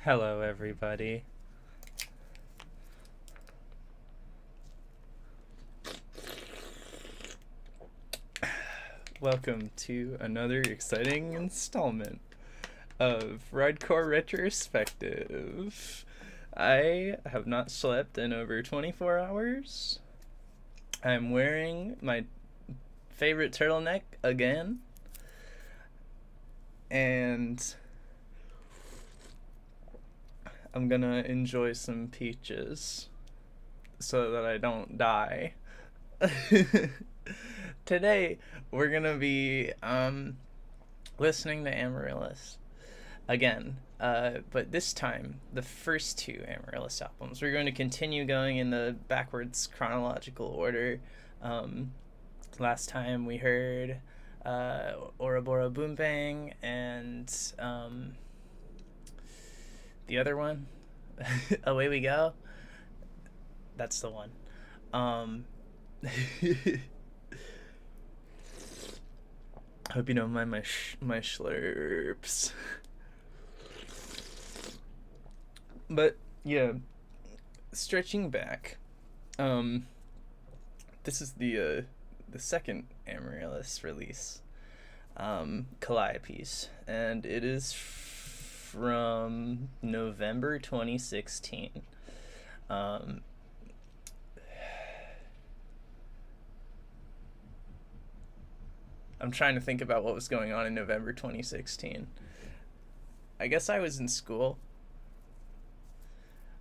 Hello, everybody. Welcome to another exciting installment of Rawrdcore Retrospective. I have not slept in over 24 hours. I'm wearing my favorite turtleneck again. And I'm gonna enjoy some peaches so that I don't die. Today we're gonna be listening to Amaryllis again, but this time the first two Amaryllis albums. We're going to continue going in the backwards chronological order. Last time we heard Ouroboros Boom Bang and the other one, Away We Go. That's the one. Hope you don't mind my slurps. But yeah, stretching back. This is the second Amaryllis release, Calliopes, and it is from November 2016. I'm trying to think about what was going on in November 2016. I guess I was in school.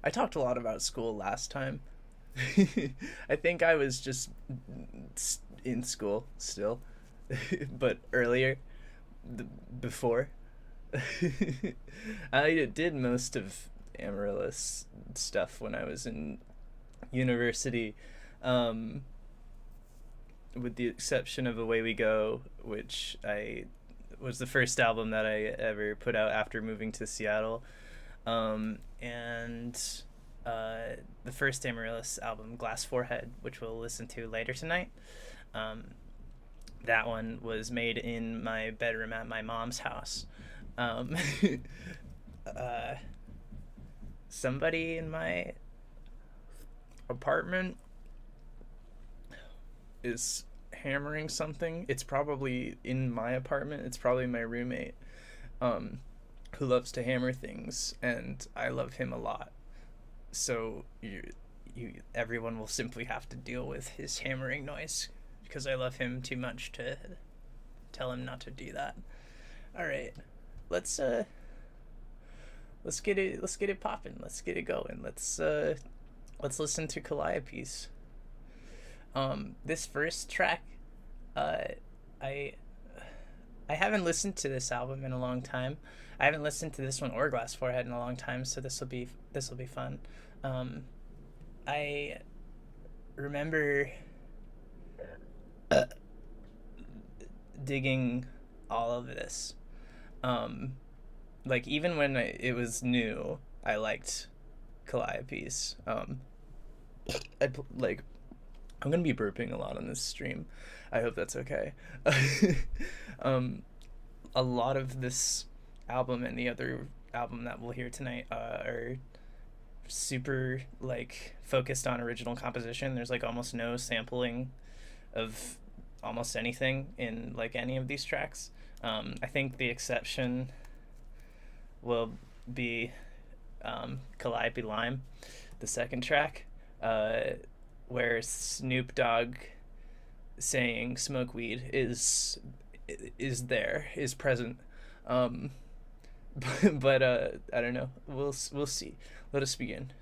I talked a lot about school last time. I think I was just in school still, but earlier, before. I did most of Amaryllis stuff when I was in university, with the exception of Away We Go, which was the first album that I ever put out after moving to Seattle, and the first Amaryllis album, Glass Forehead, which we'll listen to later tonight. That one was made in my bedroom at my mom's house. Somebody in my apartment is hammering something. It's probably in my apartment. It's probably my roommate, who loves to hammer things, and I love him a lot. So everyone will simply have to deal with his hammering noise because I love him too much to tell him not to do that. All right, let's get it popping. Let's get it going. Let's listen to Calliopes. This first track, I haven't listened to this album in a long time. I haven't listened to this one or Glass Forehead in a long time, so this will be fun. I remember digging all of this. Like even when it was new, I liked Calliopes. I'm gonna be burping a lot on this stream. I hope that's okay. A lot of this album and the other album that we'll hear tonight are super focused on original composition. There's almost no sampling of almost anything in any of these tracks. I think the exception will be Calliope Lime, the second track, where Snoop Dogg saying smoke weed is present. But I don't know. We'll see. Let us begin.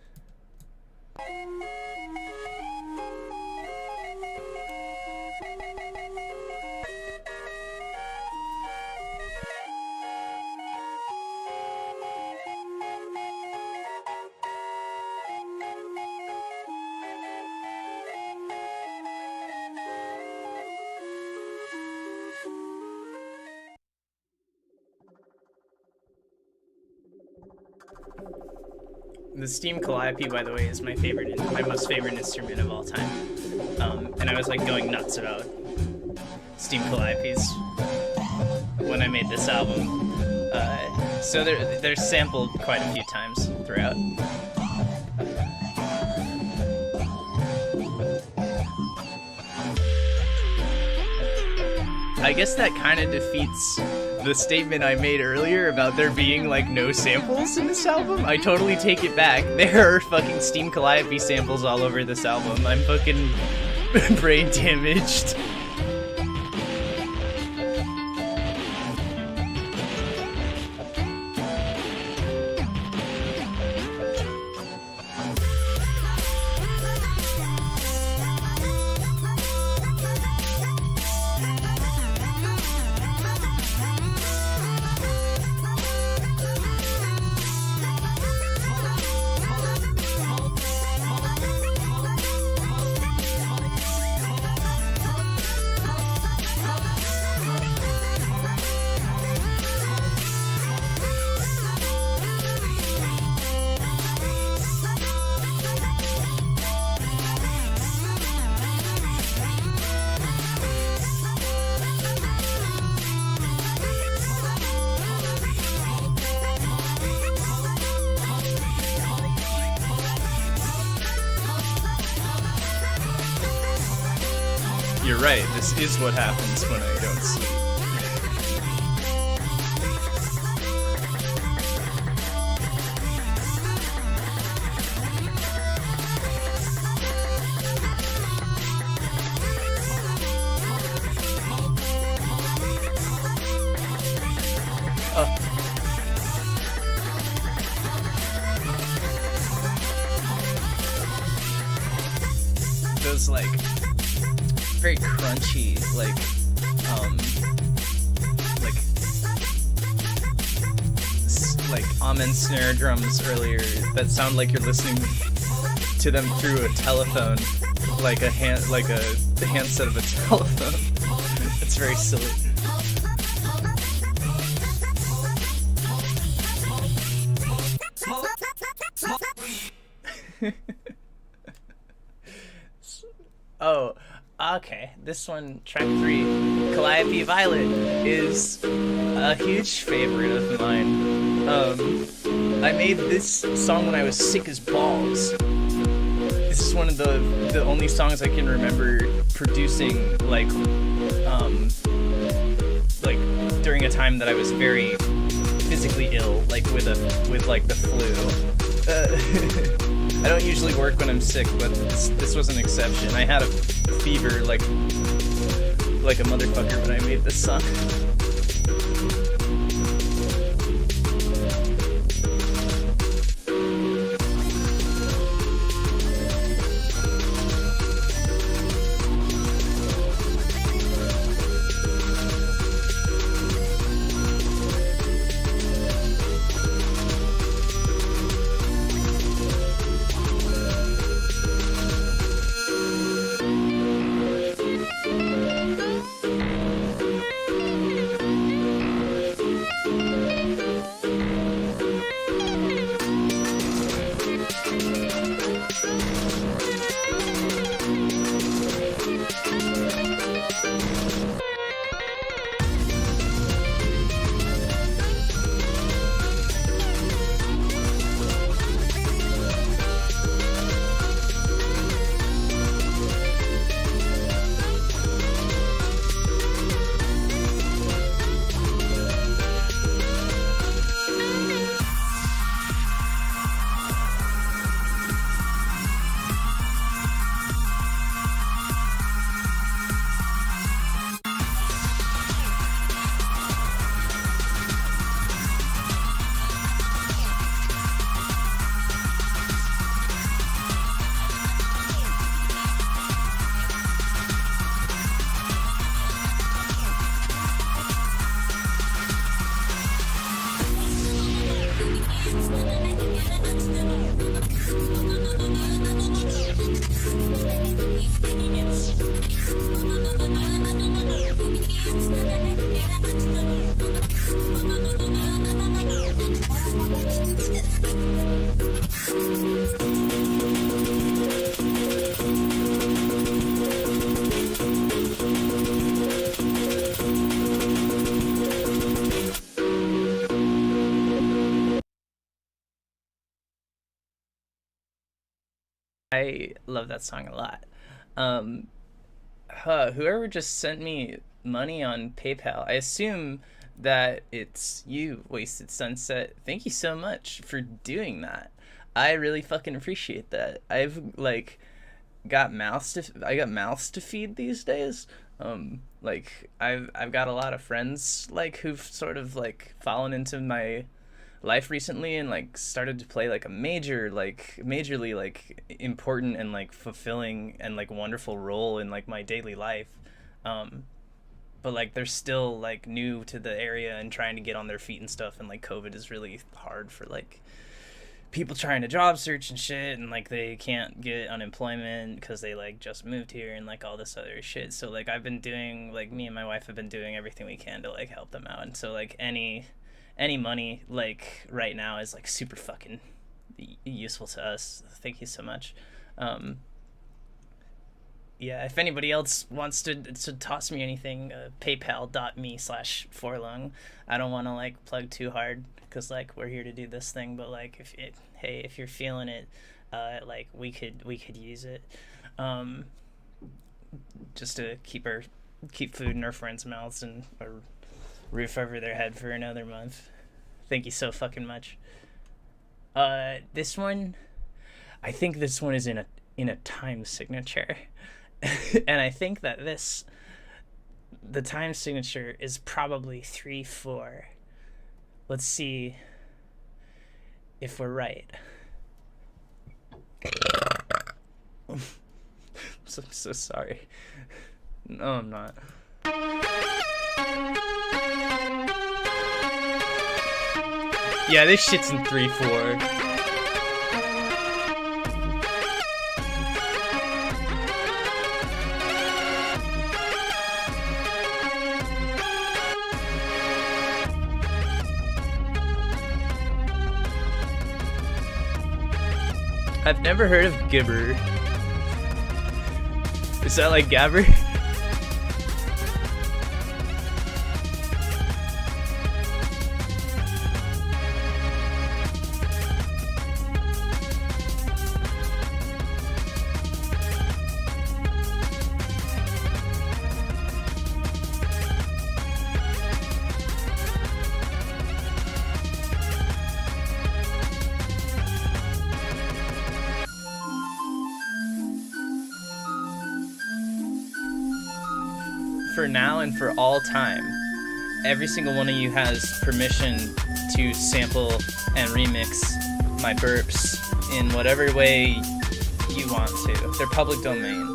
The steam Calliope, by the way, is my most favorite instrument of all time. And I was going nuts about steam Calliopes when I made this album. So they're sampled quite a few times throughout. I guess that kind of defeats the statement I made earlier about there being, like, no samples in this album. I totally take it back. There are fucking Steam Calliope samples all over this album. I'm fucking brain damaged. You're right, this is what happens when I don't sleep. Those, like, very crunchy, like almond snare drums earlier that sound like you're listening to them through a telephone, like the handset of a telephone. It's very silly. Oh, okay. This one, track 3, Calliope Violet, is a huge favorite of mine. I made this song when I was sick as balls. This is one of the only songs I can remember producing, like during a time that I was very physically ill, like with the flu. I don't usually work when I'm sick, but this was an exception. I had a fever like a motherfucker when I made this song. I love that song a lot. Um, Whoever just sent me money on PayPal, I assume that it's you, Wasted Sunset. Thank you so much for doing that. I really fucking appreciate that. I've like I got mouths to feed these days. Like I've got a lot of friends like who've sort of like fallen into my life recently and like started to play like a majorly like important and like fulfilling and like wonderful role in like my daily life. But like they're still like new to the area and trying to get on their feet and stuff, and like COVID is really hard for like people trying to job search and shit, and like they can't get unemployment because they like just moved here and like all this other shit. So like I've been doing, like me and my wife have been doing everything we can to like help them out, and so like any money like right now is like super fucking useful to us. Thank you so much. Yeah, if anybody else wants to toss me anything, paypal.me/forlung. I don't want to like plug too hard because like we're here to do this thing, but like if you're feeling it, like we could use it, just to keep food in our friends' mouths and a roof over their head for another month. Thank you so fucking much. This one, I think this one is in a time signature. And I think that the time signature is probably 3/4. Let's see if we're right. I'm so sorry. No, I'm not. Yeah, this shit's in 3/4. I've never heard of Gibber. Is that like Gabber? For now and for all time, every single one of you has permission to sample and remix my burps in whatever way you want to. They're public domain.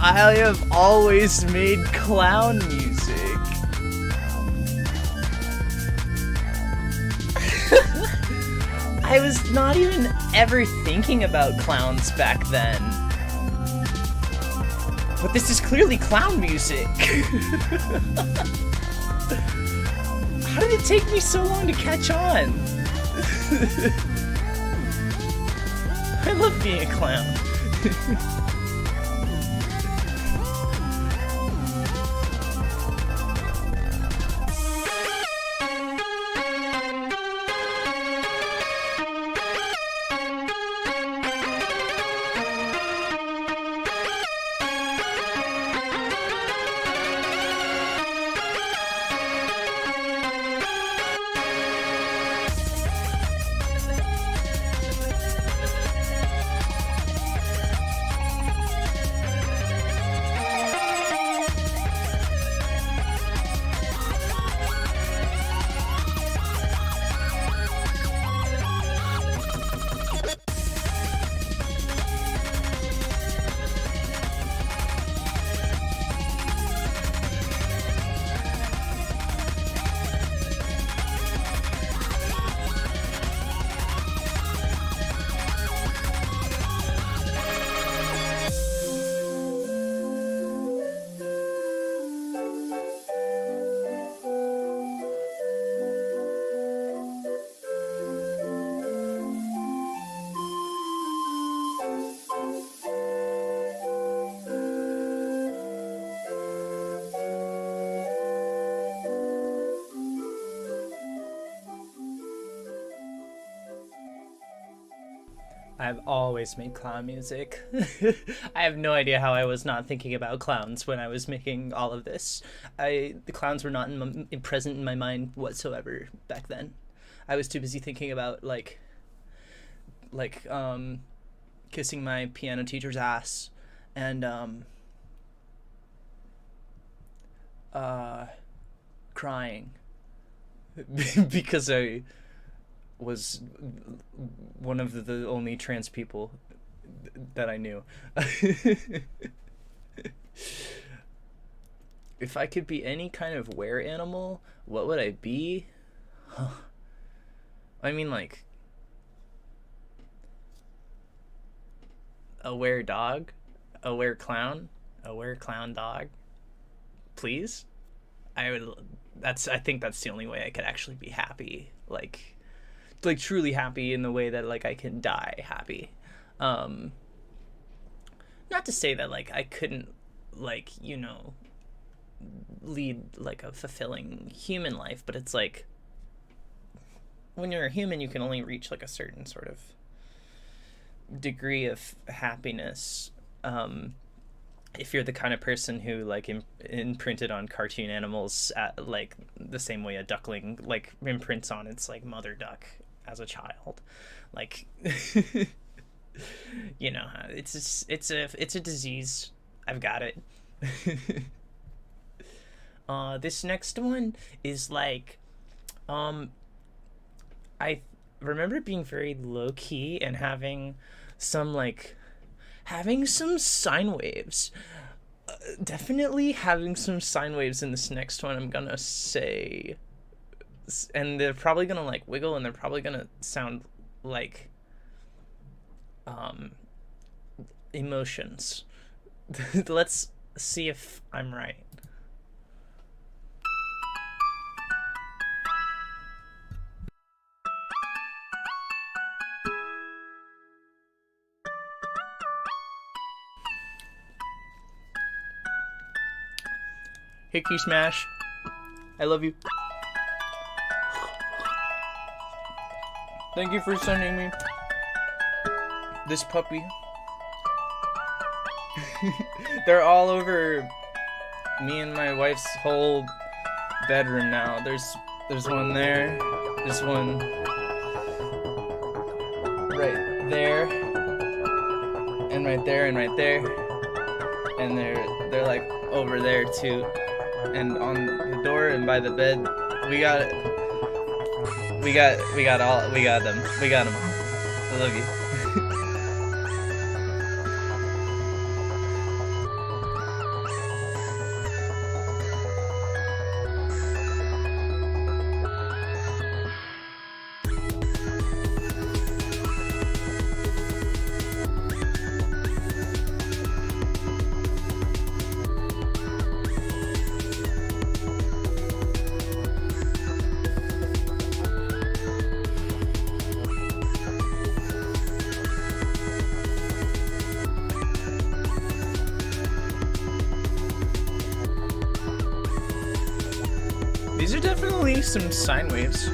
I have always made clown music. I was not even ever thinking about clowns back then. But this is clearly clown music. How did it take me so long to catch on? I love being a clown. I've always made clown music. I have no idea how I was not thinking about clowns when I was making all of this. The clowns were not present in my mind whatsoever back then. I was too busy thinking about like kissing my piano teacher's ass and crying because I was one of the only trans people that I knew. If I could be any kind of were animal, what would I be? I mean, like, a were dog, a were clown, a were clown dog. Please? I think that's the only way I could actually be happy. Like truly happy in the way that like I can die happy. Not to say that like I couldn't like, you know, lead like a fulfilling human life, but it's like when you're a human you can only reach like a certain sort of degree of happiness. If you're the kind of person who like imprinted on cartoon animals at like the same way a duckling like imprints on its like mother duck as a child, like you know, it's a disease. I've got it. This next one is like I remember being very low key and having some sine waves. Definitely having some sine waves in this next one, I'm gonna say. And they're probably gonna like wiggle and they're probably gonna sound like emotions. Let's see if I'm right. Hickey Smash, I love you. Thank you for sending me this puppy. They're all over me and my wife's whole bedroom now. There's one there. There's one right there. And right there and right there. And they're like over there too. And on the door and by the bed, we got them. We got them all. I love you. These are definitely some sine waves.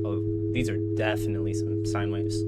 Oh, these are definitely some sine waves.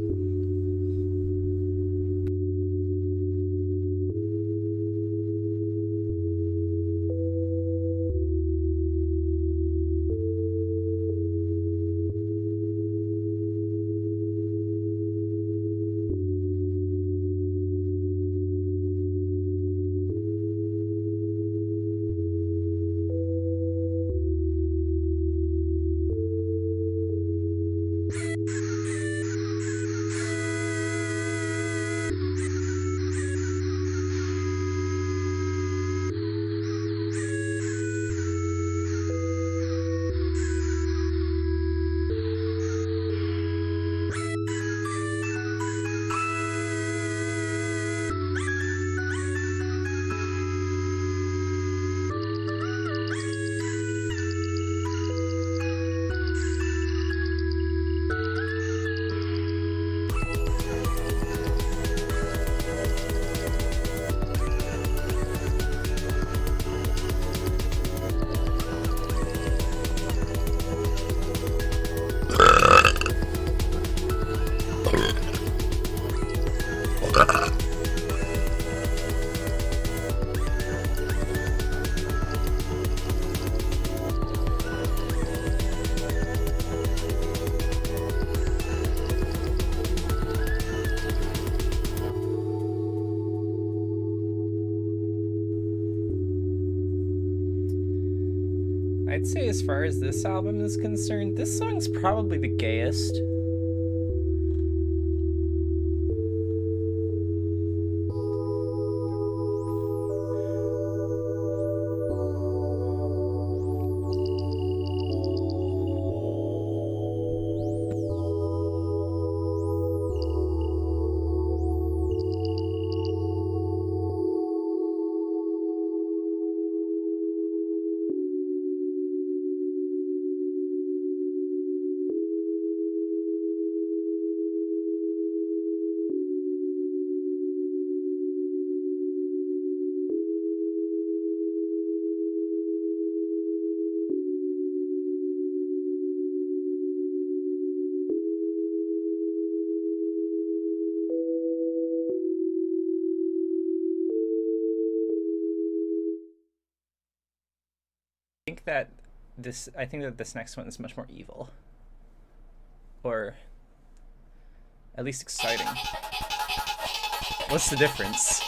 I'd say as far as this album is concerned, this song's probably the gayest. I think that this next one is much more evil, or at least exciting. What's the difference?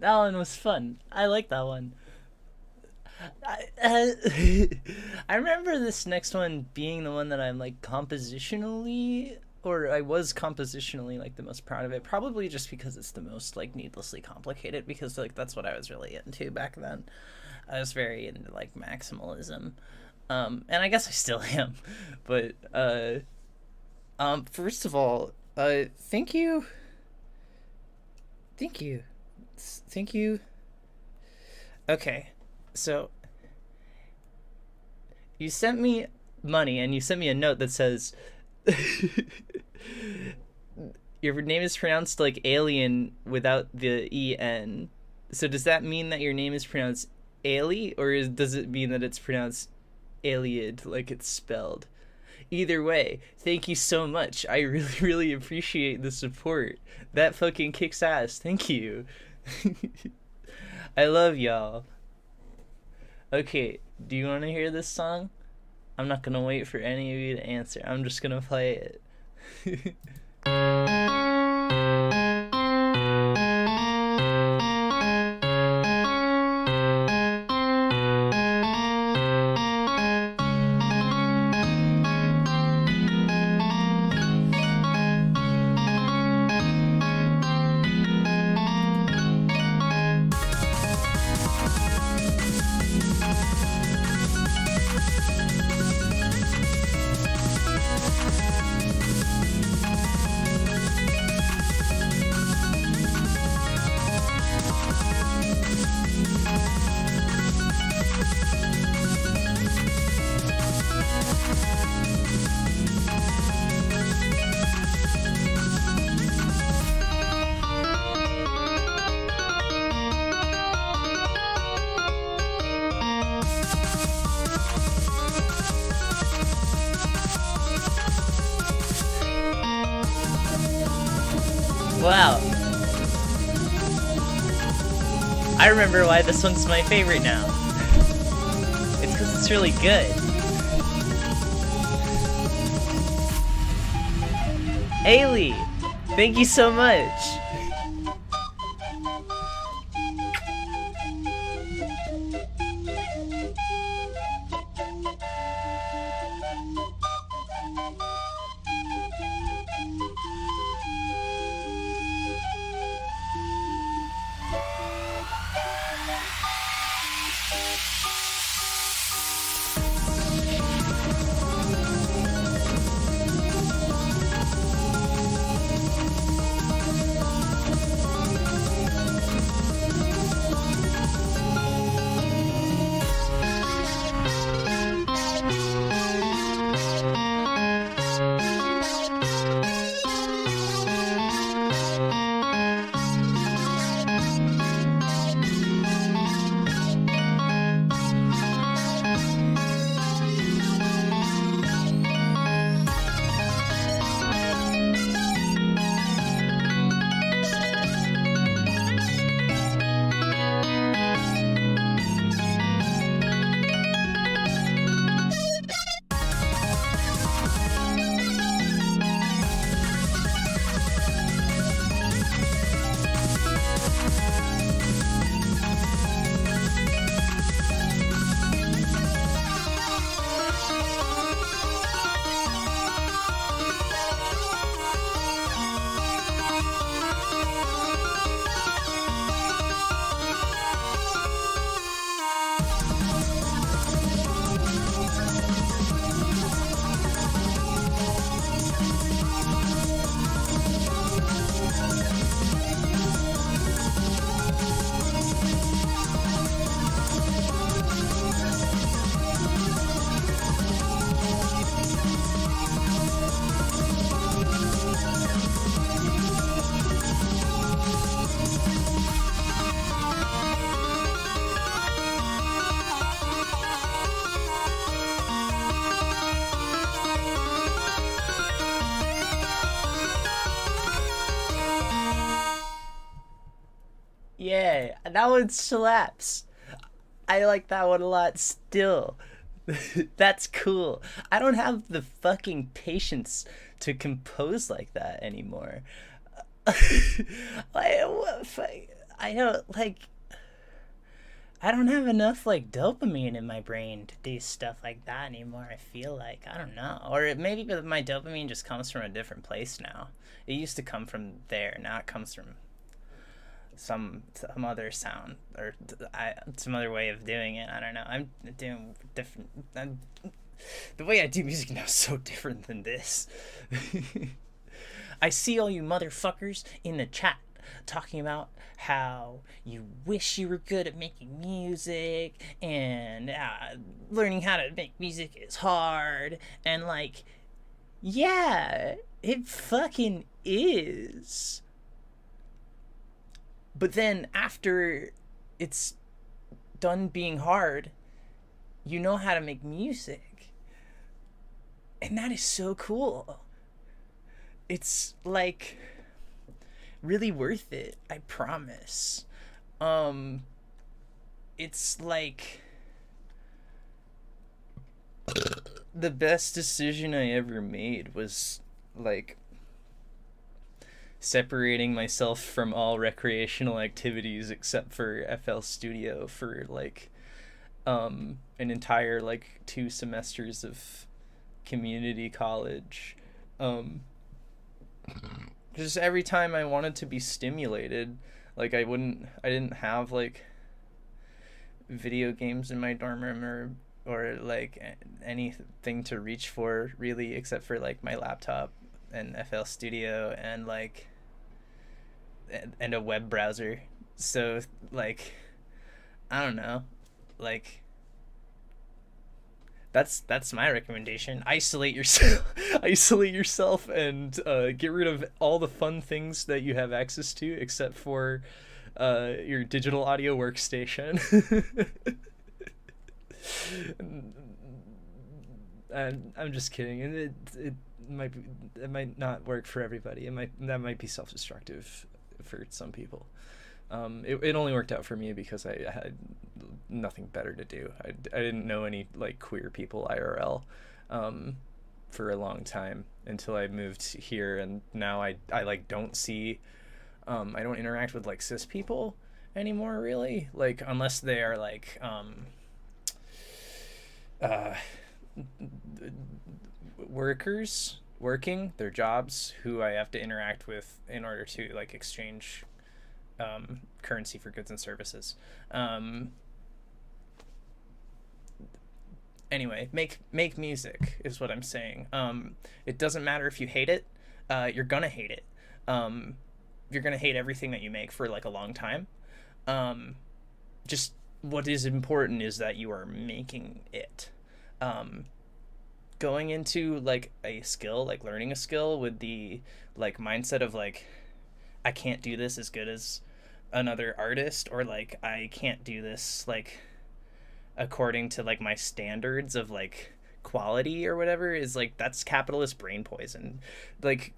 That one was fun. I like that one. I remember this next one being the one that I'm like compositionally, or I was compositionally like the most proud of it. Probably just because it's the most like needlessly complicated, because like that's what I was really into back then. I was very into like maximalism, and I guess I still am. But first of all, thank you. Okay, so you sent me money and you sent me a note that says your name is pronounced like alien without the en. So does that mean that your name is pronounced Ali, or does it mean that it's pronounced Aliad like it's spelled? Either way, thank you so much. I really, really appreciate the support. That fucking kicks ass. Thank you. I love y'all. Okay, do you want to hear this song? I'm not gonna wait for any of you to answer. I'm just gonna play it. Wow. I remember why this one's my favorite now. It's because it's really good. Ailey, thank you so much. Yeah, that one slaps. I like that one a lot still. That's cool. I don't have the fucking patience to compose like that anymore. I don't like. I don't have enough like dopamine in my brain to do stuff like that anymore. I feel like I don't know, or maybe my dopamine just comes from a different place now. It used to come from there. Now it comes from some other sound or some other way of doing it. I don't know. I'm doing different. The way I do music now is so different than this. I see all you motherfuckers in the chat talking about how you wish you were good at making music and learning how to make music is hard, and like, yeah, it fucking is. But then after it's done being hard, you know how to make music. And that is so cool. It's like really worth it, I promise. It's like the best decision I ever made was like separating myself from all recreational activities except for FL Studio for like an entire like 2 semesters of community college. Just every time I wanted to be stimulated, like I didn't have like video games in my dorm room or like anything to reach for really, except for like my laptop and FL Studio and like and a web browser. So like I don't know, like that's my recommendation. Isolate yourself and get rid of all the fun things that you have access to except for your digital audio workstation. And I'm just kidding. And it might not work for everybody. That might be self-destructive for some people. It only worked out for me because I had nothing better to do. I didn't know any like queer people IRL for a long time until I moved here, and now I like don't see I don't interact with like cis people anymore, really, like unless they are like workers working their jobs who I have to interact with in order to like exchange currency for goods and services. Anyway, make music is what I'm saying. It doesn't matter if you hate it. You're gonna hate it. You're gonna hate everything that you make for like a long time. Just what is important is that you are making it. Going into like a skill, like learning a skill with the like mindset of like I can't do this as good as another artist, or like I can't do this like according to like my standards of like quality or whatever, is like that's capitalist brain poison. Like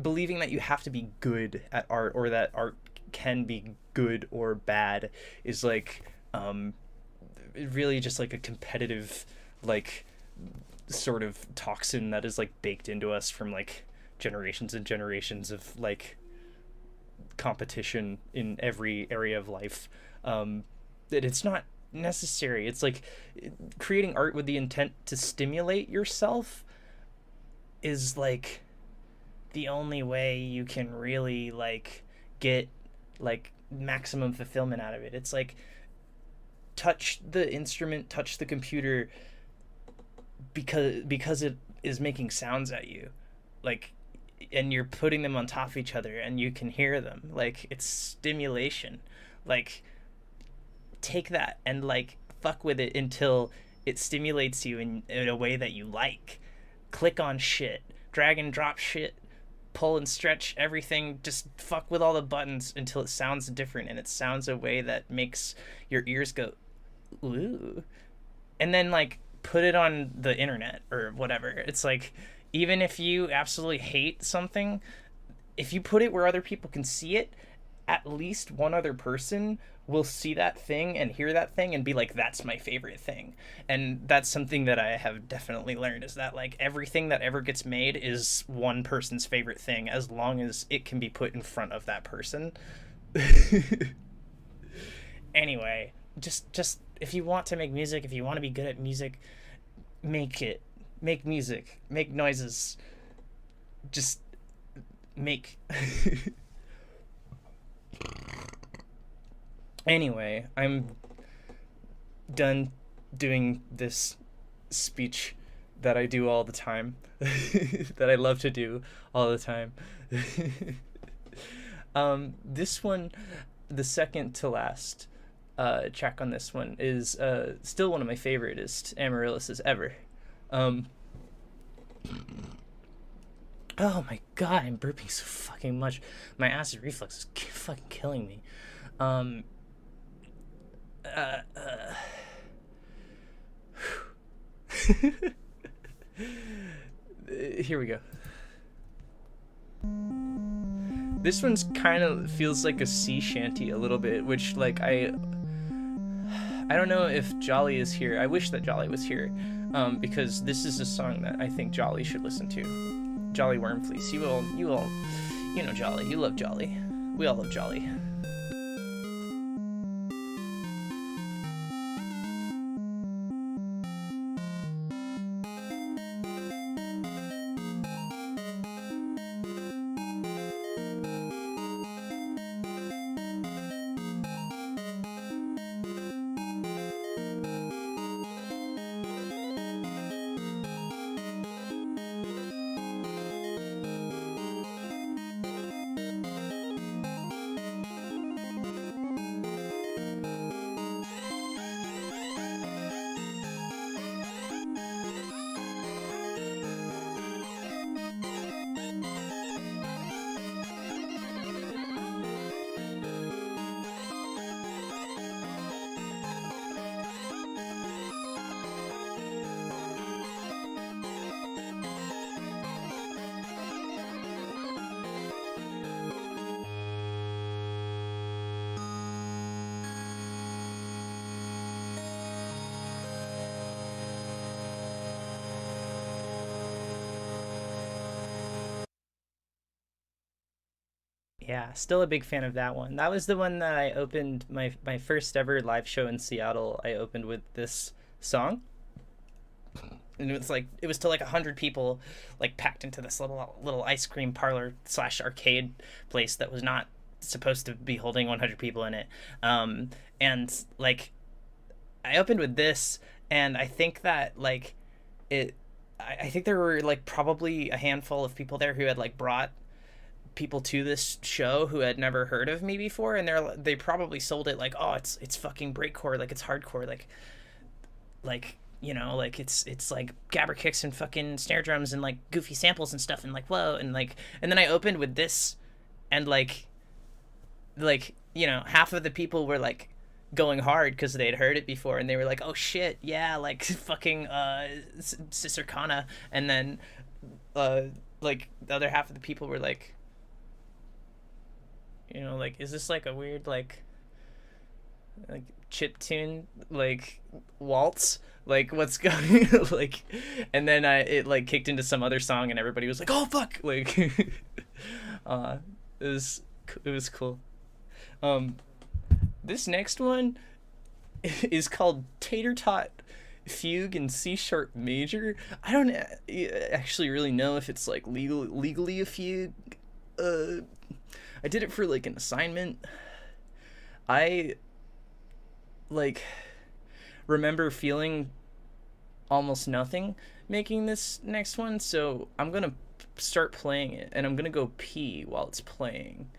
believing that you have to be good at art, or that art can be good or bad, is like really just like a competitive like sort of toxin that is like baked into us from like generations and generations of like competition in every area of life. That it's not necessary. It's like creating art with the intent to stimulate yourself is like the only way you can really like get like maximum fulfillment out of it. It's like touch the instrument, touch the computer because it is making sounds at you, like, and you're putting them on top of each other and you can hear them. Like it's stimulation. Like take that and like fuck with it until it stimulates you in a way that you like. Click on shit, drag and drop shit, pull and stretch everything, just fuck with all the buttons until it sounds different, and it sounds a way that makes your ears go ooh. And then like put it on the internet or whatever. It's like, even if you absolutely hate something, if you put it where other people can see it, at least one other person will see that thing and hear that thing and be like, that's my favorite thing. And that's something that I have definitely learned, is that like everything that ever gets made is one person's favorite thing, as long as it can be put in front of that person. Anyway, just if you want to make music, if you want to be good at music, make it. Make music, make noises, just make. Anyway, I'm done doing this speech that I do all the time, that I love to do all the time. This one, the second to last track on this one, is still one of my favoriteest Amaryllis ever. Oh my god, I'm burping so fucking much. My acid reflux is fucking killing me. Here we go. This one's kind of feels like a sea shanty a little bit, which like I don't know if Jolly is here. I wish that Jolly was here, because this is a song that I think Jolly should listen to. Jolly Wormfleece. You all, you know Jolly. You love Jolly. We all love Jolly. Yeah, still a big fan of that one. That was the one that I opened my first ever live show in Seattle. I opened with this song, and it was to like 100 people, like packed into this little ice cream parlor slash arcade place that was not supposed to be holding 100 people in it. And like I opened with this, and I think that like it. I think there were like probably a handful of people there who had like brought people to this show who had never heard of me before, and they probably sold it like, oh, it's fucking breakcore, like it's hardcore, like like it's like gabber kicks and fucking snare drums and like goofy samples and stuff, and like whoa, and then I opened with this, and half of the people were like going hard because they'd heard it before, and they were like, oh shit, yeah, like fucking Sisurcana, and then like the other half of the people were like, like, is this like a weird like chip tune, like waltz, like what's going like, and then it like kicked into some other song, and everybody was like, oh fuck, like uh it was cool. This next one is called Tater Fugue in C sharp major. I don't actually really know if it's like legally a fugue. I did it for like an assignment. I like remember feeling almost nothing making this next one, so I'm gonna start playing it, and I'm gonna go pee while it's playing.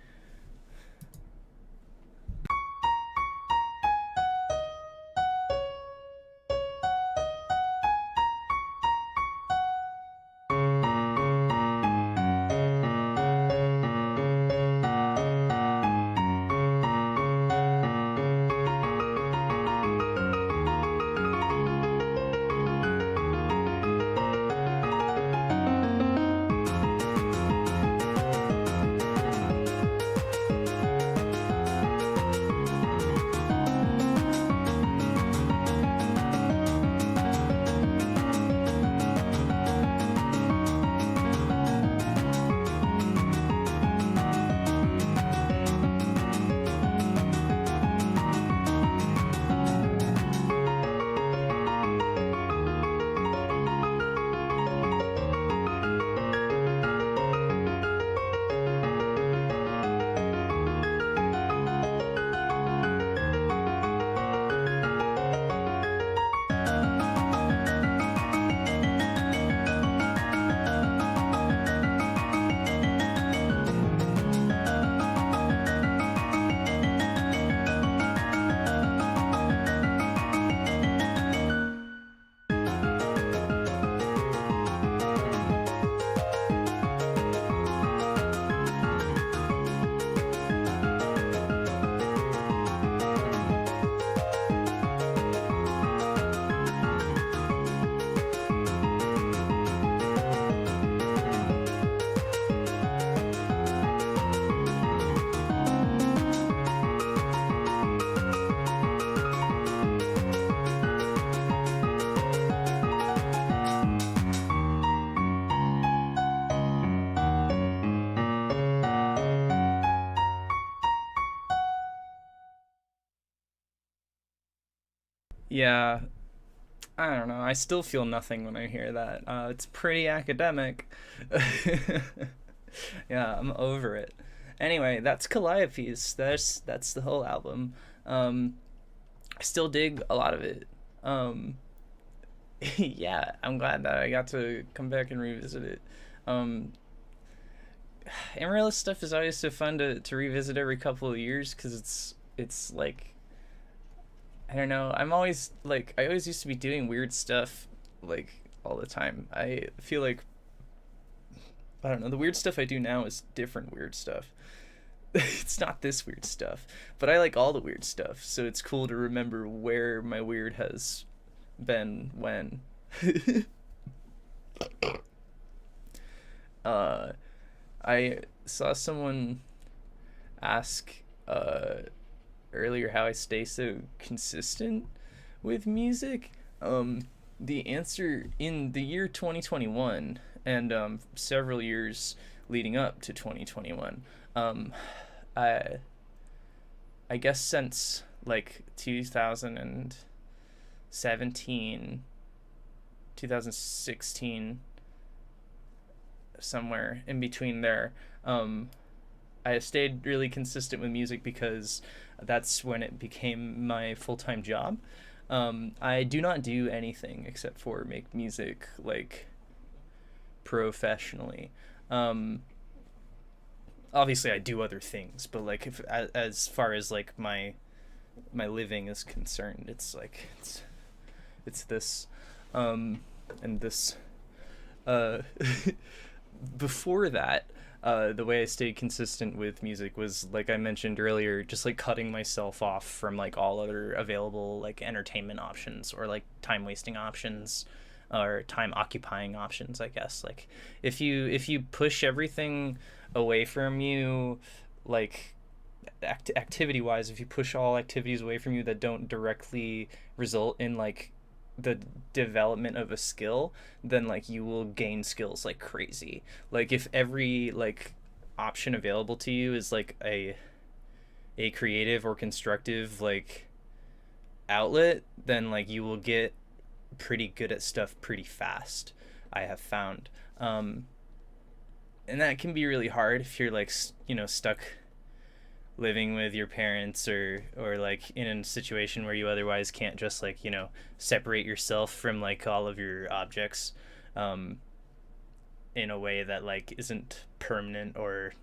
Yeah, I don't know. I still feel nothing when I hear that. It's pretty academic. Yeah, I'm over it. Anyway, that's Calliopes. That's the whole album. I still dig a lot of it. Um, yeah, I'm glad that I got to come back and revisit it. Um, Amaryllis stuff is always so fun to revisit every couple of years, because it's like, I don't know. I'm always like, I always used to be doing weird stuff like all the time. I feel like, I don't know, the weird stuff I do now is different weird stuff. It's not this weird stuff, but I like all the weird stuff, so it's cool to remember where my weird has been when. uh I saw someone ask earlier how I stay so consistent with music. The answer, in the year 2021 and several years leading up to 2021, Um, I I guess since like 2017, 2016, somewhere in between there. I stayed really consistent with music because that's when it became my full-time job. I do not do anything except for make music like professionally. Um, Obviously, I do other things, but like if as far as like my living is concerned, it's like it's this, and this. Uh, Before that, the way I stayed consistent with music was, like I mentioned earlier, just like cutting myself off from like all other available like entertainment options or like time wasting options or time occupying options, I guess. Like if you push everything away from you, like activity wise, if you push all activities away from you that don't directly result in like the development of a skill, then like you will gain skills like crazy. Like if every like option available to you is like a creative or constructive like outlet, then like you will get pretty good at stuff pretty fast, I have found. And that can be really hard if you're like stuck living with your parents, or like in a situation where you otherwise can't just like separate yourself from like all of your objects, um in a way that like isn't permanent, or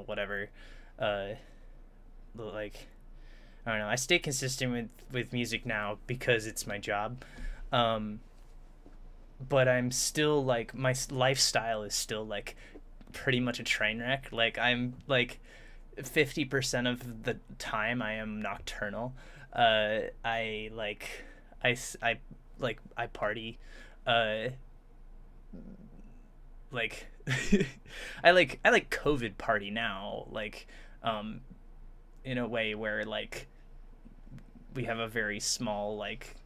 whatever. uh like I don't know, I stay consistent with music now because it's my job. um but I'm still like, my lifestyle is still like pretty much a train wreck. Like I'm like 50% of the time I am nocturnal. I like I like I party. Uh, like I like COVID party now. Like, um, in a way where like we have a very small like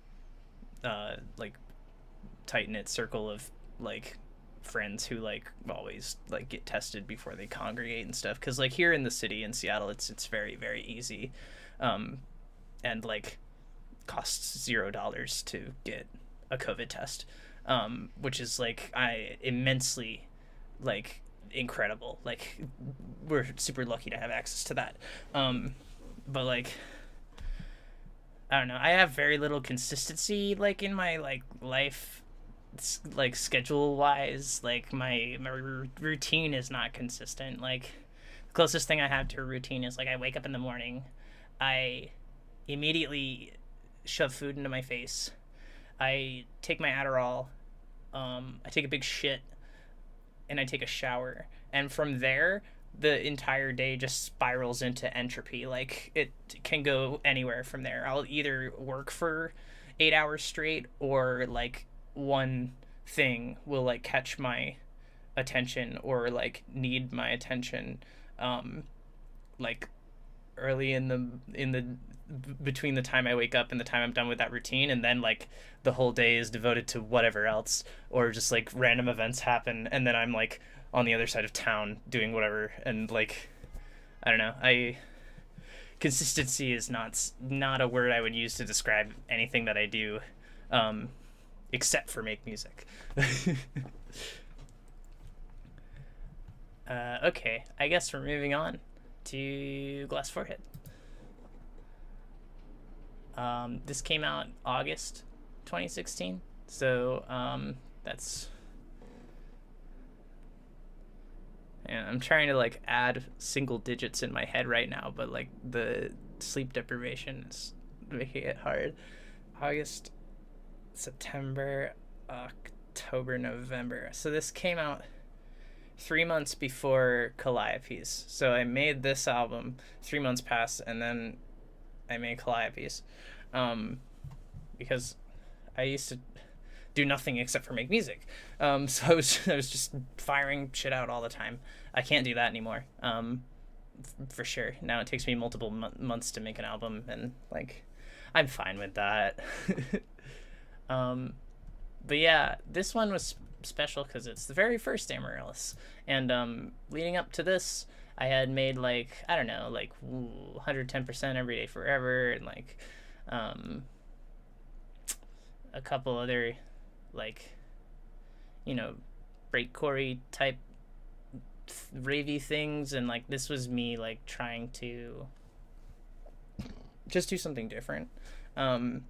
tight knit circle of like friends who like always like get tested before they congregate and stuff, because like here in the city in Seattle, it's very very easy, um and like costs $0 to get a COVID test, which is like I immensely like incredible. Like we're super lucky to have access to that. But like I don't know, I have very little consistency like in my like life, like schedule wise. Like my routine is not consistent. Like the closest thing I have to a routine is like I wake up in the morning, I immediately shove food into my face, I take my Adderall, I take a big shit, and I take a shower. And from there, the entire day just spirals into entropy. Like it can go anywhere from there. I'll either work for 8 hours straight, or like one thing will like catch my attention or like need my attention, like early in the between the time I wake up and the time I'm done with that routine, and then like the whole day is devoted to whatever else, or just like random events happen and then I'm like on the other side of town doing whatever. And like I don't know, I consistency is not a word I would use to describe anything that I do, except for make music. Okay, I guess we're moving on to Glass Forehead. This came out August 2016, so that's. And I'm trying to like add single digits in my head right now, but like the sleep deprivation is making it hard. August, September, October, November. So this came out 3 months before Calliopes. So I made this album, 3 months passed, and then I made Calliopes, because I used to do nothing except for make music. So I was just firing shit out all the time. I can't do that anymore, for sure. Now it takes me multiple months to make an album, and like I'm fine with that. But yeah, this one was special because it's the very first Amaryllis, and leading up to this, I had made like, I don't know, like 110% every day forever, and like a couple other like, you know, breakcore type ravey things, and like this was me like trying to just do something different. And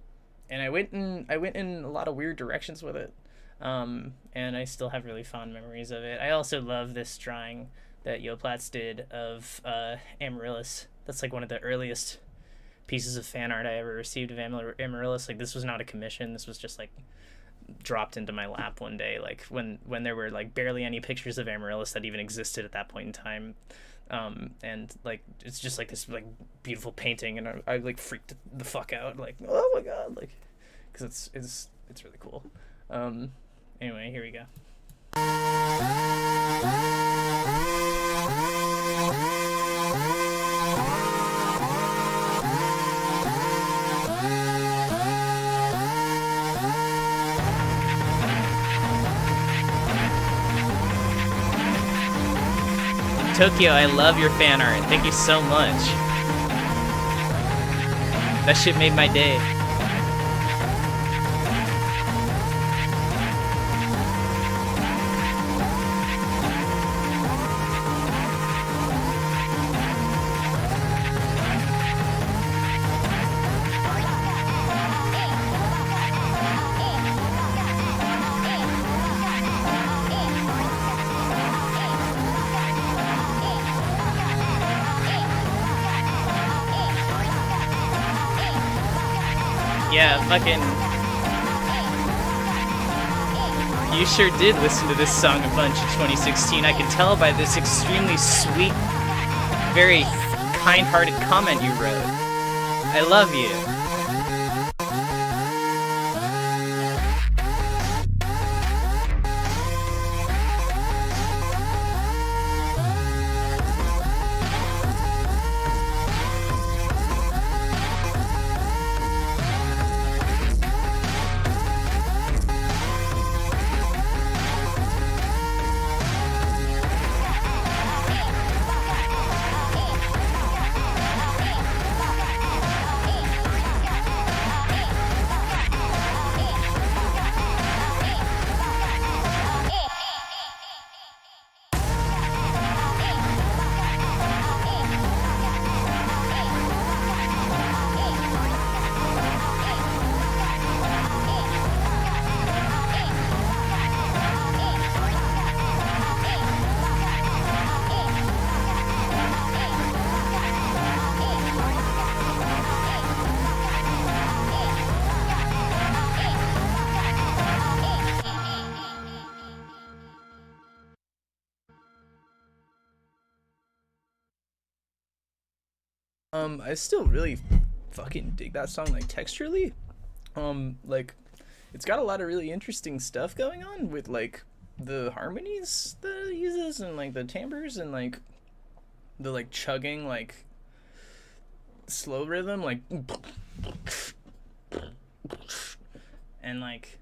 I went in a lot of weird directions with it. And I still have really fond memories of it. I also love this drawing that Yoplatz did of Amaryllis. That's like one of the earliest pieces of fan art I ever received of Amaryllis. Like, this was not a commission. This was just like dropped into my lap one day, like when there were like barely any pictures of Amaryllis that even existed at that point in time. And like it's just like this like beautiful painting, and I like freaked the fuck out, like, oh my god, like, because it's really cool. Anyway, here we go. Tokyo, I love your fan art. Thank you so much. That shit made my day. Yeah, fucking... You sure did listen to this song a bunch in 2016. I can tell by this extremely sweet, very kind-hearted comment you wrote. I love you. I still really fucking dig that song, like, texturally. Like, it's got a lot of really interesting stuff going on with, like, the harmonies that it uses, and, like, the timbres, and, like, the, like, chugging, like, slow rhythm, like, and, like,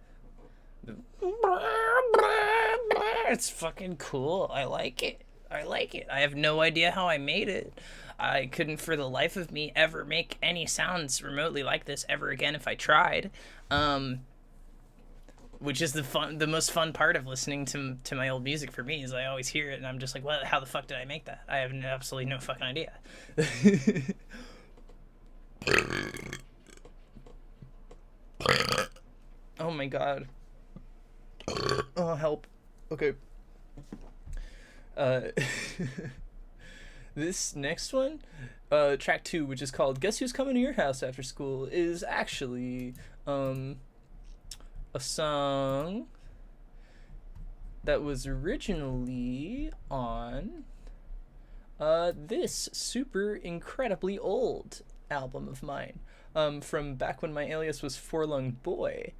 it's fucking cool. I like it. I have no idea how I made it. I couldn't for the life of me ever make any sounds remotely like this ever again if I tried. Which is the most fun part of listening to my old music for me, is I always hear it and I'm just like, well, how the fuck did I make that? I have absolutely no fucking idea. Oh my god. Oh, help. Okay. This next one, track 2, which is called Guess Who's Coming to Your House After School, is actually a song that was originally on this super incredibly old album of mine, from back when my alias was Forlung Boy.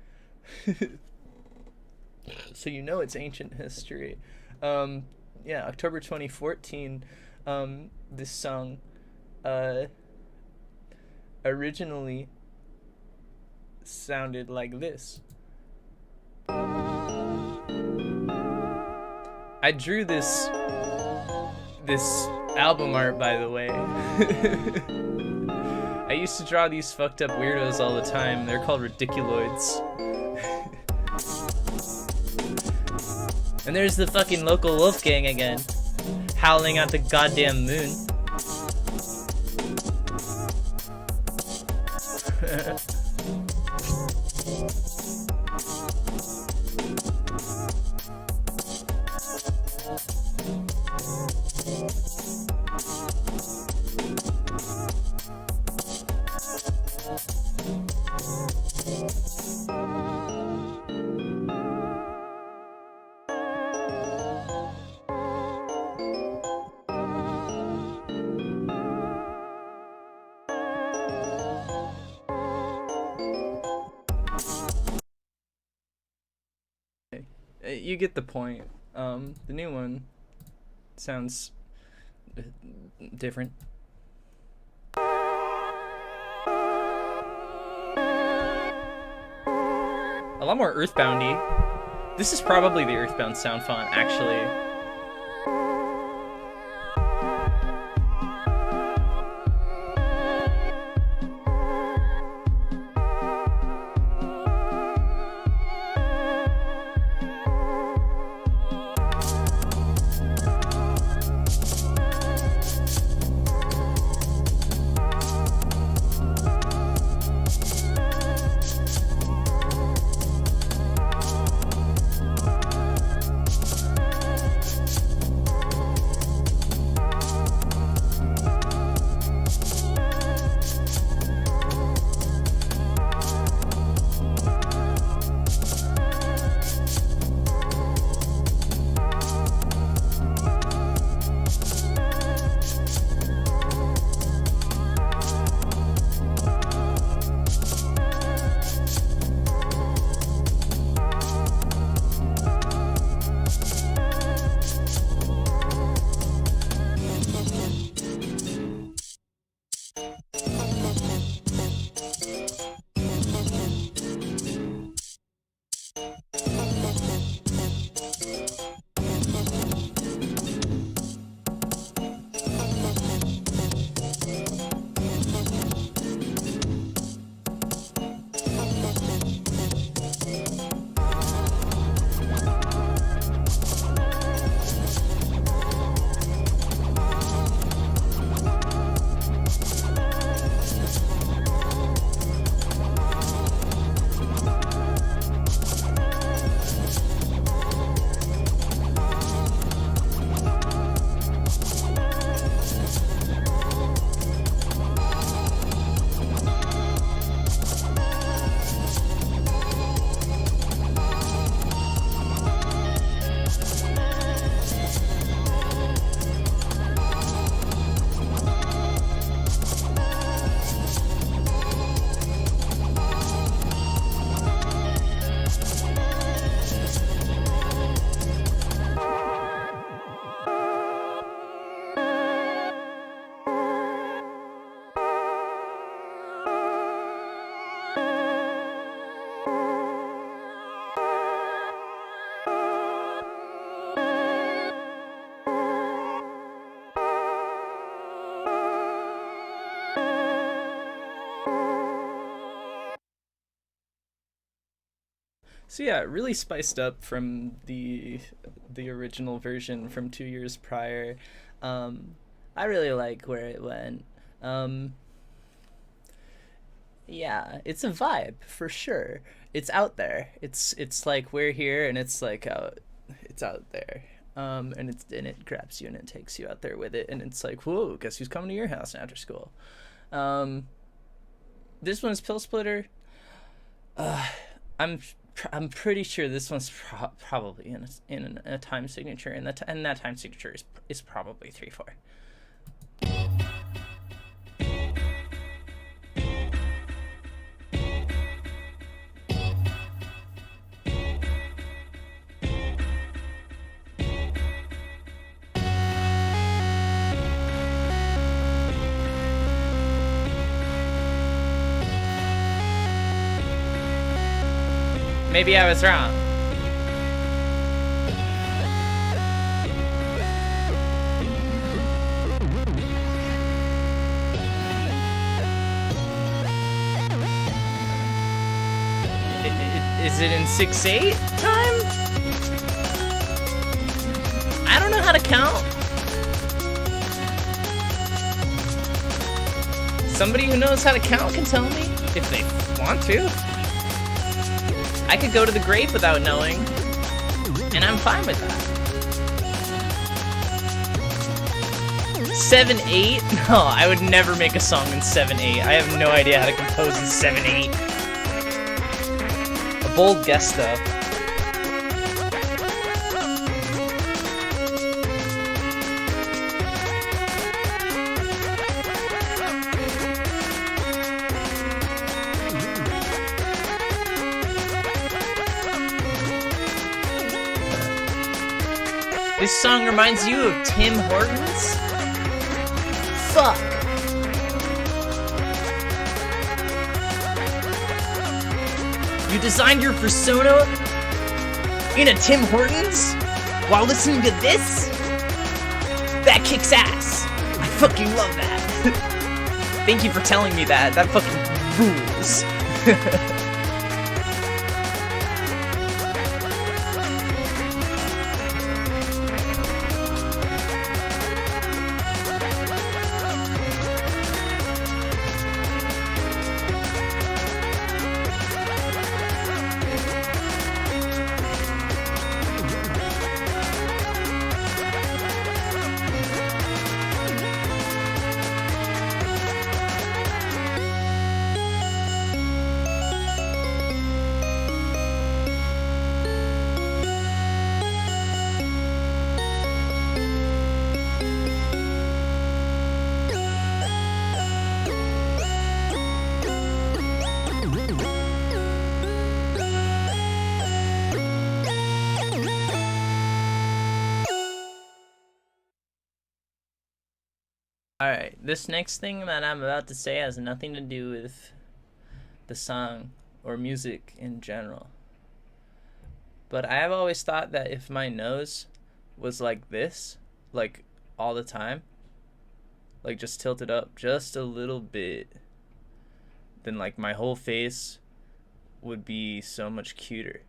So you know it's ancient history. Yeah, October 2014. This song originally sounded like this. I drew this album art, by the way. I used to draw these fucked up weirdos all the time. They're called ridiculoids. And there's the fucking local Wolfgang again, howling at the goddamn moon. You get the point. The new one sounds different. A lot more Earthboundy. This is probably the Earthbound sound font, actually. So yeah, really spiced up from the original version from 2 years prior. I really like where it went. Yeah, it's a vibe for sure. It's out there. It's like we're here and it's like it's out there. And it grabs you and it takes you out there with it, and it's like, whoa, guess who's coming to your house after school? This one's Pillsplitter. I'm pretty sure this one's probably in a time signature, and that time signature is probably 3/4. Maybe I was wrong. Is it in 6/8 time? I don't know how to count. Somebody who knows how to count can tell me if they want to. I could go to the grave without knowing, and I'm fine with that. 7/8? No, I would never make a song in 7/8. I have no idea how to compose in 7/8. A bold guess, though. This song reminds you of Tim Hortons? Fuck. You designed your persona in a Tim Hortons while listening to this? That kicks ass. I fucking love that. Thank you for telling me that. That fucking rules. Alright, this next thing that I'm about to say has nothing to do with the song or music in general. But I have always thought that if my nose was like this, like all the time, like just tilted up just a little bit, then like my whole face would be so much cuter.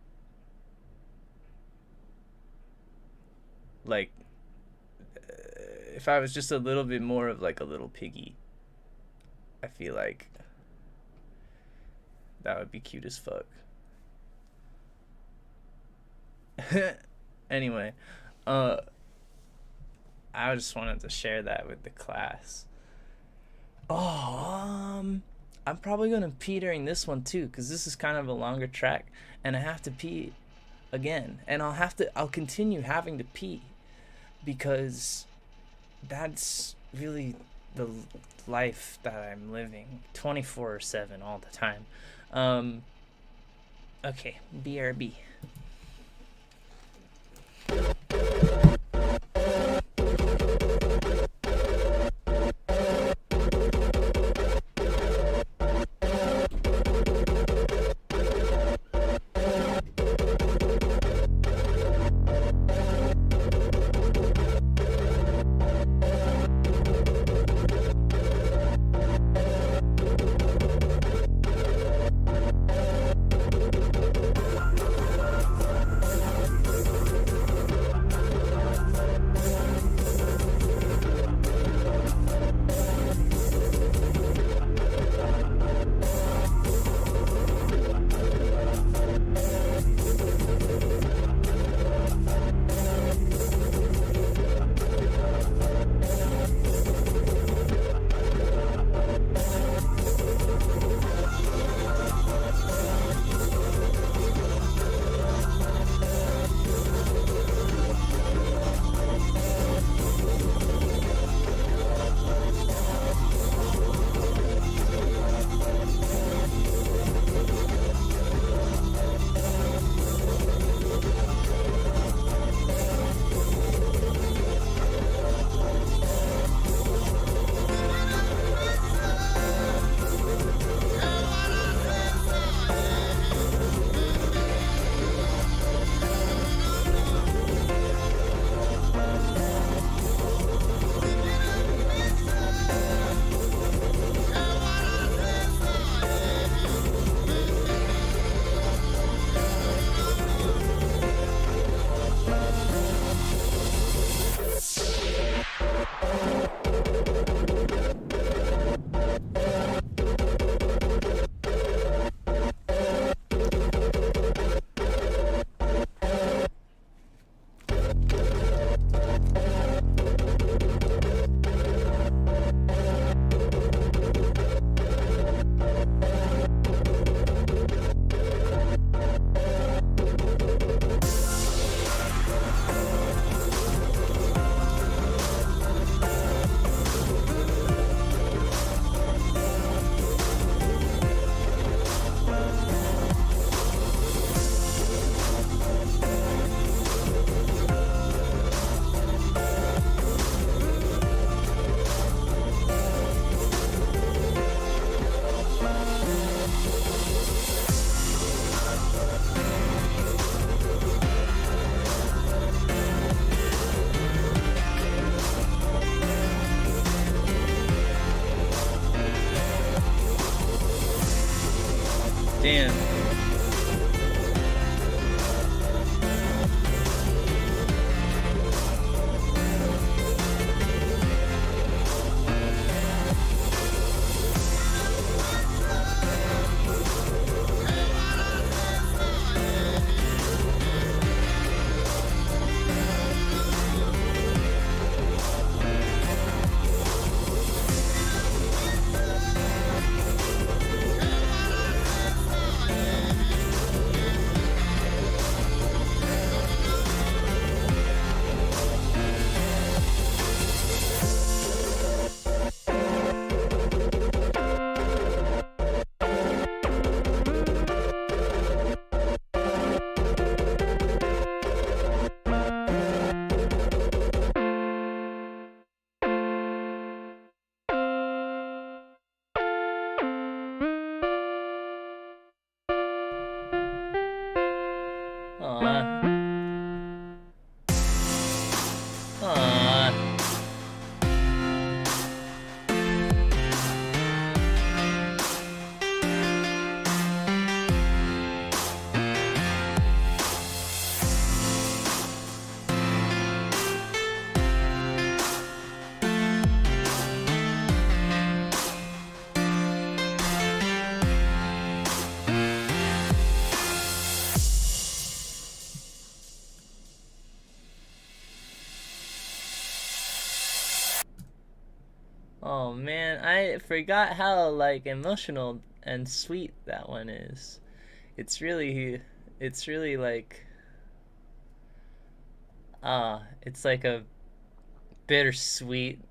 Like, if I was just a little bit more of like a little piggy, I feel like that would be cute as fuck. Anyway, I just wanted to share that with the class. I'm probably gonna pee during this one too, because this is kind of a longer track, and I have to pee again, and I'll continue having to pee, because that's really the life that I'm living 24/7 all the time. Okay, BRB. Damn. Oh man, I forgot how like emotional and sweet that one is. It's really like it's like a bittersweet,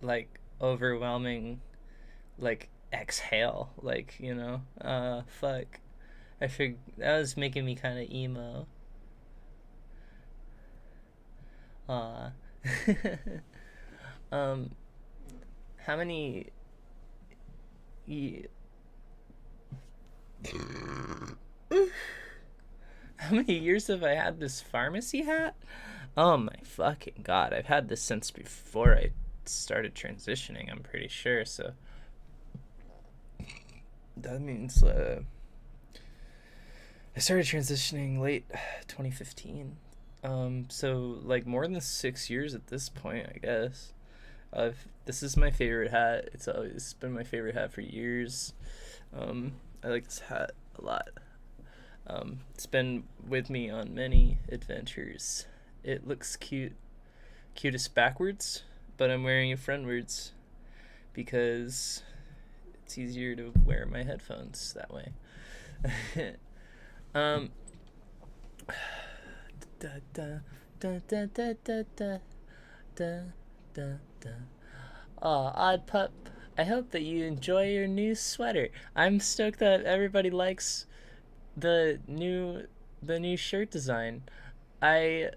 like overwhelming, like exhale, like, you know. Fuck. That was making me kind of emo. How many how many years have I had this pharmacy hat? Oh my fucking god, I've had this since before I started transitioning, I'm pretty sure, so that means I started transitioning late 2015. So like more than 6 years at this point, I guess. This is my favorite hat. It's always been my favorite hat for years. I like this hat a lot. It's been with me on many adventures. It looks cutest backwards, but I'm wearing it frontwards because it's easier to wear my headphones that way. Oh, Odd Pup, I hope that you enjoy your new sweater. I'm stoked that everybody likes the new shirt design. I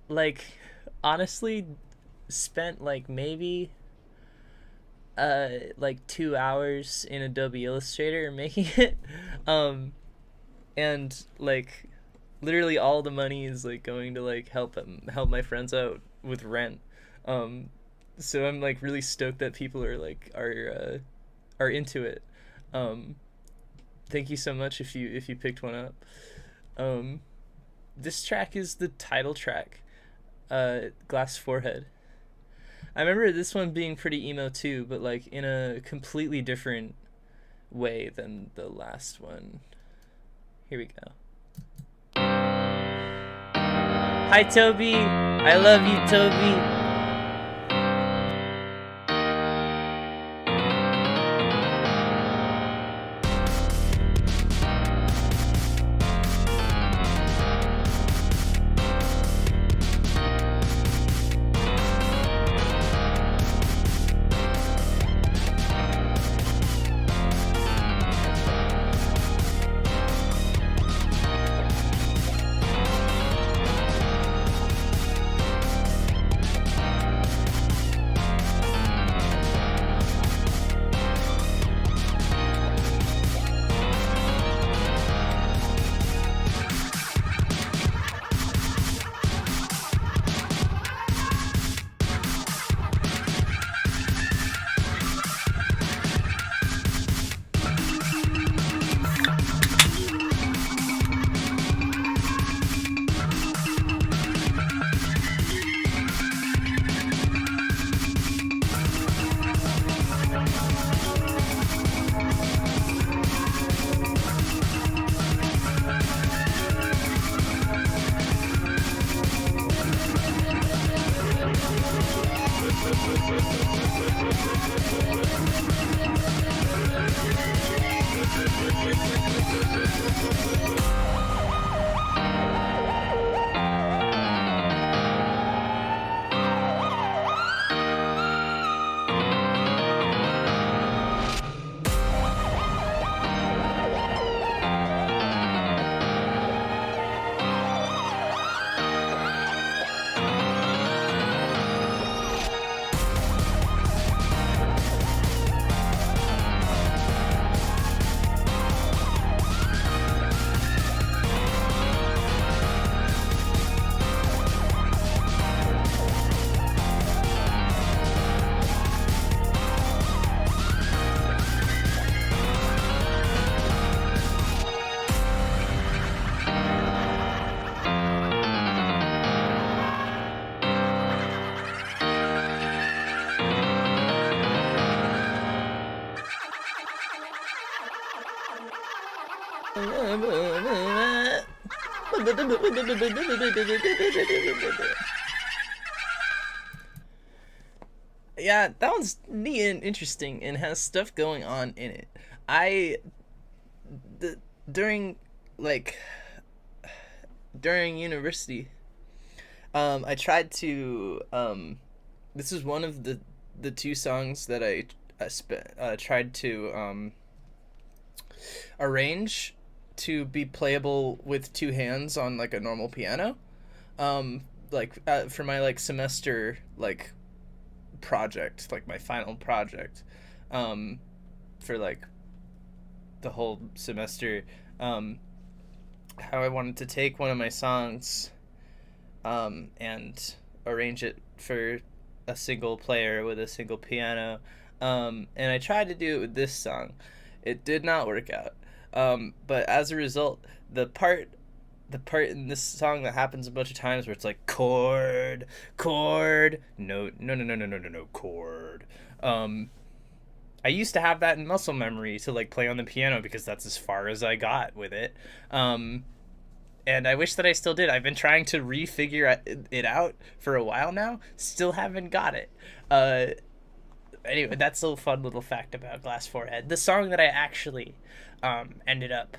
like honestly spent like maybe like 2 hours in Adobe Illustrator making it. And like literally all the money is like going to like help my friends out with rent. So I'm like really stoked that people are into it. Thank you so much if you picked one up. This track is the title track, Glass Forehead. I remember this one being pretty emo too, but like in a completely different way than the last one. Here we go. Hi Toby, I love you Toby. Yeah, that one's neat and interesting and has stuff going on in it. During university, I tried to this is one of the two songs that I tried to arrange to be playable with two hands on like a normal piano, for my like semester like project, like my final project, for like the whole semester, how I wanted to take one of my songs and arrange it for a single player with a single piano, and I tried to do it with this song. It did not work out, but as a result, the part in this song that happens a bunch of times where it's like chord, note, no, chord. I used to have that in muscle memory to like play on the piano because that's as far as I got with it. And I wish that I still did. I've been trying to refigure it out for a while now. Still haven't got it. Anyway, that's a fun little fact about Glass Forehead. The song that I actually ended up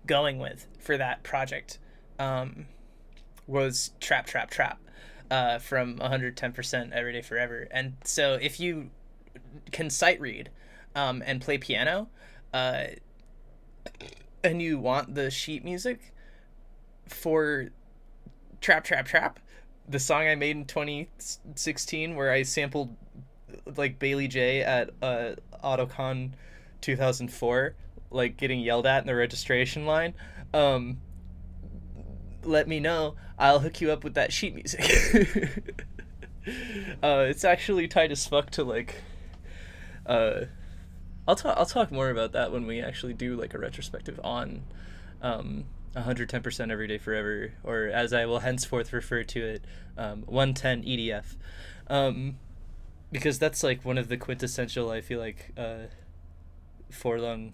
going with for that project was Trap from 110% Everyday Forever. And so if you can sight read and play piano, and you want the sheet music for Trap, the song I made in 2016 where I sampled like Bailey J at AutoCon 2004, like getting yelled at in the registration line, let me know. I'll hook you up with that sheet music. It's actually tight as fuck to like I'll talk more about that when we actually do like a retrospective on 110% Everyday Forever, or as I will henceforth refer to it, 110 EDF, because that's like one of the quintessential, I feel like, Forlung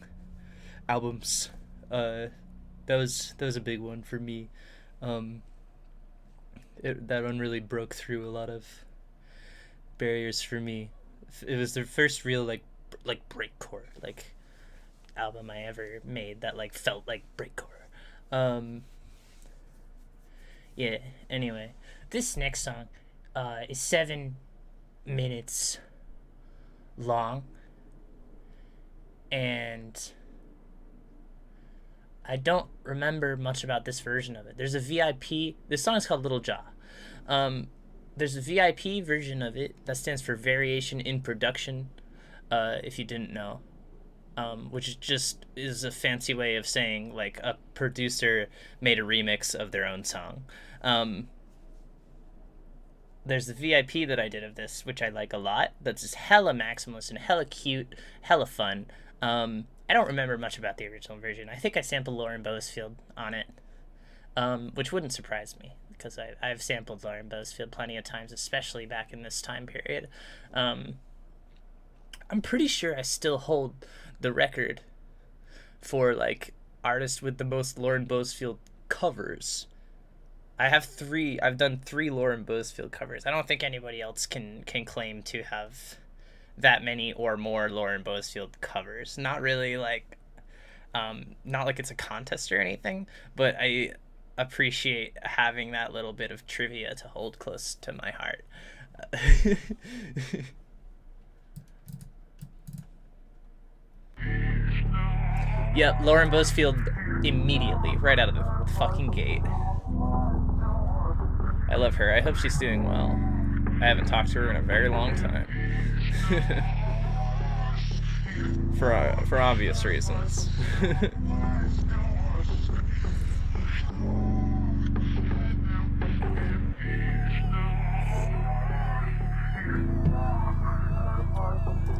albums. That was a big one for me. That one really broke through a lot of barriers for me. It was the first real like breakcore like album I ever made that like felt like breakcore. Yeah. Anyway, this next song is 7 minutes long, and I don't remember much about this version of it. There's a VIP. This song is called Little Jaw. There's a VIP version of it that stands for Variation in Production, if you didn't know, which just is a fancy way of saying like a producer made a remix of their own song. There's the VIP that I did of this, which I like a lot. That's just hella maximalist and hella cute, hella fun. I don't remember much about the original version. I think I sampled Lauren Boasfield on it, which wouldn't surprise me because I've sampled Lauren Boasfield plenty of times, especially back in this time period. I'm pretty sure I still hold the record for like artist with the most Lauren Boasfield covers. I've done 3 Lauren Boasfield covers. I don't think anybody else can claim to have that many or more Lauren Boasfield covers. Not really like, not like it's a contest or anything, but I appreciate having that little bit of trivia to hold close to my heart. Yep, Lauren Boasfield immediately, right out of the fucking gate. I love her. I hope she's doing well. I haven't talked to her in a very long time. For obvious reasons.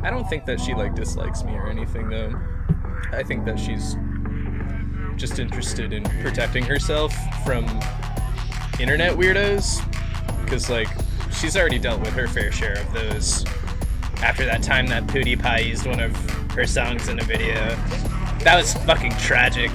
I don't think that she like dislikes me or anything though. I think that she's just interested in protecting herself from internet weirdos, because like she's already dealt with her fair share of those after that time that PewDiePie used one of her songs in a video. That was fucking tragic.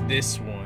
This one.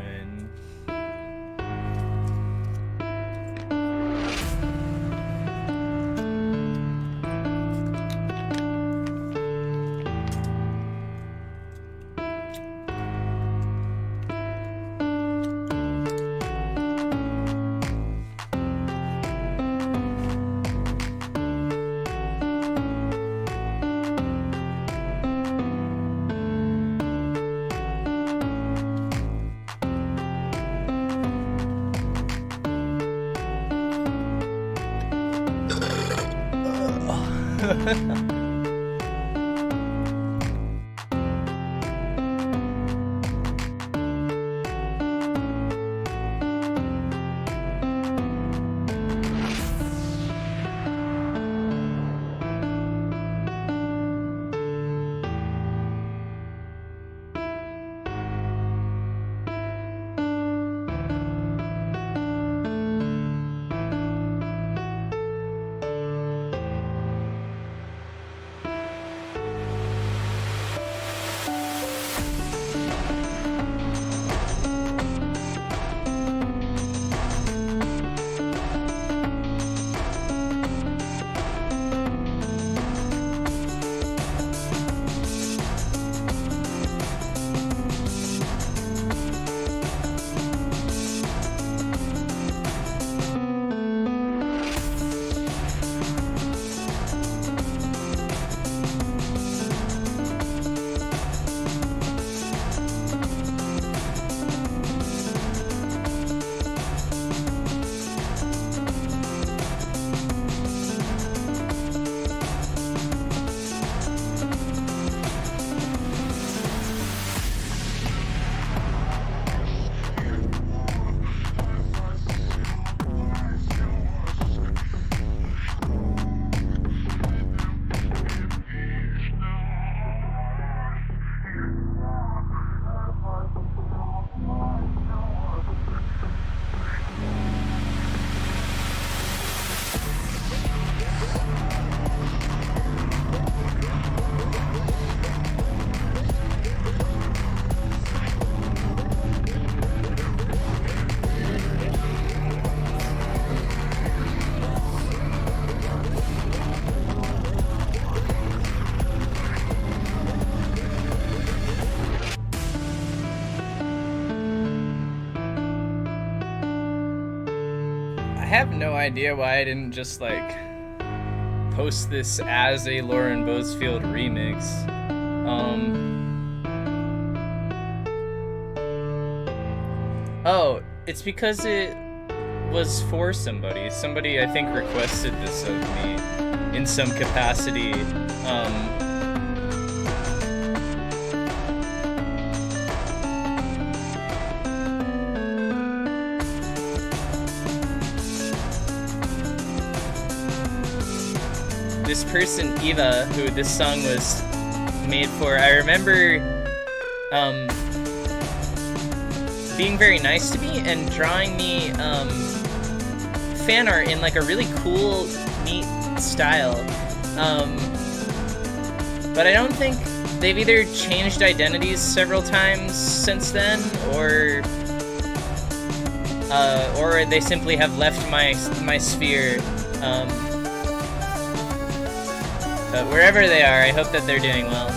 I have no idea why I didn't just like post this as a Lauren Boesfield remix. Oh, it's because it was for somebody. Somebody I think requested this of me in some capacity. person, Eva, who this song was made for, I remember being very nice to me and drawing me fan art in like a really cool, neat style. But I don't think they've either changed identities several times since then, or they simply have left my sphere. But wherever they are, I hope that they're doing well.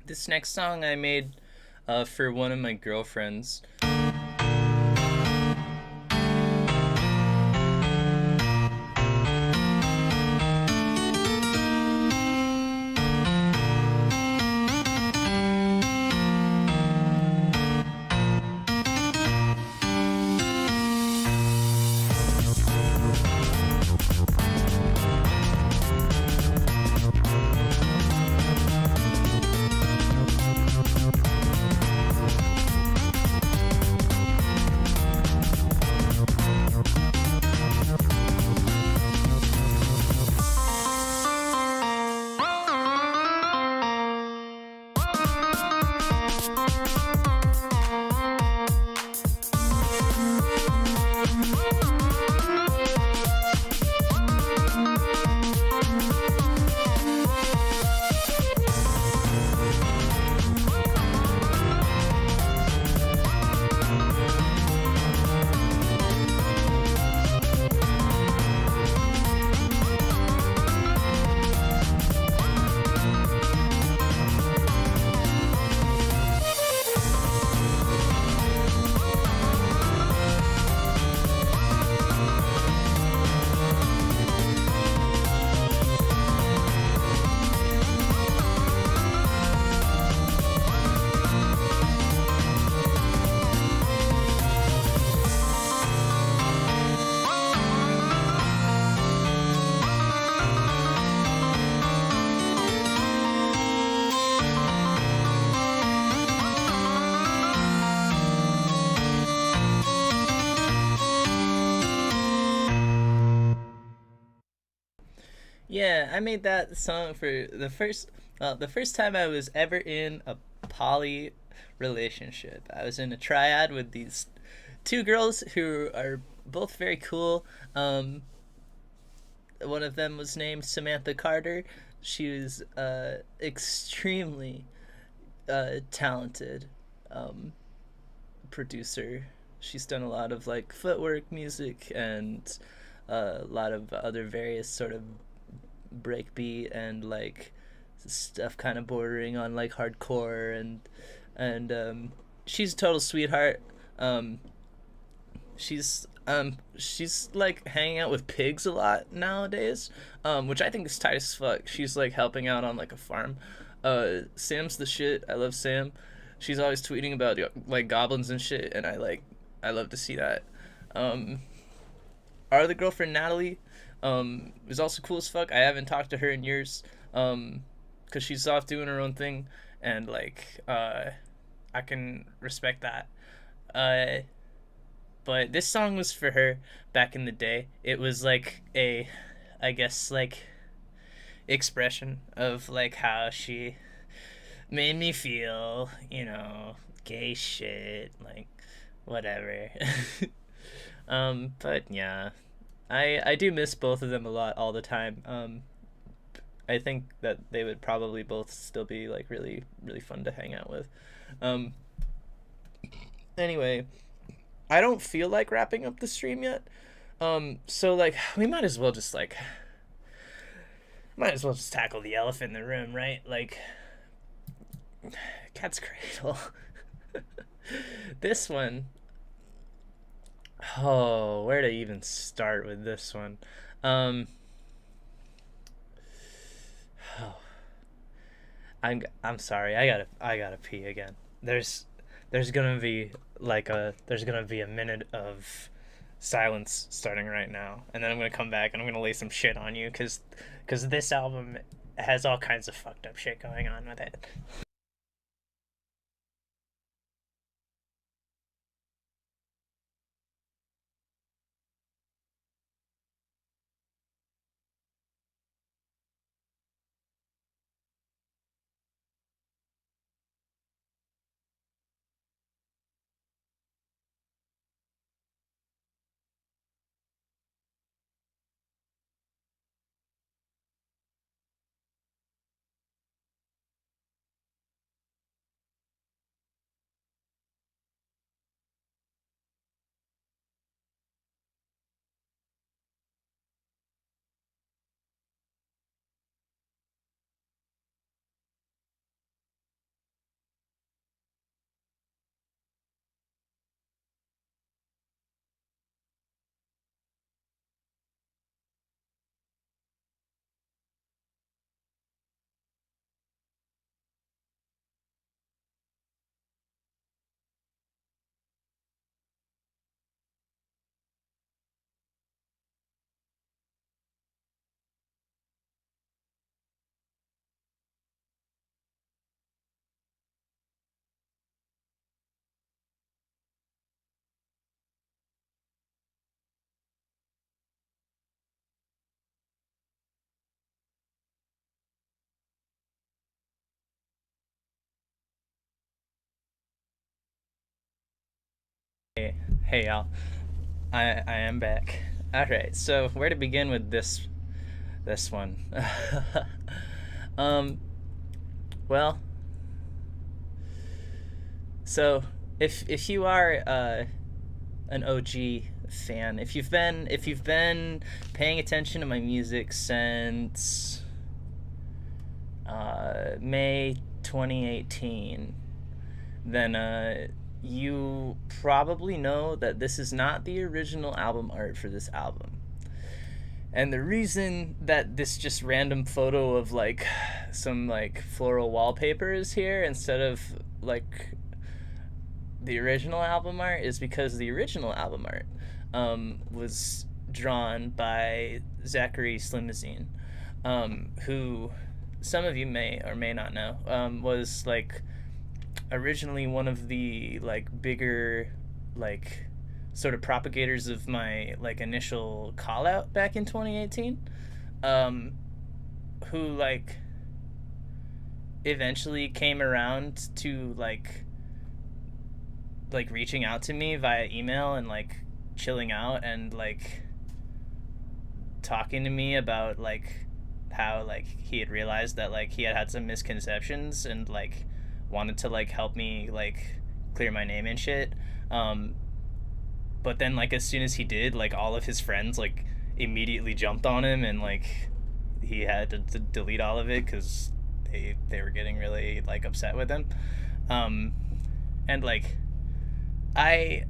This next song I made for one of my girlfriends. Yeah, I made that song for the first time I was ever in a poly relationship. I was in a triad with these two girls who are both very cool. One of them was named Samantha Carter. She was extremely talented producer. She's done a lot of like footwork music and a lot of other various sort of breakbeat and like stuff kind of bordering on like hardcore, and she's a total sweetheart. She's like hanging out with pigs a lot nowadays, which I think is tight as fuck. She's like helping out on like a farm. Sam's the shit. I love Sam. She's always tweeting about like goblins and shit, and I love to see that. Our other girlfriend Natalie is also cool as fuck. I haven't talked to her in years, cause she's off doing her own thing, and like I can respect that. But this song was for her back in the day. It was like a, I guess like, expression of like how she made me feel, you know, gay shit, like whatever. But yeah. I do miss both of them a lot all the time. I think that they would probably both still be like really, really fun to hang out with. Anyway, I don't feel like wrapping up the stream yet. So like we might as well just like Might as well just tackle the elephant in the room, right? Like, Cat's Cradle. This one. Oh, where to even start with this one? Um, oh, I'm sorry. I gotta pee again. There's gonna be there's gonna be a minute of silence starting right now, and then I'm gonna come back and I'm gonna lay some shit on you because this album has all kinds of fucked up shit going on with it. Hey y'all, I am back. All right, so where to begin with this one? um, well, so if you are an OG fan, if you've been paying attention to my music since May 2018, then you probably know that this is not the original album art for this album. And the reason that this just random photo of like some like floral wallpaper is here instead of like the original album art is because the original album art was drawn by Zachary Slimazine, who some of you may or may not know, was like originally one of the like bigger like sort of propagators of my like initial call out back in 2018, who like eventually came around to like reaching out to me via email and like chilling out and like talking to me about like how like he had realized that like he had had some misconceptions and like wanted to like help me like clear my name and shit. But then like as soon as he did, like all of his friends like immediately jumped on him and like he had to delete all of it because they were getting really like upset with him. And like I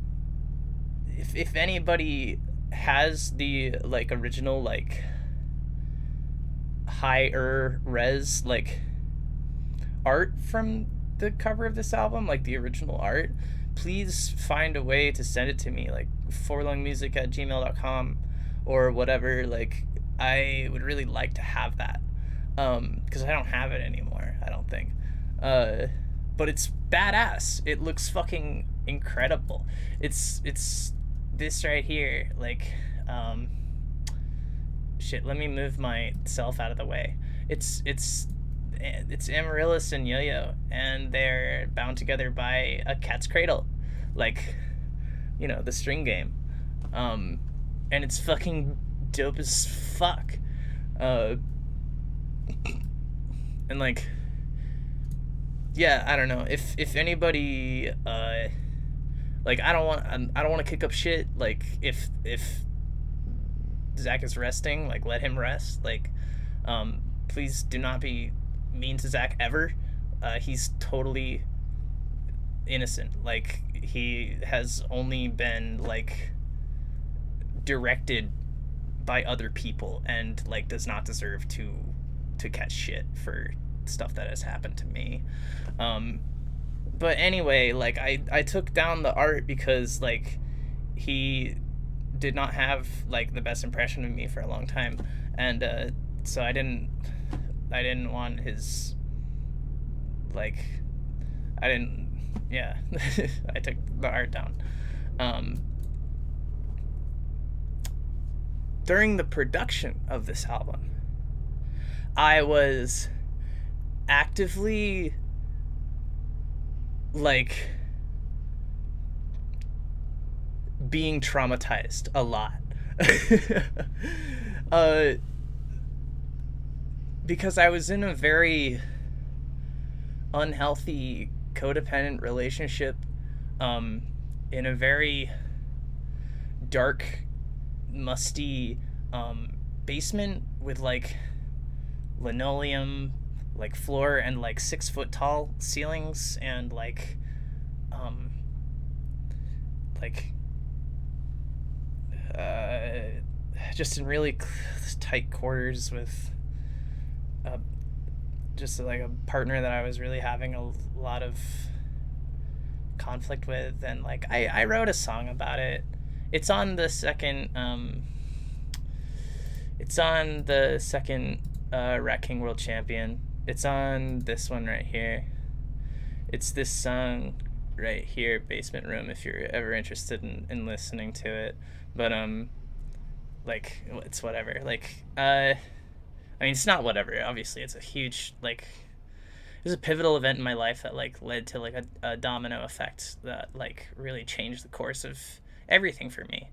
if anybody has the like original like higher res like art from the cover of this album, like the original art, please find a way to send it to me, like forlongmusic@gmail.com or whatever. Like I would really like to have that, because I don't have it anymore, I don't think. But it's badass. It looks fucking incredible. It's this right here, like shit, let me move myself out of the way. It's Amaryllis and Yo-Yo, and they're bound together by a cat's cradle, like, you know, the string game. And it's fucking dope as fuck. And like, yeah, I don't know if anybody like I don't want to kick up shit. Like if Zach is resting, like let him rest. Like please do not be mean to Zach ever. He's totally innocent. Like, he has only been like directed by other people, and like does not deserve to catch shit for stuff that has happened to me. But anyway, like, I took down the art because like he did not have like the best impression of me for a long time, and so I didn't want his, like, I didn't, yeah. I took the art down. During the production of this album, I was actively like being traumatized a lot. Because I was in a very unhealthy codependent relationship, in a very dark, musty basement with like linoleum like floor and like 6 foot tall ceilings, and like just in really tight quarters with just like a partner that I was really having a lot of conflict with. And like I wrote a song about it. It's on the second Rat King World Champion. It's on this one right here. It's this song right here, Basement Room, if you're ever interested in listening to it. But like, it's whatever. Like, I mean, it's not whatever, obviously. It's a huge, like, it was a pivotal event in my life that like led to like a domino effect that like really changed the course of everything for me,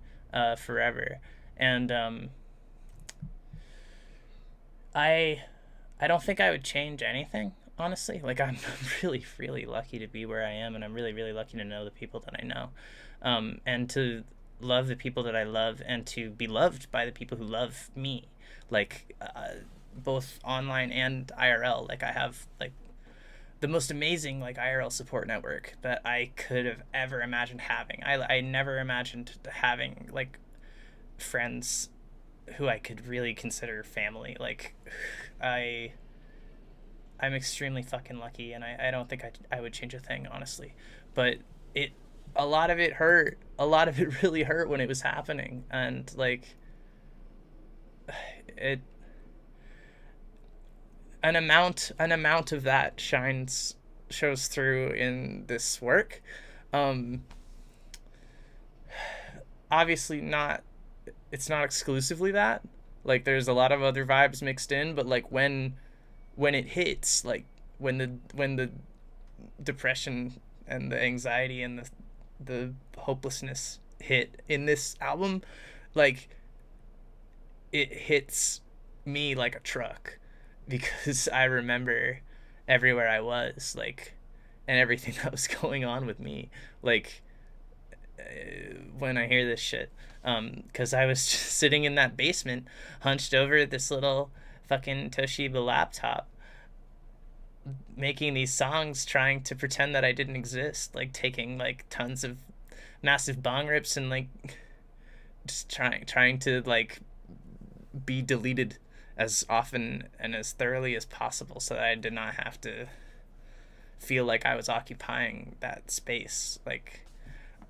forever. And I don't think I would change anything, honestly. Like, I'm really, really lucky to be where I am, and I'm really, really lucky to know the people that I know, and to love the people that I love, and to be loved by the people who love me, like, both online and IRL. Like, I have like the most amazing like IRL support network that I could have ever imagined having. I never imagined having like friends who I could really consider family. Like, I'm extremely fucking lucky, and I don't think I would change a thing, honestly. But a lot of it hurt. A lot of it really hurt when it was happening, and like an amount of that shows through in this work. Obviously not, it's not exclusively that. Like, there's a lot of other vibes mixed in, but like when it hits, like when the depression and the anxiety and the hopelessness hit in this album, like, it hits me like a truck, because I remember everywhere I was, like, and everything that was going on with me, like, when I hear this shit, because I was just sitting in that basement, hunched over this little fucking Toshiba laptop, making these songs, trying to pretend that I didn't exist, like taking like tons of massive bong rips, and like just trying to like be deleted as often and as thoroughly as possible, so that I did not have to feel like I was occupying that space. Like,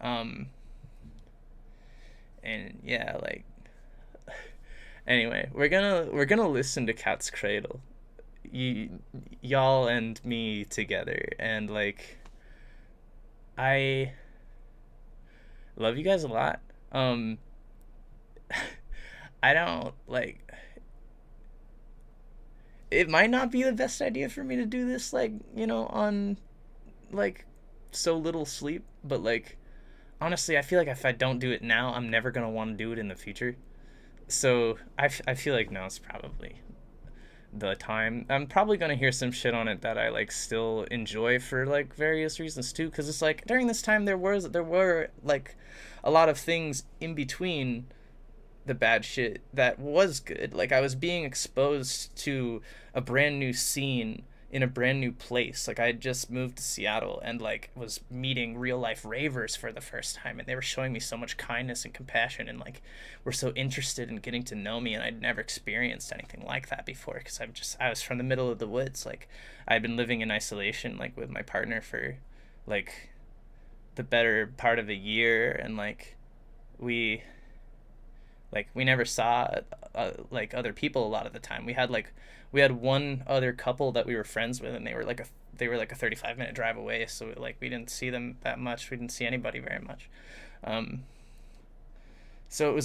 and yeah, like, anyway, we're gonna listen to Cat's Cradle, y'all and me together, and like, I love you guys a lot. I don't like, it might not be the best idea for me to do this, like, you know, on like so little sleep, but like, honestly, I feel like if I don't do it now, I'm never gonna want to do it in the future. So I feel like now is probably the time. I'm probably gonna hear some shit on it that I like still enjoy for like various reasons too, because it's like during this time there were like a lot of things in between the bad shit that was good. Like, I was being exposed to a brand new scene in a brand new place. Like, I had just moved to Seattle and like was meeting real life ravers for the first time, and they were showing me so much kindness and compassion, and like were so interested in getting to know me, and I'd never experienced anything like that before, because I was from the middle of the woods. Like, I'd been living in isolation like with my partner for like the better part of a year, and like we never saw like other people a lot of the time. We had one other couple that we were friends with, and they were like a 35-minute drive away, so like we didn't see them that much. We didn't see anybody very much. So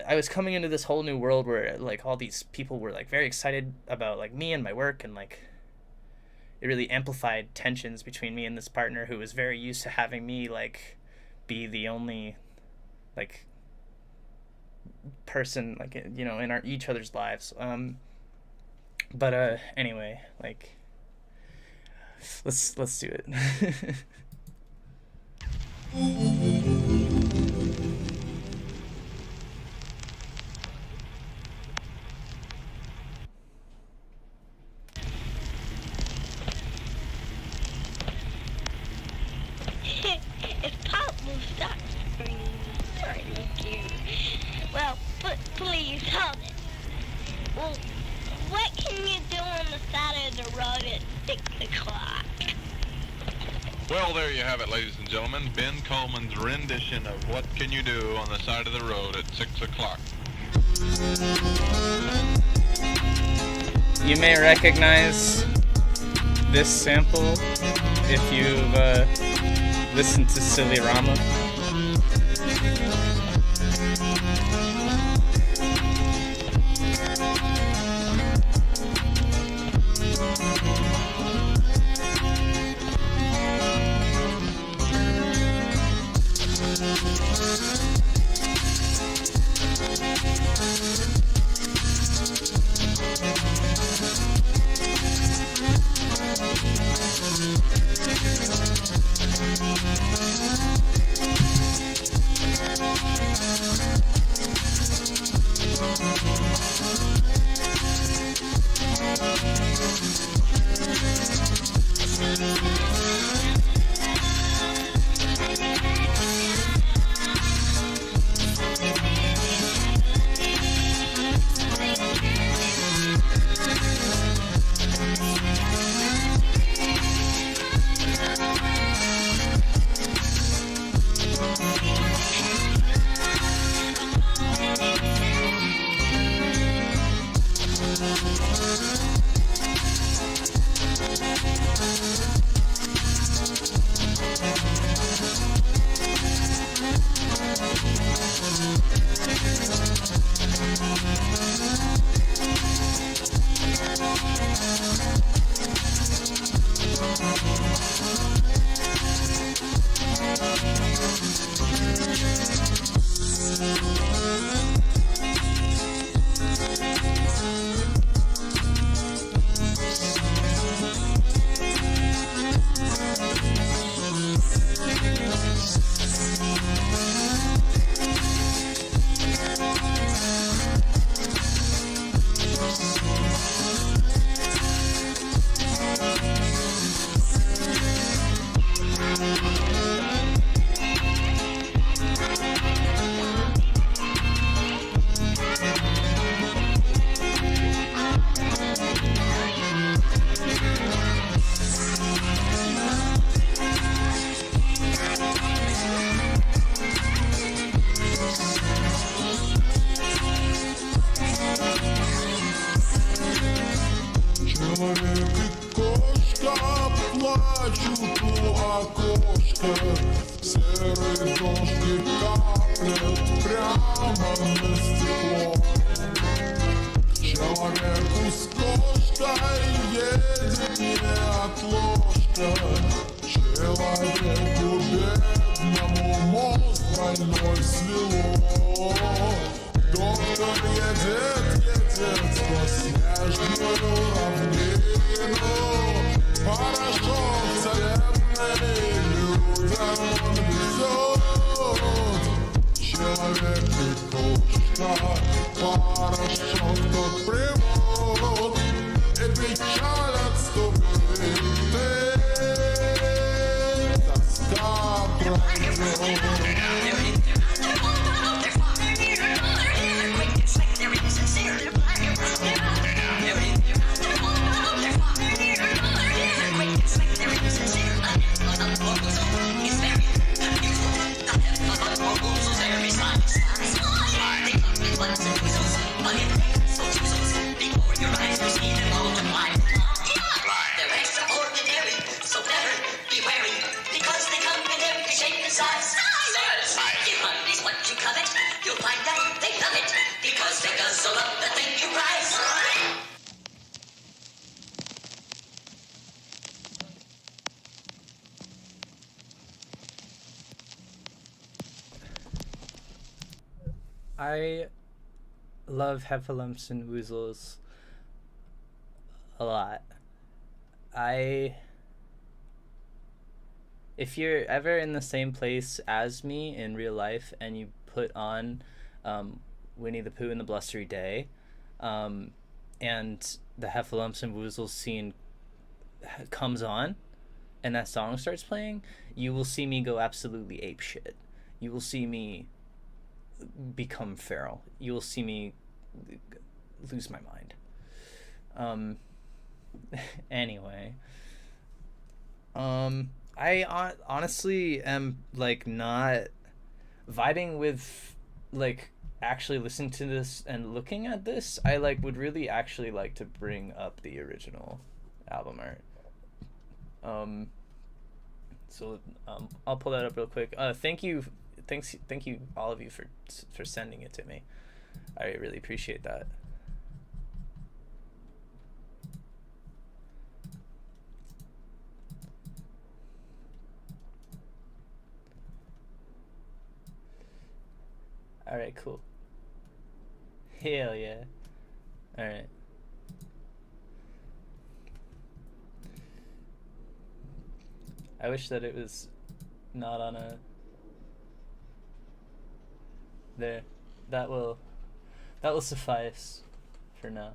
I was coming into this whole new world where like all these people were like very excited about like me and my work, and like it really amplified tensions between me and this partner who was very used to having me like be the only like person, like, you know, in each other's lives. But anyway, like, let's do it. If Pop will stop starting with you, well, please hold it. Well, what can you do on the side of the road at 6 o'clock? Well, there you have it, ladies and gentlemen. Ben Coleman's rendition of What Can You Do on the Side of the Road at 6 o'clock. You may recognize this sample if you've listened to Silly Rama. Человек и кошка. I love Heffalumps and Woozles a lot. If you're ever in the same place as me in real life and you put on Winnie the Pooh and the Blustery Day, and the Heffalumps and Woozles scene comes on and that song starts playing, you will see me go absolutely apeshit. You will see me become feral. You will see me lose my mind. Anyway, I honestly am like not vibing with like actually listening to this and looking at this. I like would really actually like to bring up the original album art. So I'll pull that up real quick. Thank you all of you for sending it to me. I really appreciate that. All right, cool. Hell yeah. All right. I wish that it was not on a... There. That will suffice for now.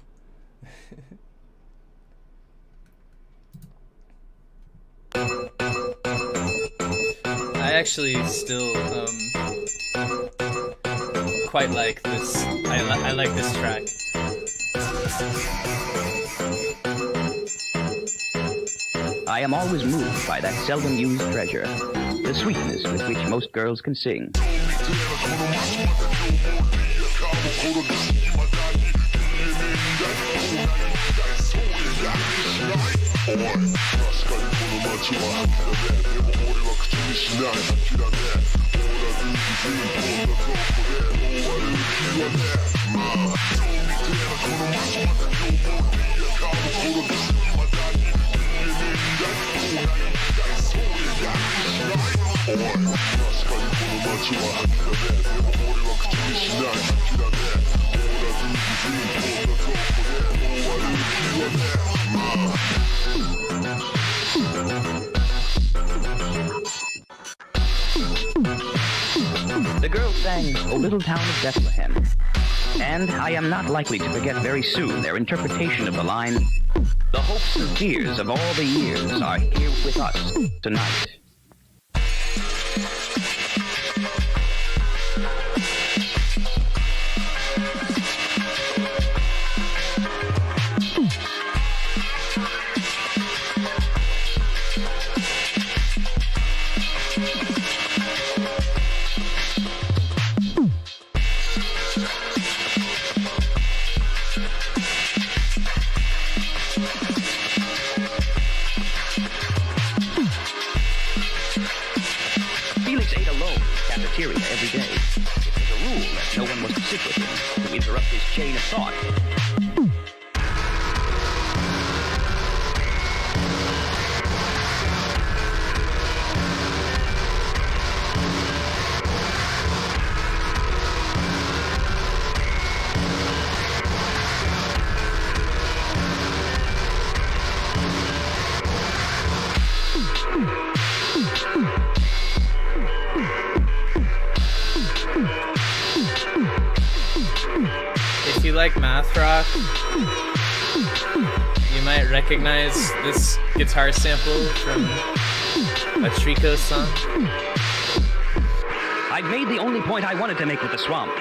I actually still quite like this. I like this track. I am always moved by that seldom used treasure, the sweetness with which most girls can sing. The girl sang O Little Town of Bethlehem, and I am not likely to forget very soon their interpretation of the line, the hopes and fears of all the years are here with us tonight. Every day. It was a rule that no one was to sit with him, to interrupt his chain of thought. If you like math rock, you might recognize this guitar sample from a Trico song. I've made the only point I wanted to make with the swamp.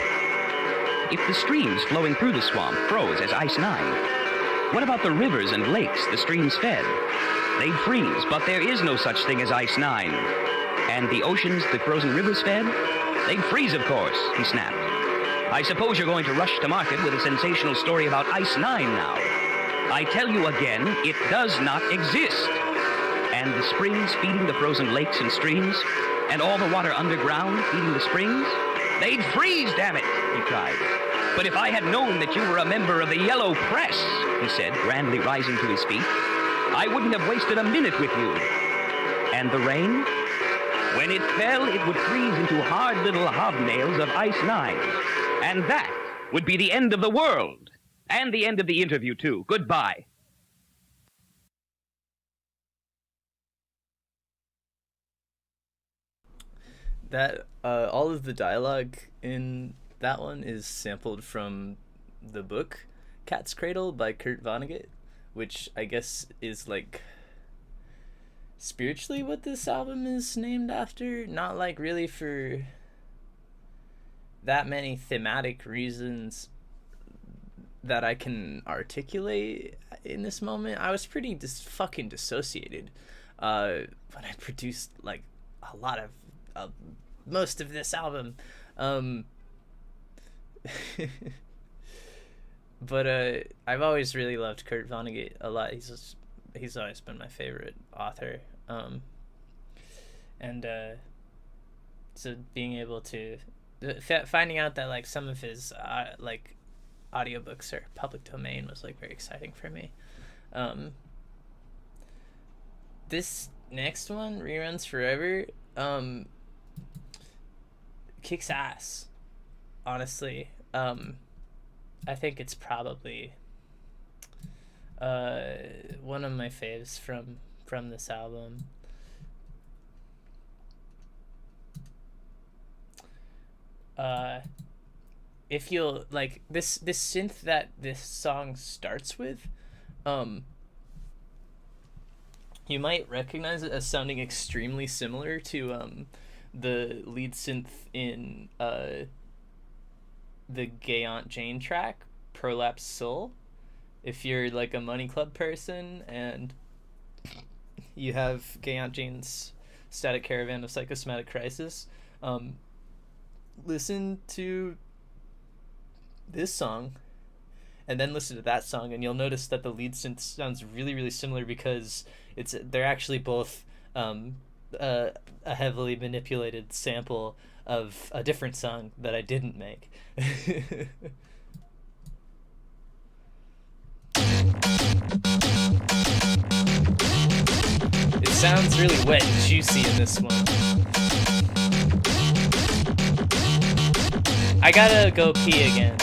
If the streams flowing through the swamp froze as Ice 9, what about the rivers and lakes the streams fed? They'd freeze, but there is no such thing as Ice 9. And the oceans the frozen rivers fed? They'd freeze, of course, he snapped. I suppose you're going to rush to market with a sensational story about Ice 9 now. I tell you again, it does not exist. And the springs feeding the frozen lakes and streams, and all the water underground feeding the springs, they'd freeze, damn it, he cried. But if I had known that you were a member of the Yellow Press, he said, grandly rising to his feet, I wouldn't have wasted a minute with you. And the rain? When it fell, it would freeze into hard little hobnails of Ice 9. And that would be the end of the world. And the end of the interview, too. Goodbye. That, all of the dialogue in that one is sampled from the book Cat's Cradle by Kurt Vonnegut, which I guess is, like, spiritually what this album is named after. Not, like, really for that many thematic reasons that I can articulate in this moment. I was pretty fucking dissociated when I produced, like, a lot of most of this album. But I've always really loved Kurt Vonnegut a lot. He's always been my favorite author. So being able to finding out that, like, some of his like audiobooks are public domain was, like, very exciting for me. This next one, Reruns Forever, kicks ass, honestly. I think it's probably one of my faves from this album. If you'll, like, this synth that this song starts with, you might recognize it as sounding extremely similar to the lead synth in the Gay Aunt Jane track, Prolapse Soul. If you're, like, a Money Club person and you have Gay Aunt Jane's Static Caravan of Psychosomatic Crisis, listen to this song and then listen to that song, and you'll notice that the lead synth sounds really, really similar because they're actually both a heavily manipulated sample of a different song that I didn't make. It sounds really wet and juicy in this one. I gotta go pee again.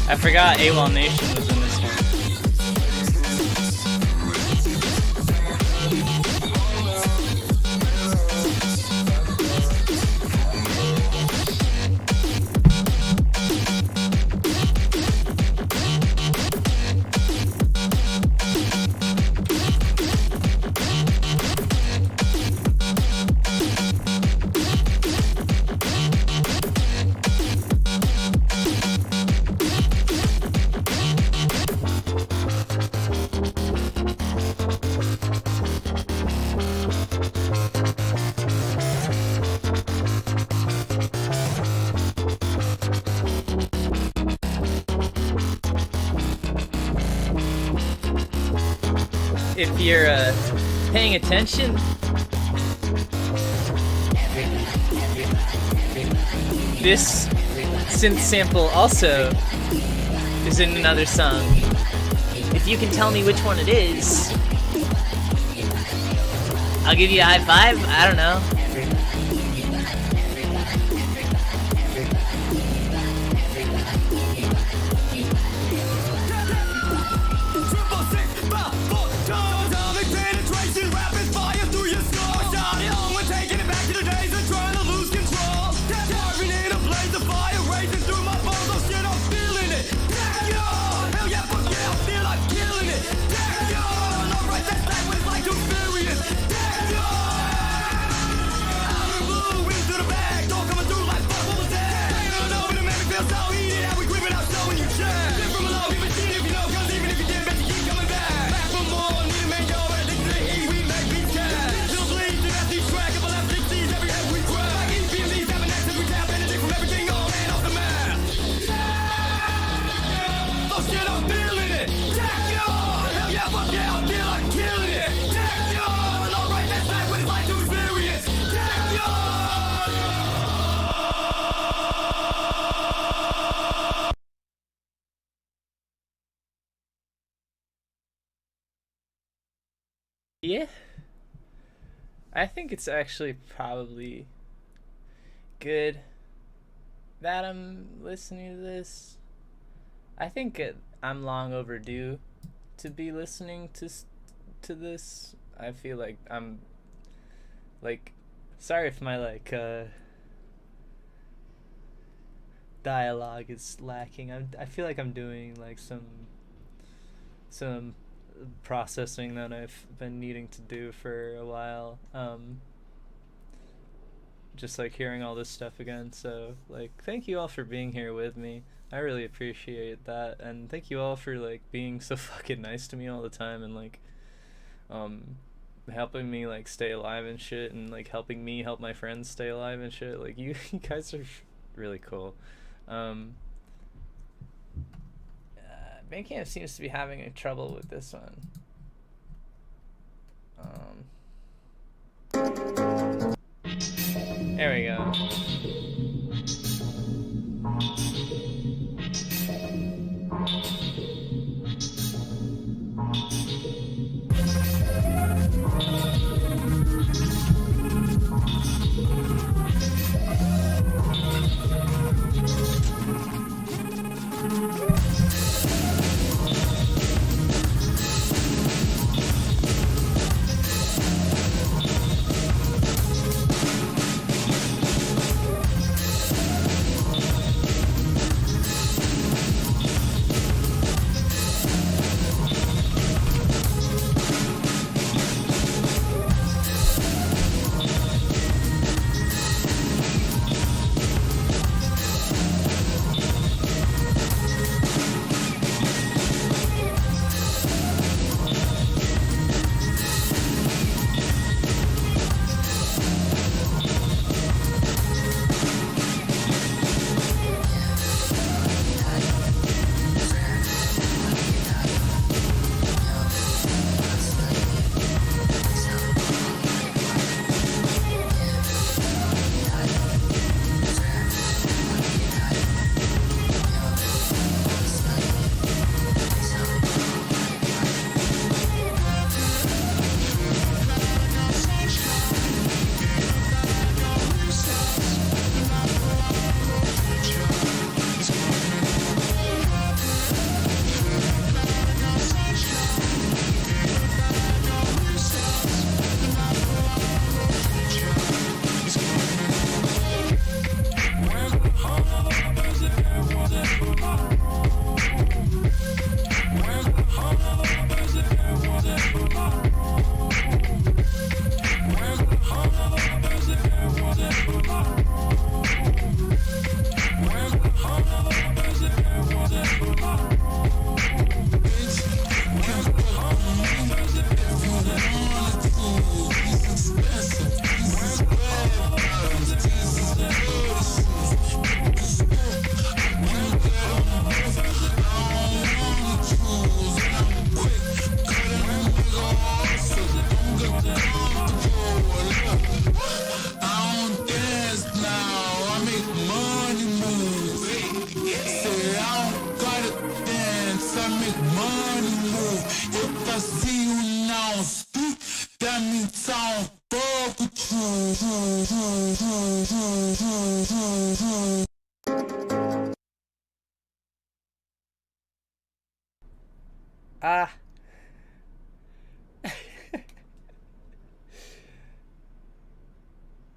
I forgot AWOL Nation was in this one. if you're paying attention, this synth sample also is in another song. If you can tell me which one it is, I'll give you a high five. I don't know. Yeah, I think it's actually probably good that I'm listening to this. I think I'm long overdue to be listening to this. I feel like I'm like, sorry if my like dialogue is lacking. I feel like I'm doing like some processing that I've been needing to do for a while, just like hearing all this stuff again. So like, thank you all for being here with me. I really appreciate that, and thank you all for like being so fucking nice to me all the time, and like helping me like stay alive and shit, and like helping me help my friends stay alive and shit. Like you guys are really cool. Bandcamp seems to be having trouble with this one. There we go. Let me talk fuck with you. Ah.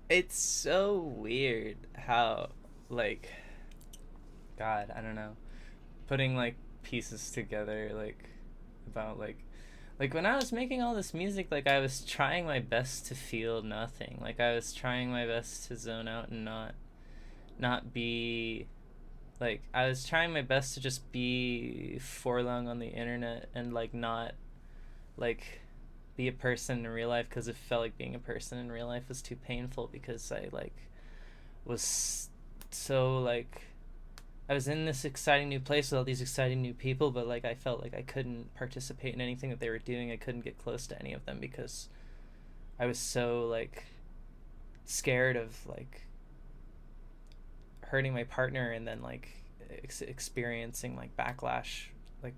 It's so weird how, like, God, I don't know, putting, like, pieces together, like, about, like, when I was making all this music, like, I was trying my best to feel nothing. Like, I was trying my best to zone out and not be, like, I was trying my best to just be forlorn on the internet and, like, not, like, be a person in real life, because it felt like being a person in real life was too painful, because I, like, was so, like, I was in this exciting new place with all these exciting new people, but, like, I felt like I couldn't participate in anything that they were doing. I couldn't get close to any of them because I was so, like, scared of, like, hurting my partner and then, like, experiencing, like, backlash, like,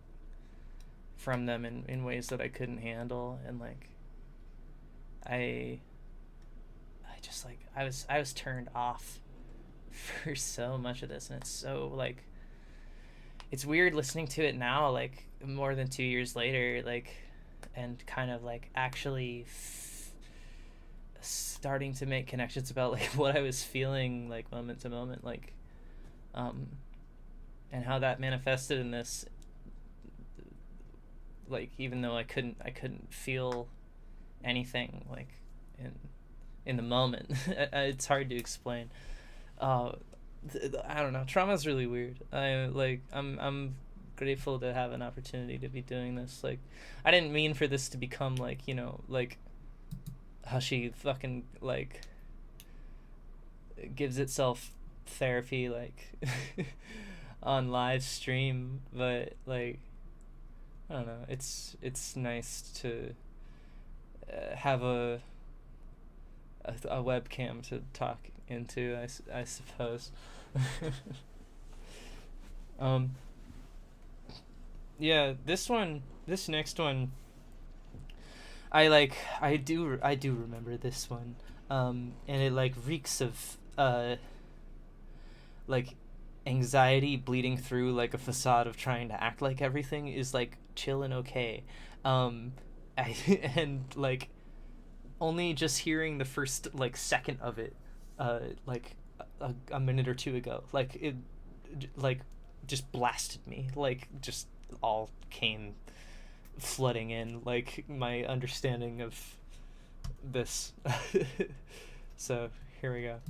from them in ways that I couldn't handle. And, like, I just, like, I was turned off for so much of this, and it's so, like, it's weird listening to it now, like, more than 2 years later, like, and kind of, like, actually starting to make connections about, like, what I was feeling, like, moment to moment, like, and how that manifested in this, like, even though I couldn't feel anything, like, in the moment. It's hard to explain. I don't know. Trauma's really weird. I'm grateful to have an opportunity to be doing this. Like, I didn't mean for this to become, like, you know, like, hushy fucking, like, gives itself therapy, like, on live stream, but, like, I don't know. It's nice to have a webcam to talk into, I suppose. Yeah, this next one, I do remember this one, and it, like, reeks of like, anxiety bleeding through, like, a facade of trying to act like everything is, like, chill and okay. And, like, only just hearing the first, like, second of it, like, a minute or two ago, like, it, like, just blasted me, like, just all came flooding in, like, my understanding of this. So here we go.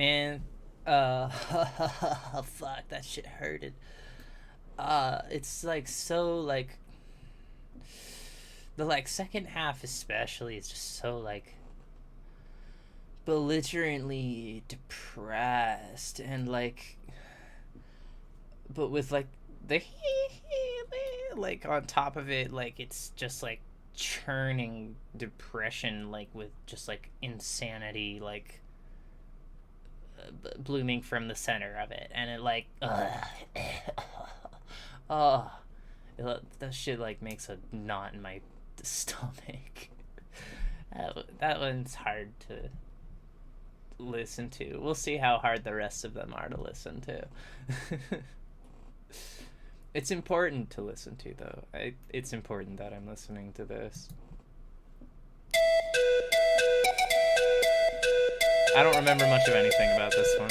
Man, fuck, that shit hurted. It's like so like the like second half especially is just so like belligerently depressed and like, but with like the like on top of it, like it's just like churning depression, like with just like insanity, like blooming from the center of it, and it like oh, that shit like makes a knot in my stomach. That one's hard to listen to. We'll see how hard the rest of them are to listen to. It's important to listen to, though. It's important that I'm listening to this. I don't remember much of anything about this one.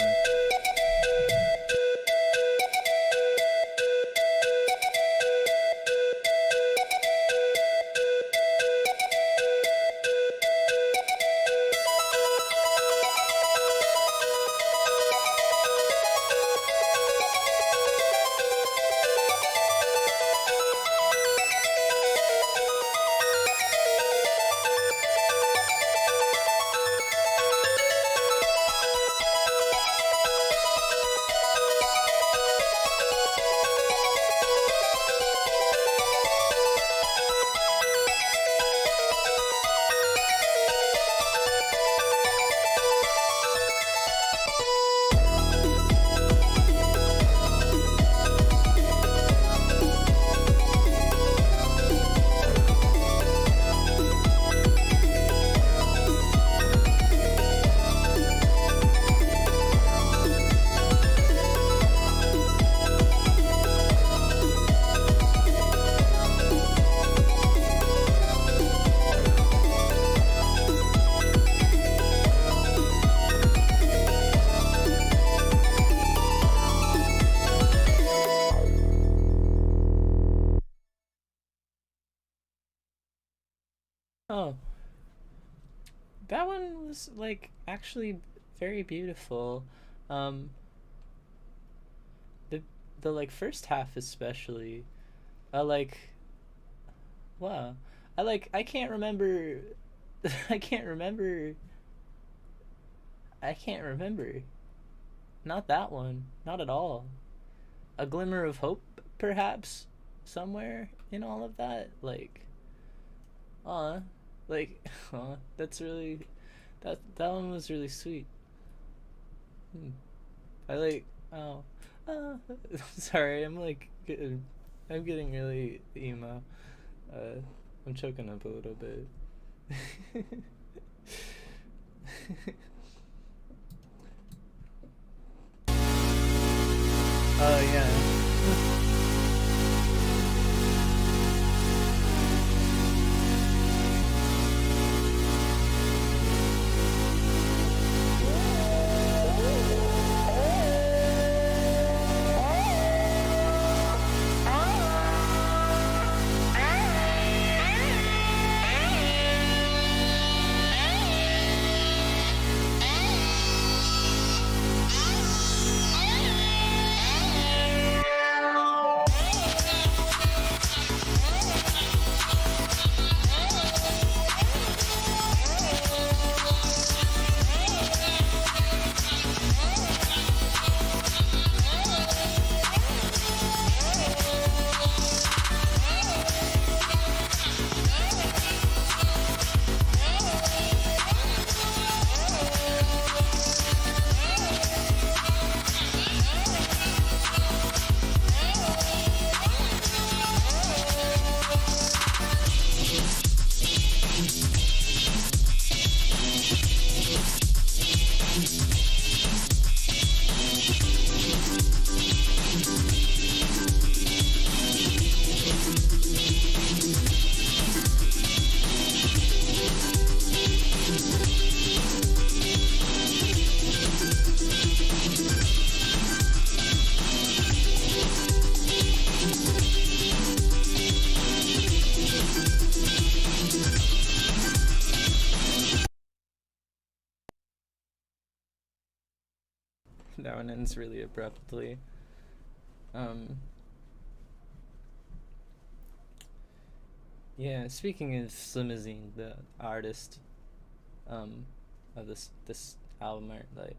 Oh, that one was like actually very beautiful. Um, the like first half especially, I like, wow, I can't remember, I can't remember, not that one, not at all. A glimmer of hope, perhaps, somewhere in all of that, like, like, that's really, that one was really sweet. I like, sorry, I'm getting really emo. I'm choking up a little bit. Oh yeah. That one ends really abruptly. Yeah, speaking of Slimazine, the artist of this album art, like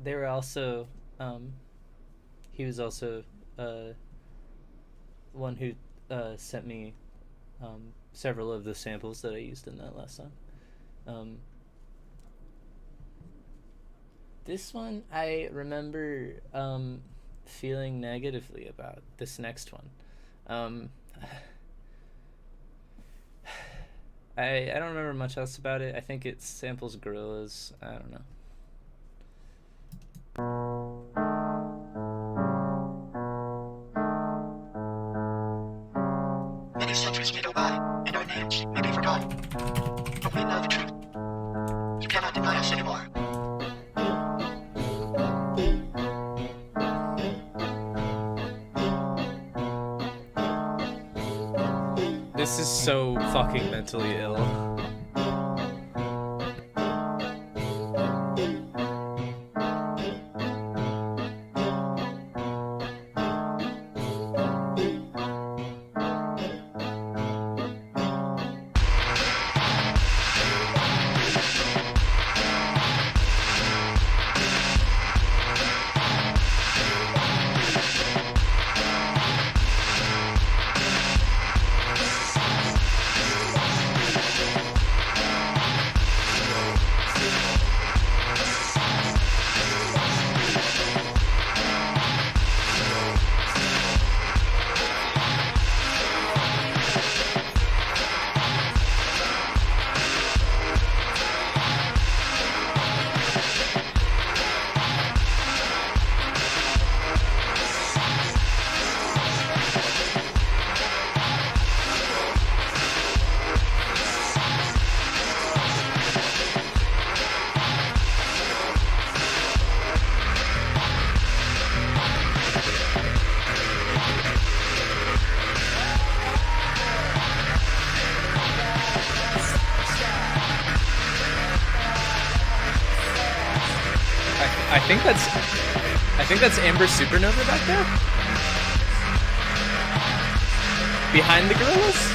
they were also he was also one who sent me several of the samples that I used in that last song. This one I remember feeling negatively about. This next one. I don't remember much else about it. I think it samples gorillas. I don't know. Many centuries may go by, and our names may be forgotten. But we know the truth. You cannot deny us anymore. This is so fucking mentally ill. I think that's Amber Supernova back there. Behind the gorillas?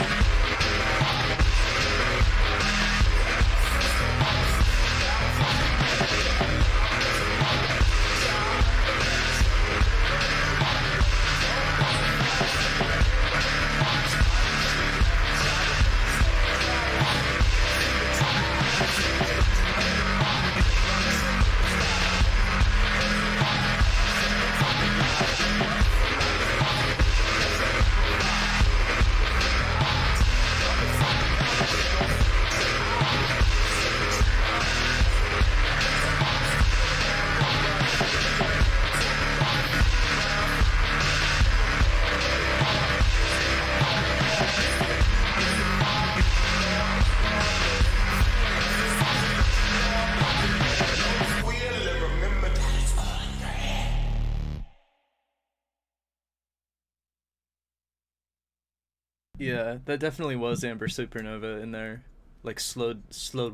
Yeah, that definitely was Amber Supernova in there. Like slowed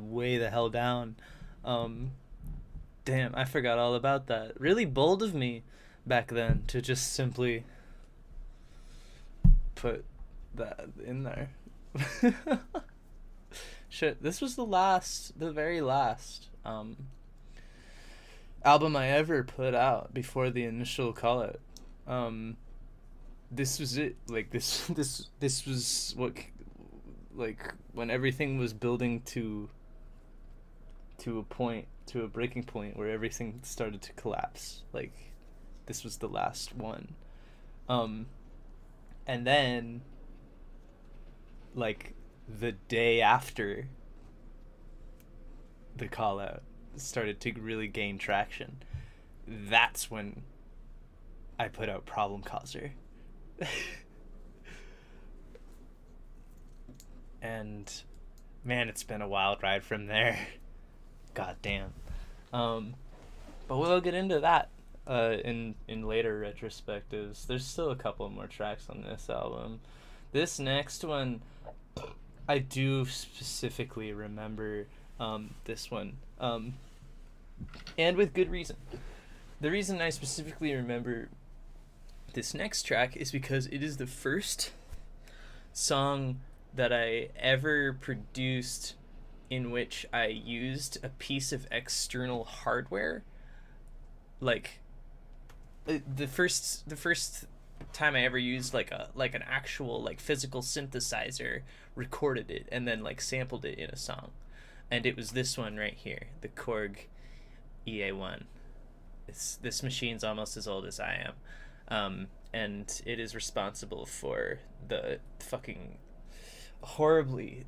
way the hell down. Damn, I forgot all about that. Really bold of me back then to just simply put that in there. Shit, this was the very last album I ever put out before the initial call out. This was it. Like this was what, like, when everything was building to a breaking point where everything started to collapse. Like, this was the last one. And then, like, the day after the call out started to really gain traction, that's when I put out Problem Causer. And man, it's been a wild ride from there. God damn. But we'll get into that in later retrospectives. There's still a couple more tracks on this album. This next one, I do specifically remember this one. And with good reason. The reason I specifically remember this next track is because it is the first song that I ever produced in which I used a piece of external hardware. Like the first time I ever used like an actual like physical synthesizer, recorded it and then like sampled it in a song. And it was this one right here, the Korg EA1. This machine's almost as old as I am. And it is responsible for the fucking horribly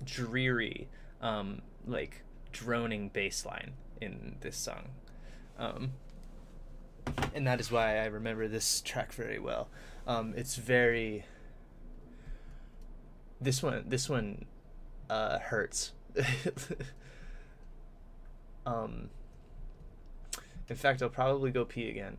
dreary like droning bass line in this song. And that is why I remember this track very well. It's very... This one hurts. In fact, I'll probably go pee again.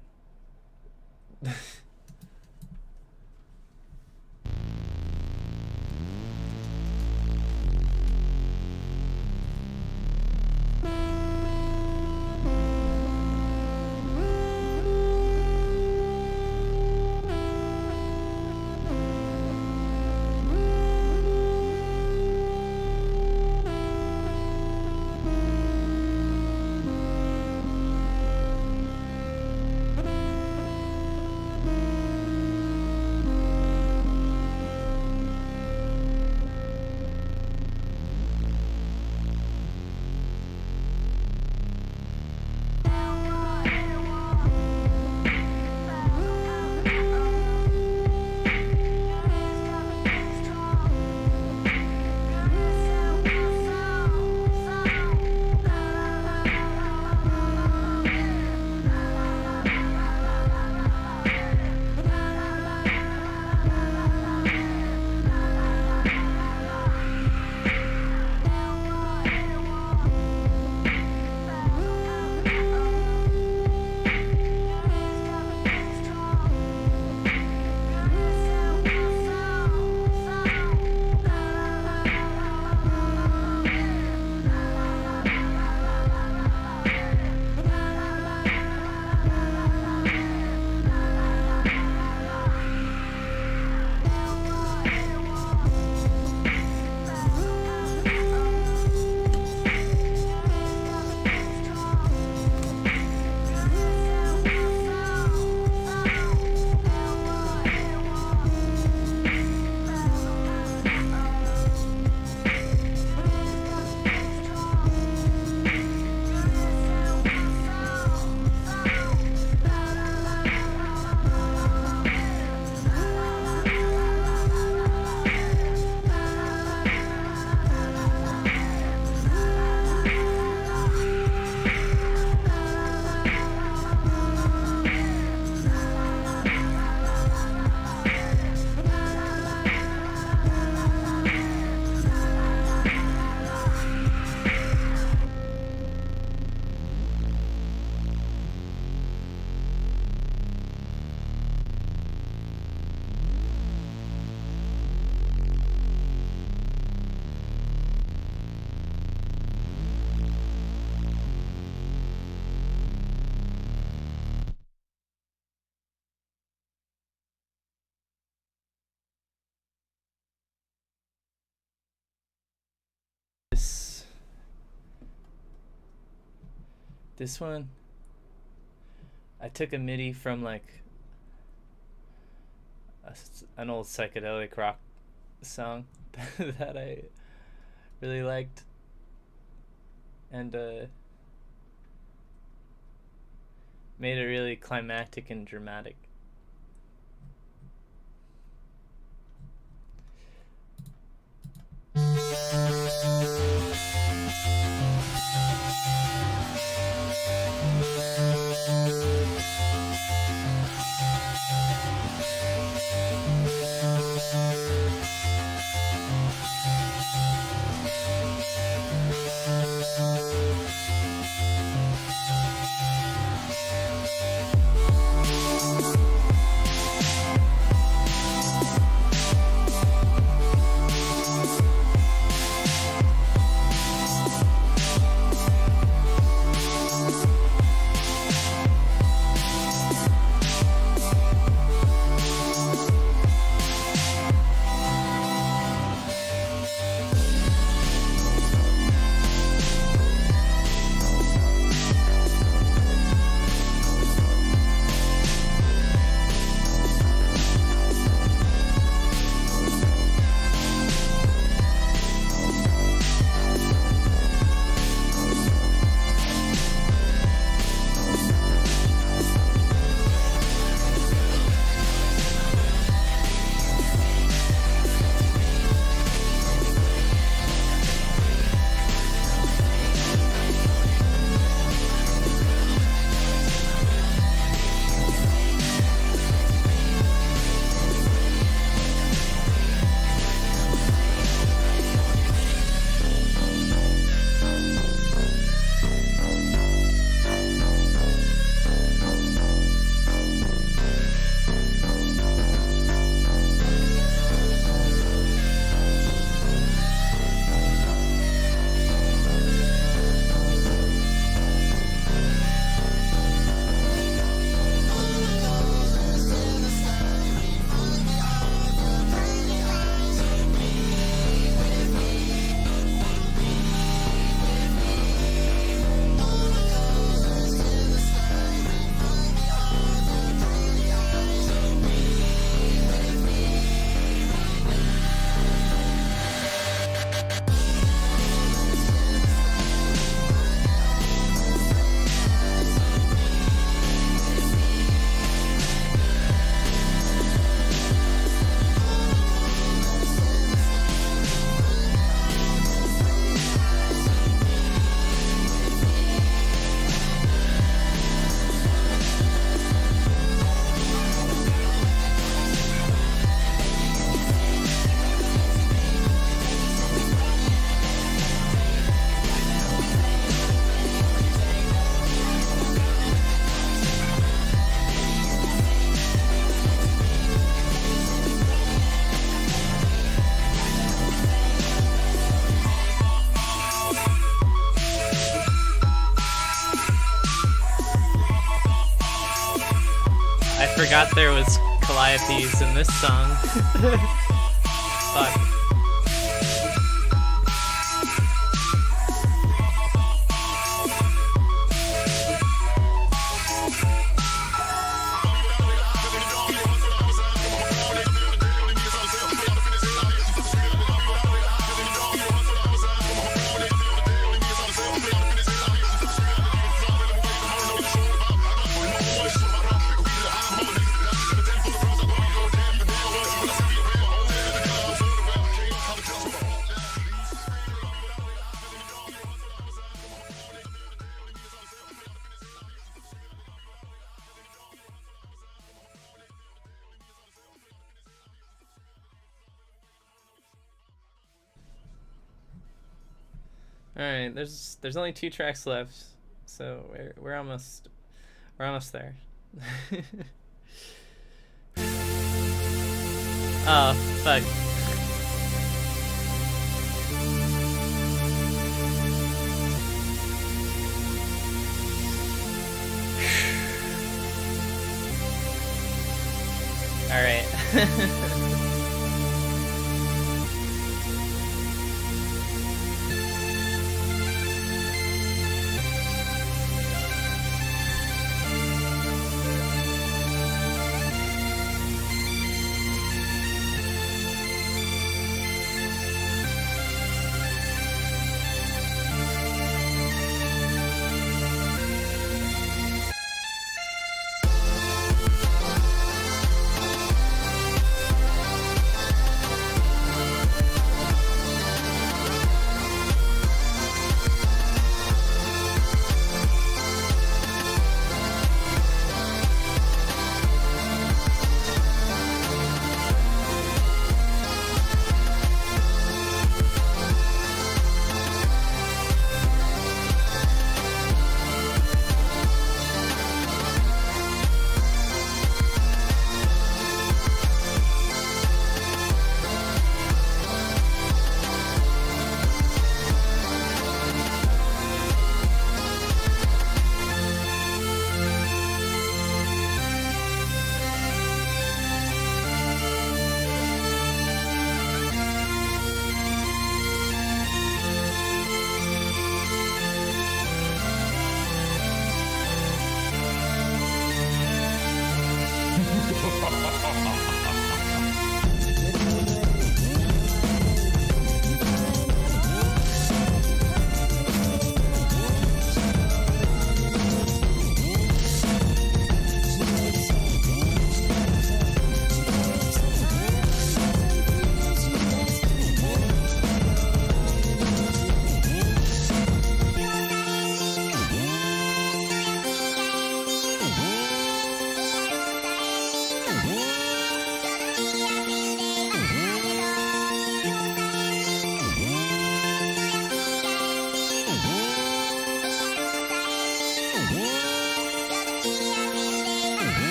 This one, I took a MIDI from like an old psychedelic rock song that I really liked, and made it really climactic and dramatic. forgot there was Calliopes in this song. Fuck. Alright, there's only 2 tracks left, so we're almost there. Oh, fuck. Alright.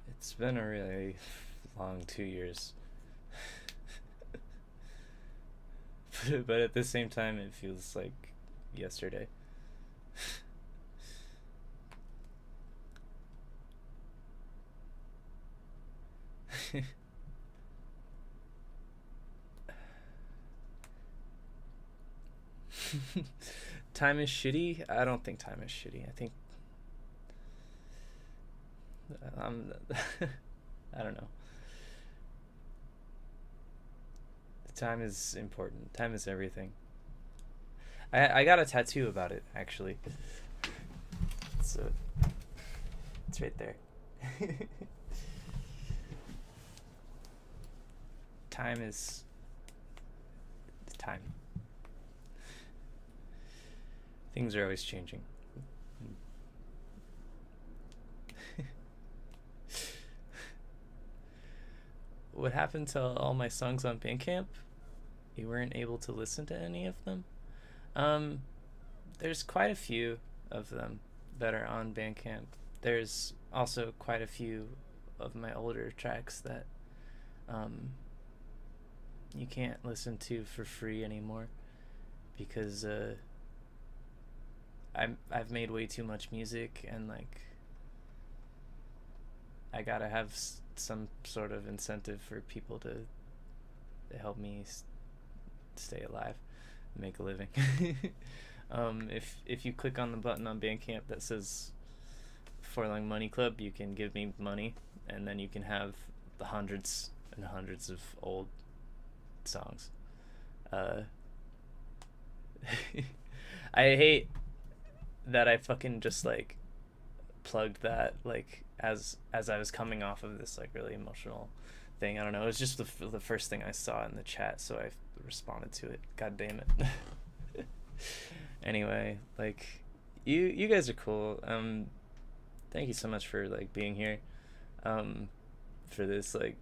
It's been a really long 2 years. But at the same time, it feels like yesterday. Time is shitty? I don't think time is shitty. I think I don't know. Time is important. Time is everything. I got a tattoo about it, actually. So it's right there. Time is time. Things are always changing. What happened to all my songs on Bandcamp? You weren't able to listen to any of them? There's quite a few of them that are on Bandcamp. There's also quite a few of my older tracks that you can't listen to for free anymore because I've made way too much music, and like I gotta have some sort of incentive for people to help me stay alive, make a living. If you click on the button on Bandcamp that says Forlong Money Club, you can give me money, and then you can have the hundreds and hundreds of old songs. I hate that I fucking just like plugged that like as I was coming off of this like really emotional thing. I don't know, it was just the first thing I saw in the chat, so I responded to it. God damn it. Anyway, like you guys are cool. Thank you so much for like being here for this. Like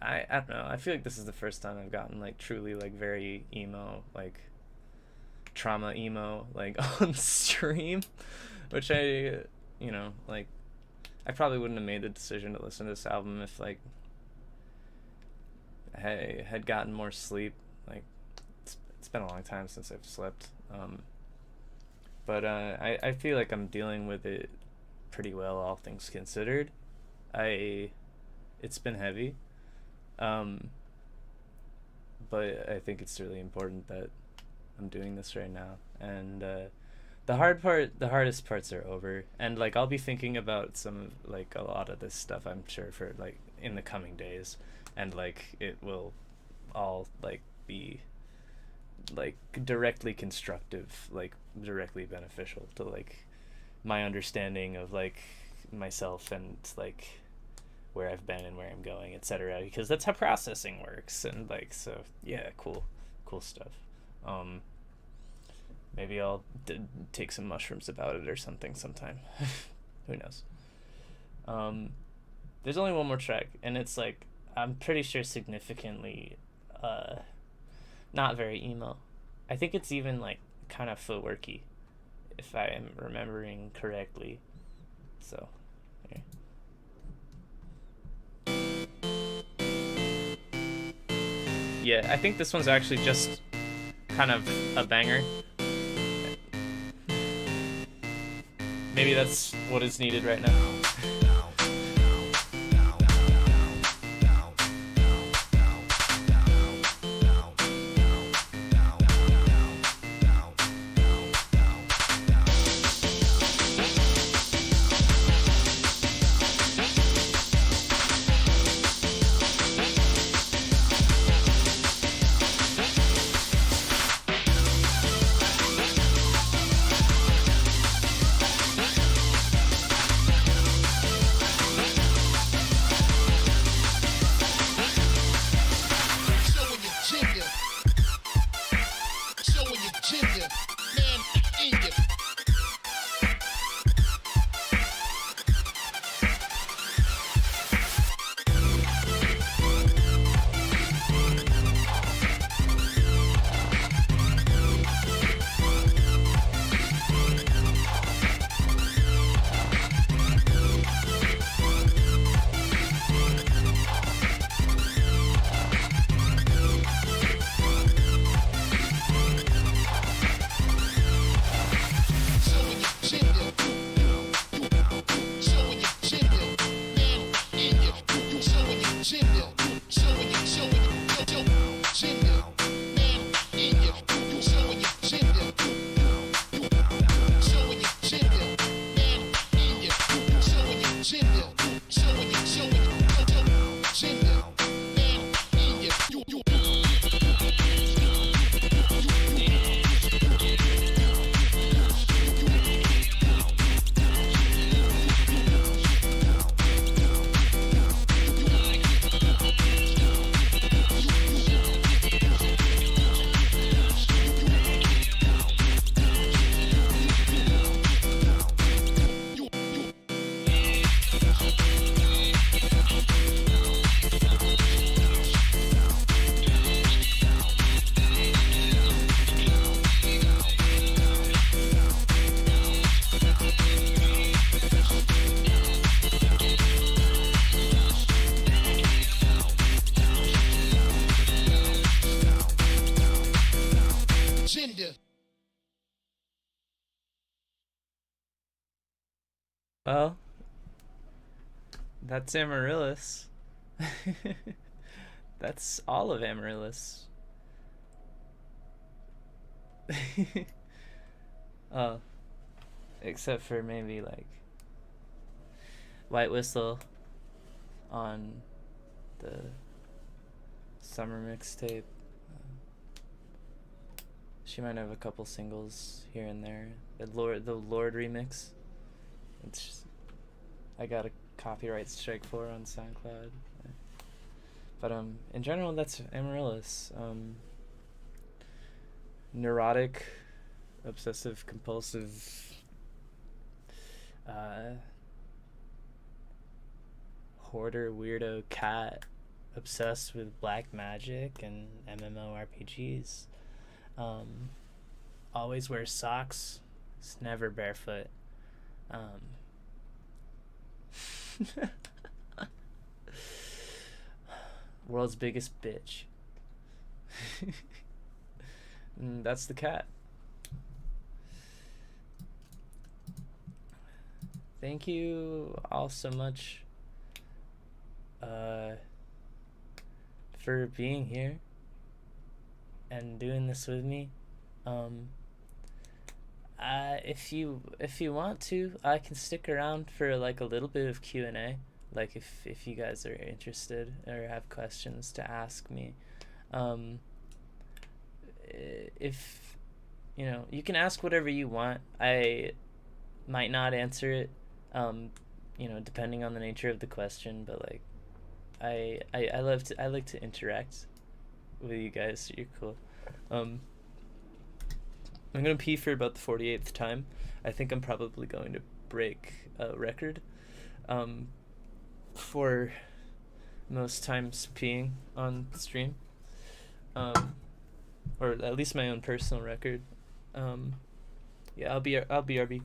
I don't know, I feel like this is the first time I've gotten like truly like very emo, like trauma emo, like on stream, which I, you know, like I probably wouldn't have made the decision to listen to this album if like I had gotten more sleep. Like it's been a long time since I've slept, but I feel like I'm dealing with it pretty well, all things considered. It's been heavy, but I think it's really important that I'm doing this right now, and the hardest parts are over, and like I'll be thinking about a lot of this stuff, I'm sure, for like in the coming days, and like it will all like be like directly constructive, like directly beneficial to like my understanding of like myself and like where I've been and where I'm going, etc., because that's how processing works. And like, so yeah, cool stuff. Maybe I'll take some mushrooms about it or something sometime. Who knows? There's only one more track, and it's like I'm pretty sure significantly not very emo. I think it's even like kind of footworky, if I am remembering correctly. So here. Yeah, I think this one's actually just kind of a banger. Maybe that's what is needed right now. Well, that's Amaryllis. That's all of Amaryllis. Except for maybe like White Whistle on the summer mixtape. She might have a couple singles here and there. The Lord remix. It's just, I got a copyright strike for on SoundCloud. But in general, that's Amaryllis. Neurotic, obsessive compulsive, hoarder weirdo cat obsessed with black magic and MMORPGs. Always wears socks. It's never barefoot. World's biggest bitch. And that's the cat. Thank you all so much for being here and doing this with me. If you want to, I can stick around for like a little bit of Q&A, like if you guys are interested or have questions to ask me. If you can ask whatever you want. I might not answer it, depending on the nature of the question, but like I like to interact with you guys. You're cool. I'm gonna pee for about the 48th time. I think I'm probably going to break a record for most times peeing on the stream, or at least my own personal record. Yeah, I'll be RB.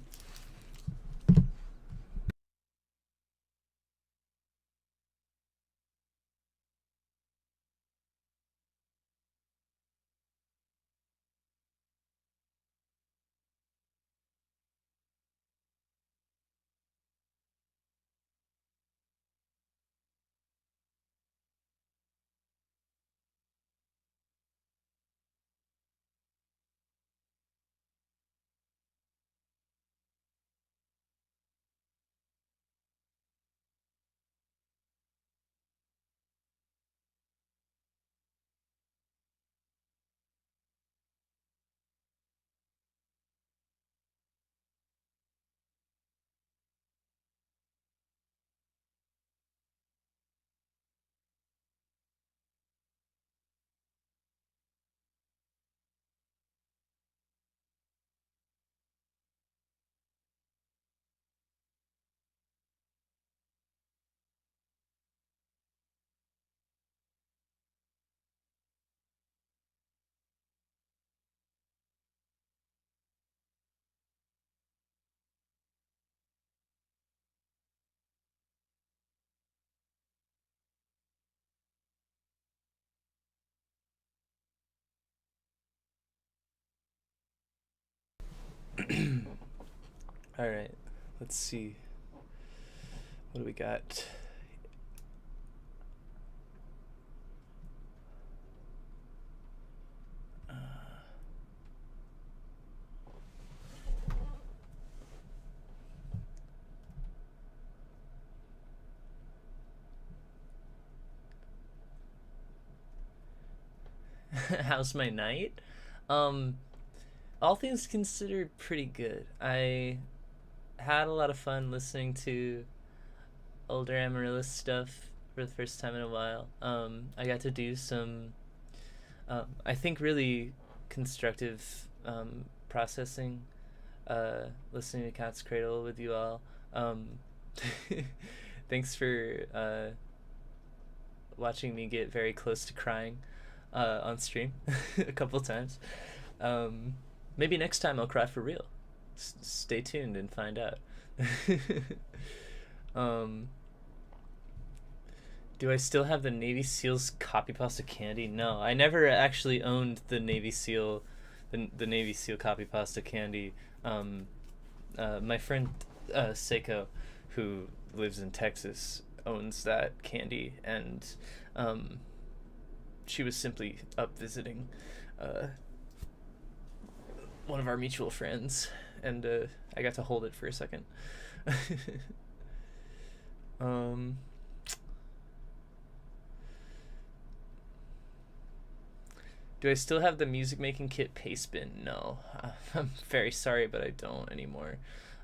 All right, let's see. What do we got? How's my night? All things considered, pretty good. I had a lot of fun listening to older Amaryllis stuff for the first time in a while. I got to do some, I think, really constructive processing, listening to Cat's Cradle with you all. Thanks for watching me get very close to crying on stream a couple times. Maybe next time I'll cry for real. Stay tuned and find out. Do I still have the Navy SEALs copy pasta candy? No, I never actually owned the Navy SEAL, the Navy SEAL copy pasta candy. My friend Seiko who lives in Texas, owns that candy, and she was simply up visiting one of our mutual friends, and I got to hold it for a second. Do I still have the music making kit paste bin? No. I'm very sorry, but I don't anymore.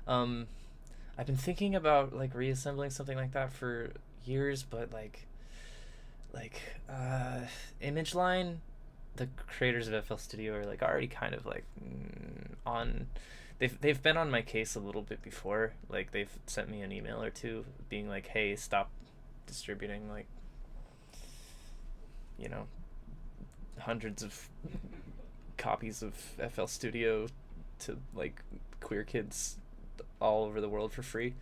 I've been thinking about like reassembling something like that for years, but like Image Line, the creators of FL Studio, are like already kind of like on. They've been on my case a little bit before. Like they've sent me an email or two being like, "Hey, stop distributing like, you know, hundreds of copies of FL Studio to like queer kids all over the world for free."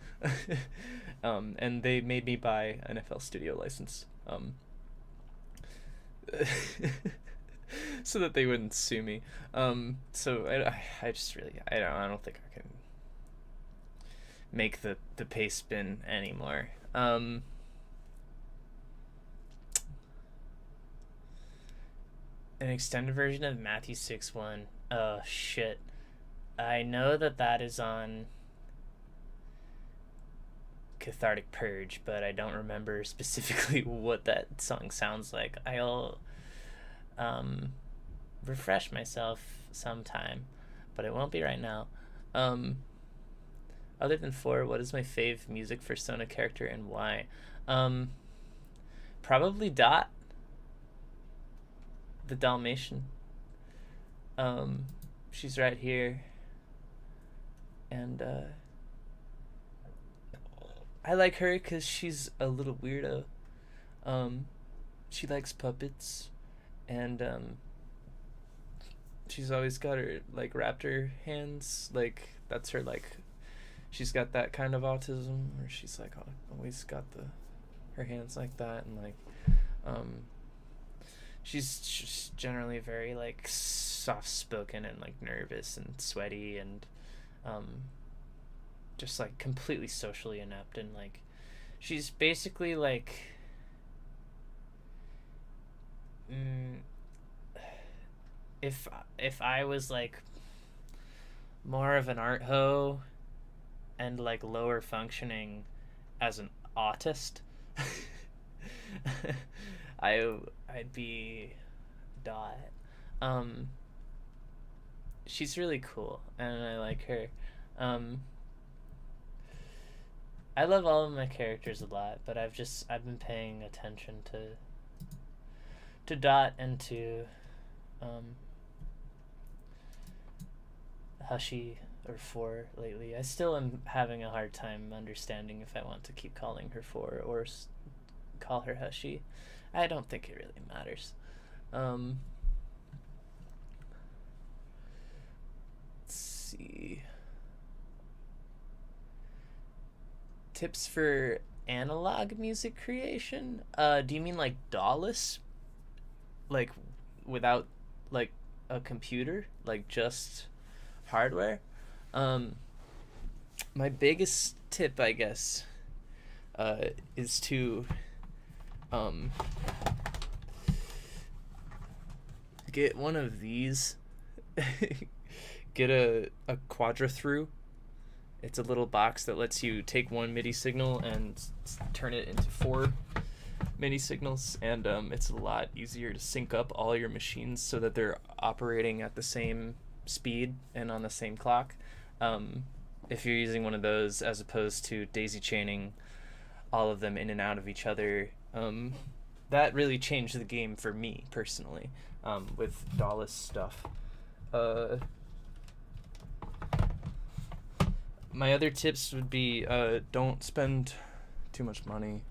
And they made me buy an FL Studio license so that they wouldn't sue me. So I just really I don't think I can make the paste bin anymore. An extended version of Matthew 6:1. Oh shit. I know that is on Cathartic Purge, but I don't remember specifically what that song sounds like. I'll refresh myself sometime, but it won't be right now. Other than 4, what is my fave music for Sona character and why? Probably Dot, the Dalmatian. She's right here, and I like her because she's a little weirdo. She likes puppets, and she's always got her like raptor hands. Like that's her like. She's got that kind of autism, where she's like always got her hands like that, and like she's just generally very like soft spoken and like nervous and sweaty and just like completely socially inept, and like she's basically like if I was like more of an art hoe and like lower functioning as an autist, I'd be Dot. She's really cool and I like her. I love all of my characters a lot, but I've been paying attention to Dot and to Hushy or 4 lately. I still am having a hard time understanding if I want to keep calling her 4 or call her Hushy. I don't think it really matters. Let's see. Tips for analog music creation? Do you mean like DAWless? Like without like a computer? Like just hardware? My biggest tip, I guess, is to get one of these. Get a quadra through. It's a little box that lets you take one MIDI signal and turn it into 4 MIDI signals, and it's a lot easier to sync up all your machines so that they're operating at the same speed and on the same clock. If you're using one of those as opposed to daisy chaining all of them in and out of each other, that really changed the game for me personally, with DAWless stuff. My other tips would be don't spend too much money.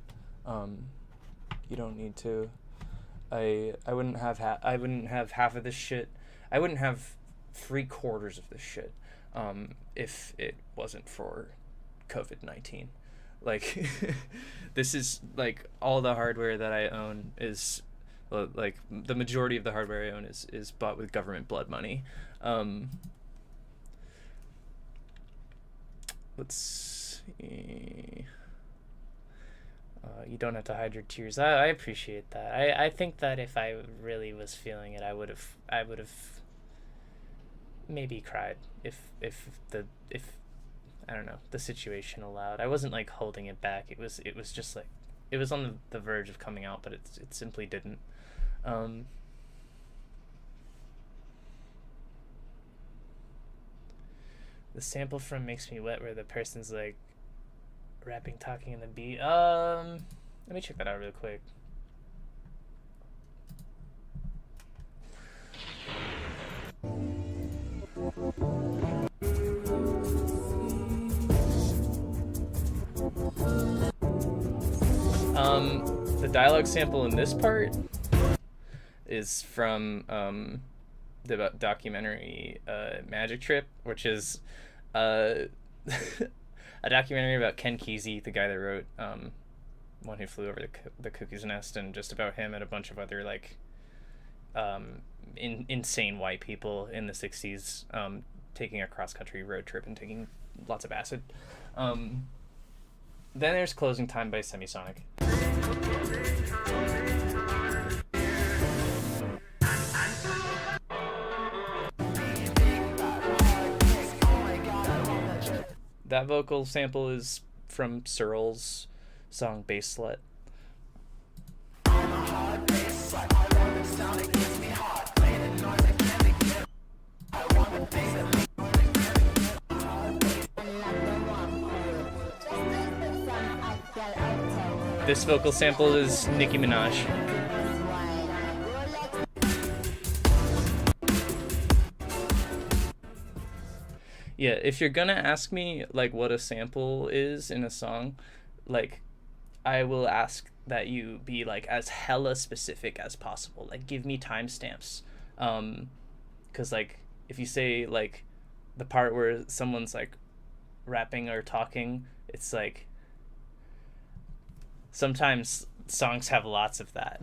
You don't need to. I wouldn't have half of this shit. I wouldn't have 3/4 of this shit if it wasn't for COVID-19. Like this is like all the hardware that I own is like the majority of the hardware I own is bought with government blood money. Let's You don't have to hide your tears. I appreciate that. I think that if I really was feeling it, I would have maybe cried if I don't know, the situation allowed. I wasn't like holding it back. It was just like it was on the verge of coming out, but it simply didn't. The sample from Makes Me Wet where the person's like rapping, talking in the beat. Let me check that out real quick. The dialogue sample in this part is from the documentary Magic Trip, which is a documentary about Ken Kesey, the guy that wrote One Who Flew Over the Cuckoo's Nest, and just about him and a bunch of other like insane white people in the 60s taking a cross-country road trip and taking lots of acid. Then there's Closing Time by Semisonic. That vocal sample is from Searle's song Bass Slut. This vocal sample is Nicki Minaj. Yeah, if you're gonna ask me like what a sample is in a song, like I will ask that you be like as hella specific as possible. Like give me timestamps. 'Cause like if you say like the part where someone's like rapping or talking, it's like sometimes songs have lots of that.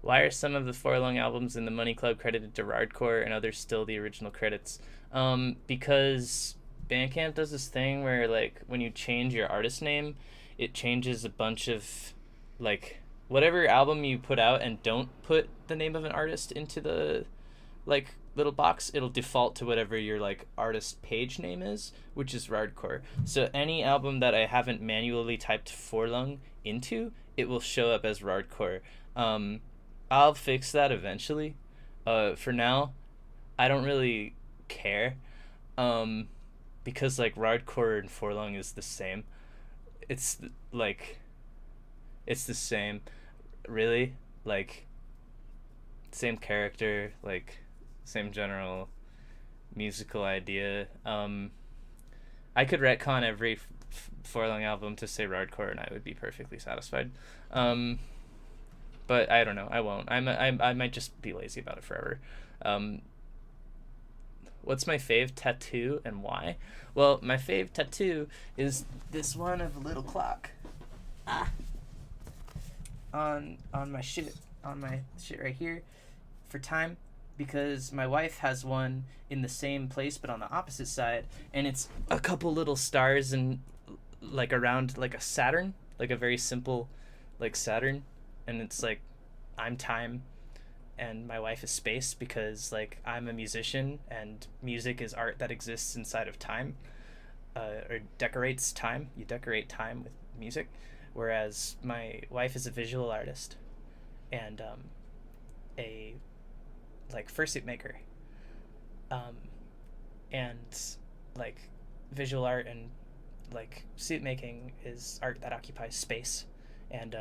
Why are some of the Forlong albums in the Money Club credited to Rawrdcore and others still the original credits? Because Bandcamp does this thing where like when you change your artist name, it changes a bunch of like whatever album you put out and don't put the name of an artist into the like little box, it'll default to whatever your like artist page name is, which is Rawrdcore. So any album that I haven't manually typed Forlong into, it will show up as Rawrdcore. I'll fix that eventually. For now, I don't really care. Because like Rawrdcore and Forlong is the same. It's the same, really. Like same character, like same general musical idea. I could retcon every Forlong album to say Rawrdcore and I would be perfectly satisfied. But I don't know. I won't. I might just be lazy about it forever. What's my fave tattoo and why? Well, my fave tattoo is this one of a little clock. On my shit right here for time, because my wife has one in the same place but on the opposite side, and it's a couple little stars and like around like a Saturn, like a very simple like Saturn. And it's like I'm time and my wife is space, because like I'm a musician and music is art that exists inside of time, or decorates time. You decorate time with music, whereas my wife is a visual artist and a like fursuit maker, and like visual art and like suit making is art that occupies space, and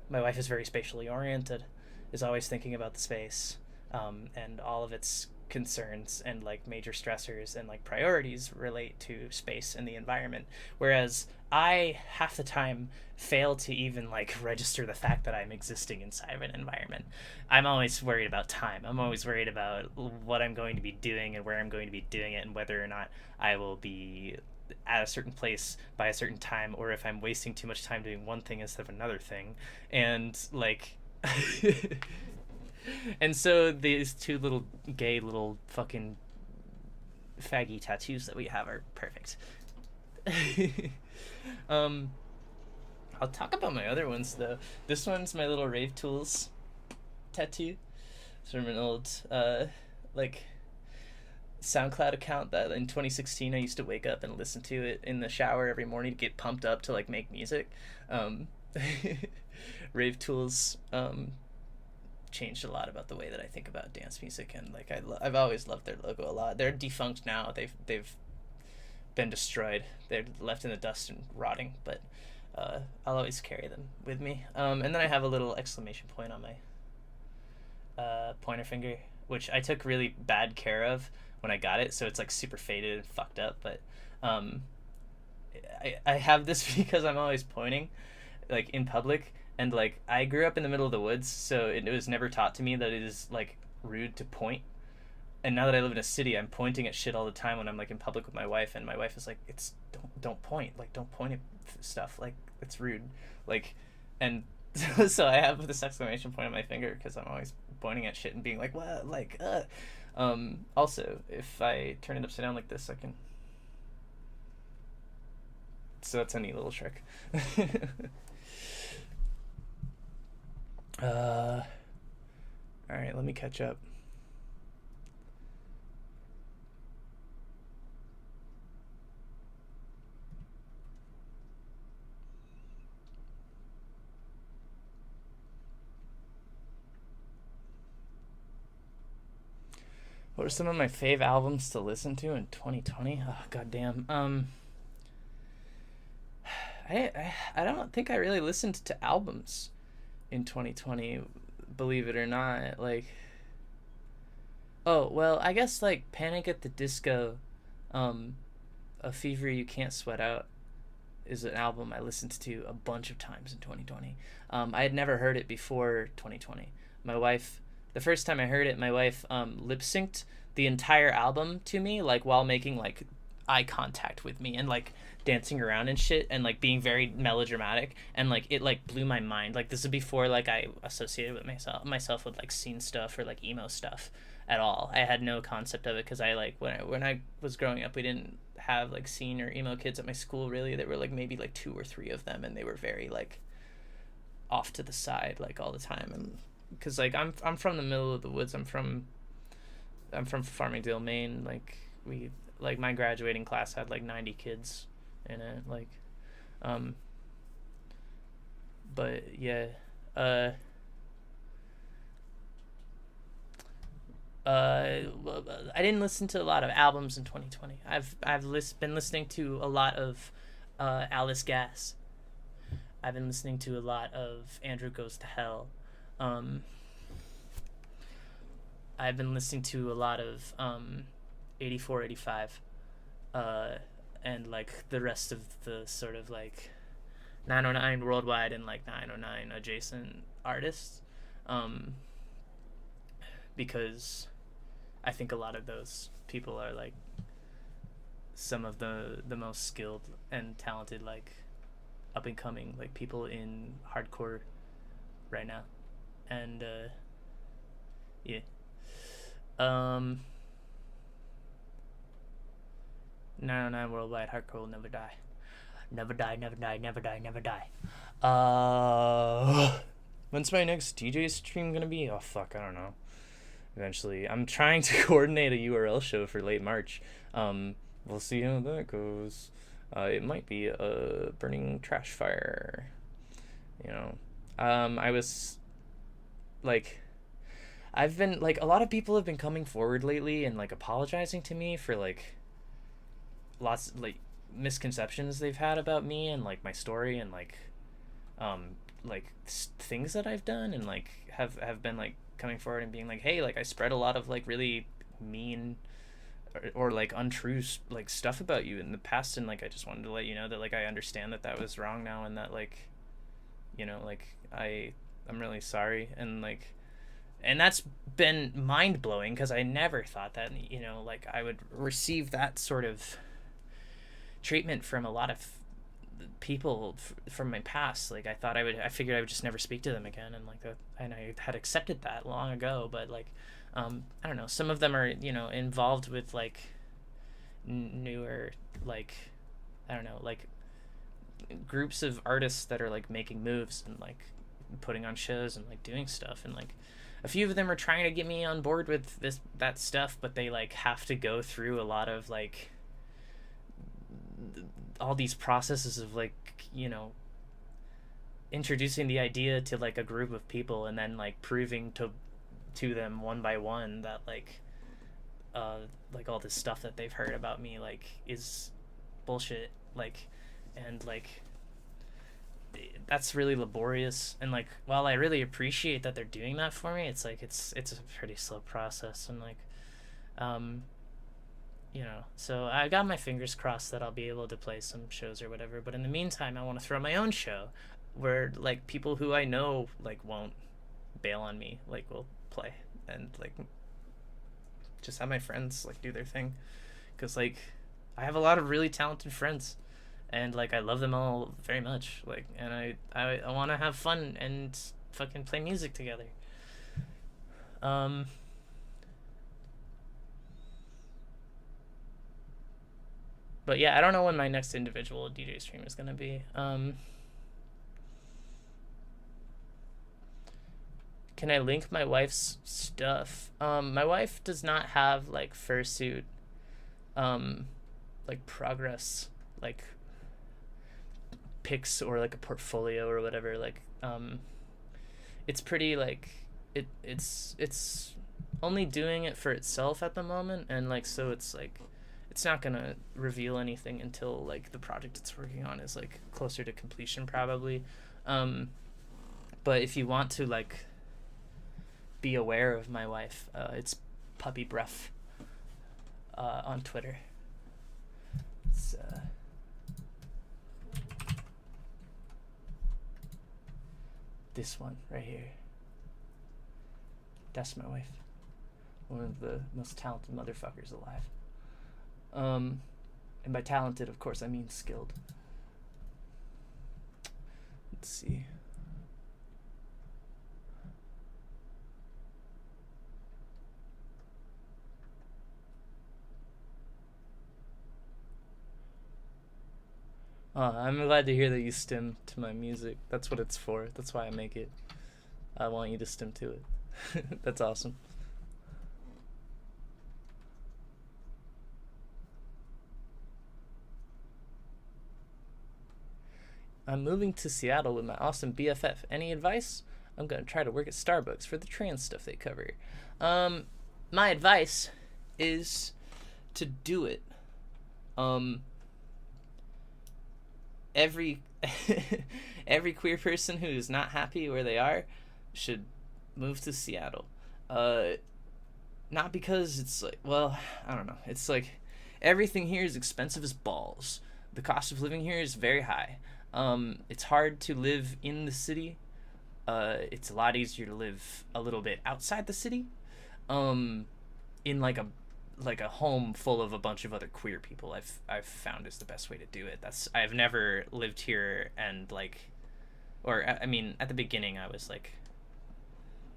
my wife is very spatially oriented, is always thinking about the space, and all of its concerns and like major stressors and like priorities relate to space and the environment, whereas I half the time fail to even like register the fact that I'm existing inside of an environment. I'm always worried about time. I'm always worried about what I'm going to be doing and where I'm going to be doing it and whether or not I will be at a certain place by a certain time, or if I'm wasting too much time doing one thing instead of another thing. And like And so these two little gay little fucking faggy tattoos that we have are perfect. I'll talk about my other ones though. This one's my little Rave Tools tattoo. It's from an old like SoundCloud account that in 2016 I used to wake up and listen to it in the shower every morning to get pumped up to like make music. Rave Tools changed a lot about the way that I think about dance music, and like I've always loved their logo a lot. They're defunct now. They've been destroyed. They're left in the dust and rotting, but I'll always carry them with me. And then I have a little exclamation point on my pointer finger, which I took really bad care of when I got it, so it's like super faded and fucked up, but I have this because I'm always pointing like in public, and like I grew up in the middle of the woods, so it was never taught to me that it is like rude to point. And now that I live in a city, I'm pointing at shit all the time when I'm like in public with my wife, and my wife is like, "It's don't point, like don't point at stuff, like it's rude," like, and so I have this exclamation point on my finger because I'm always pointing at shit and being like, "What?" Like, Also, if I turn it upside down like this, I can. So that's a neat little trick. All right, let me catch up. What are some of my fave albums to listen to in 2020? Oh, goddamn. I don't think I really listened to albums in 2020, believe it or not. Like, oh, well, I guess like Panic at the Disco, A Fever You Can't Sweat Out is an album I listened to a bunch of times in 2020. I had never heard it before 2020. My wife, the first time I heard it, my wife lip synced the entire album to me, like while making like eye contact with me and like dancing around and shit and like being very melodramatic, and like it like blew my mind. Like this is before like I associated with myself with like scene stuff or like emo stuff at all. I had no concept of it because I like when I was growing up, we didn't have like scene or emo kids at my school really. There were like maybe like 2 or 3 of them, and they were very like off to the side like all the time. And because like I'm from the middle of the woods. I'm from Farmingdale, Maine. Like we like my graduating class had like 90 kids in it. Like, but yeah, I didn't listen to a lot of albums in 2020. I've been listening to a lot of Alice Gas. I've been listening to a lot of Andrew Goes to Hell. I've been listening to a lot of 84, 85, and like the rest of the sort of like 909 Worldwide and like 909 adjacent artists, because I think a lot of those people are like some of the most skilled and talented like up and coming like people in hardcore right now. And yeah, 909 Worldwide, hardcore will never die. Never die, never die, never die, never die. When's my next DJ stream gonna be? Oh fuck, I don't know. Eventually. I'm trying to coordinate a URL show for late March. We'll see how that goes. It might be a burning trash fire. You know. I was like, I've been like, a lot of people have been coming forward lately and like apologizing to me for like lots like misconceptions they've had about me and like my story and like things that I've done, and like have been like coming forward and being like, hey, like I spread a lot of like really mean or like untrue like stuff about you in the past, and like I just wanted to let you know that like I understand that was wrong now, and that like, you know, like I'm really sorry. And like, and that's been mind-blowing because I never thought that, you know, like I would receive that sort of treatment from a lot of people from my past. Like I figured I would just never speak to them again, and like that, and I had accepted that long ago. But like, I don't know. Some of them are, you know, involved with like newer, like, I don't know, like groups of artists that are like making moves and like putting on shows and like doing stuff, and like a few of them are trying to get me on board with that stuff, but they like have to go through a lot of like all these processes of like, you know, introducing the idea to like a group of people and then like proving to them one by one that like all this stuff that they've heard about me like is bullshit, like, and like that's really laborious. And like, while I really appreciate that they're doing that for me, it's like it's a pretty slow process. And like, you know, so I got my fingers crossed that I'll be able to play some shows or whatever. But in the meantime, I want to throw my own show where like people who I know like won't bail on me, like will play, and like just have my friends like do their thing, because like I have a lot of really talented friends, and like I love them all very much, like, and I want to have fun and fucking play music together. But yeah, I don't know when my next individual DJ stream is gonna be. Can I link my wife's stuff? My wife does not have like fursuit, like progress, like pics or like a portfolio or whatever. Like, it's pretty like it's only doing it for itself at the moment, and like so it's like it's not gonna reveal anything until like the project it's working on is like closer to completion probably. But if you want to like be aware of my wife, it's Puppy Breath on Twitter. It's this one right here. That's my wife. One of the most talented motherfuckers alive. And by talented, of course, I mean skilled. Let's see. I'm glad to hear that you stim to my music. That's what it's for. That's why I make it. I want you to stim to it. That's awesome. I'm moving to Seattle with my awesome BFF. Any advice? I'm going to try to work at Starbucks for the trans stuff they cover. My advice is to do it. Every queer person who is not happy where they are should move to Seattle. Not because it's like, well, I don't know. It's like everything here is expensive as balls. The cost of living here is very high. It's hard to live in the city. It's a lot easier to live a little bit outside the city. In like a home full of a bunch of other queer people, I've found is the best way to do it. I've never lived here and like, or I mean, at the beginning I was like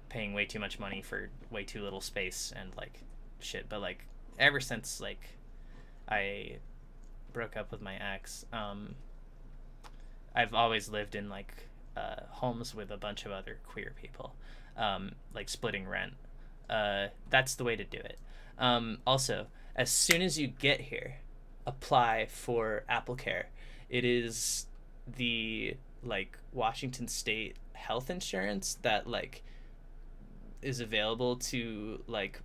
paying way too much money for way too little space and like shit. But like ever since like I broke up with my ex, I've always lived in like homes with a bunch of other queer people, like splitting rent. That's the way to do it. Also, as soon as you get here, apply for AppleCare. It is the like Washington State health insurance that like is available to like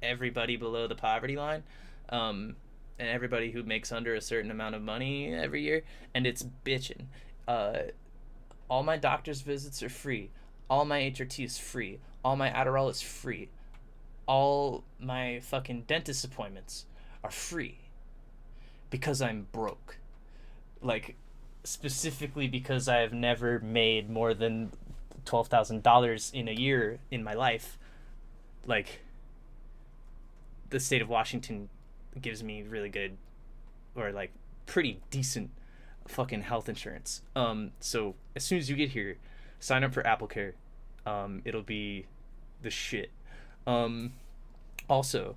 everybody below the poverty line, and everybody who makes under a certain amount of money every year, and it's bitchin'. All my doctor's visits are free. All my HRT is free. All my Adderall is free. All my fucking dentist appointments are free because I'm broke. Like, specifically because I have never made more than $12,000 in a year in my life. Like, the state of Washington gives me really good, or like pretty decent fucking health insurance. So as soon as you get here, sign up for AppleCare. It'll be the shit. Also,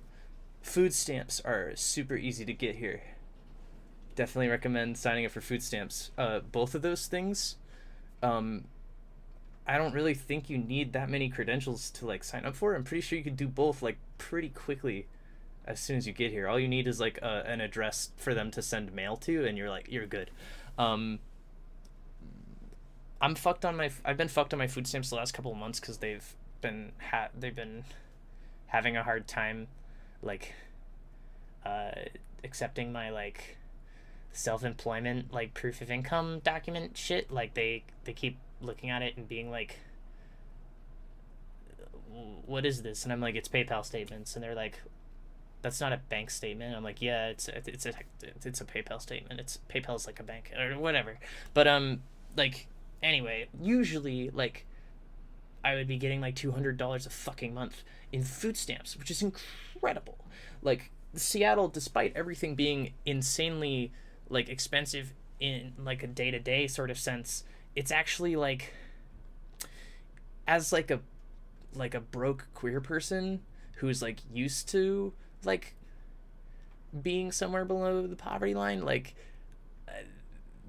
food stamps are super easy to get here. Definitely recommend signing up for food stamps. Both of those things, I don't really think you need that many credentials to like sign up for. I'm pretty sure you can do both like pretty quickly as soon as you get here. All you need is like an address for them to send mail to, and you're good. I've been fucked on my food stamps the last couple of months because they've been having a hard time like accepting my like self-employment like proof of income document shit. Like they keep looking at it and being like, what is this? And I'm like, it's PayPal statements. And they're like, that's not a bank statement. I'm like, yeah, it's a PayPal statement. It's PayPal's like a bank or whatever. But like anyway, usually like I would be getting like $200 a fucking month in food stamps, which is incredible. Like Seattle, despite everything being insanely like expensive in like a day-to-day sort of sense, it's actually like, as like a broke queer person who's like used to like being somewhere below the poverty line, like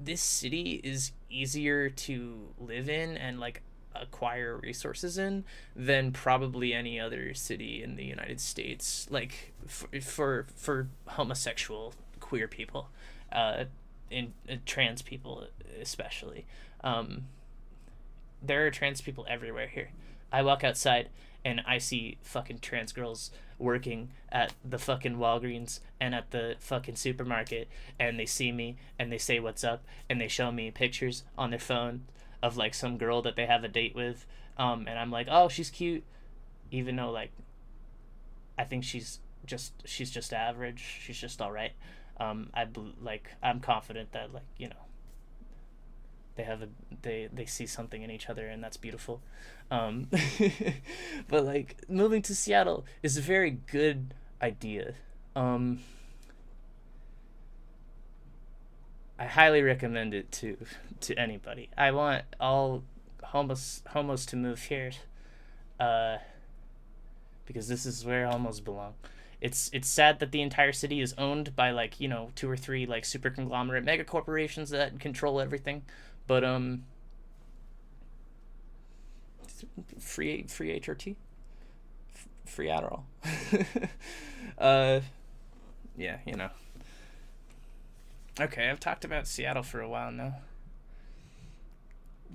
this city is easier to live in and like acquire resources in than probably any other city in the United States, like for homosexual queer people, in trans people especially. There are trans people everywhere here. I walk outside and I see fucking trans girls working at the fucking Walgreens and at the fucking supermarket, and they see me and they say what's up, and they show me pictures on their phone of like some girl that they have a date with, and I'm like, oh, she's cute, even though like I think she's just average, she's just all right. I'm confident that like, you know, they see something in each other, and that's beautiful. But like moving to Seattle is a very good idea. I highly recommend it to anybody. I want all homos to move here, because this is where homos belong. It's sad that the entire city is owned by like, you know, 2 or 3 like super conglomerate mega corporations that control everything. But free HRT, free Adderall. Yeah, you know. Okay, I've talked about Seattle for a while now.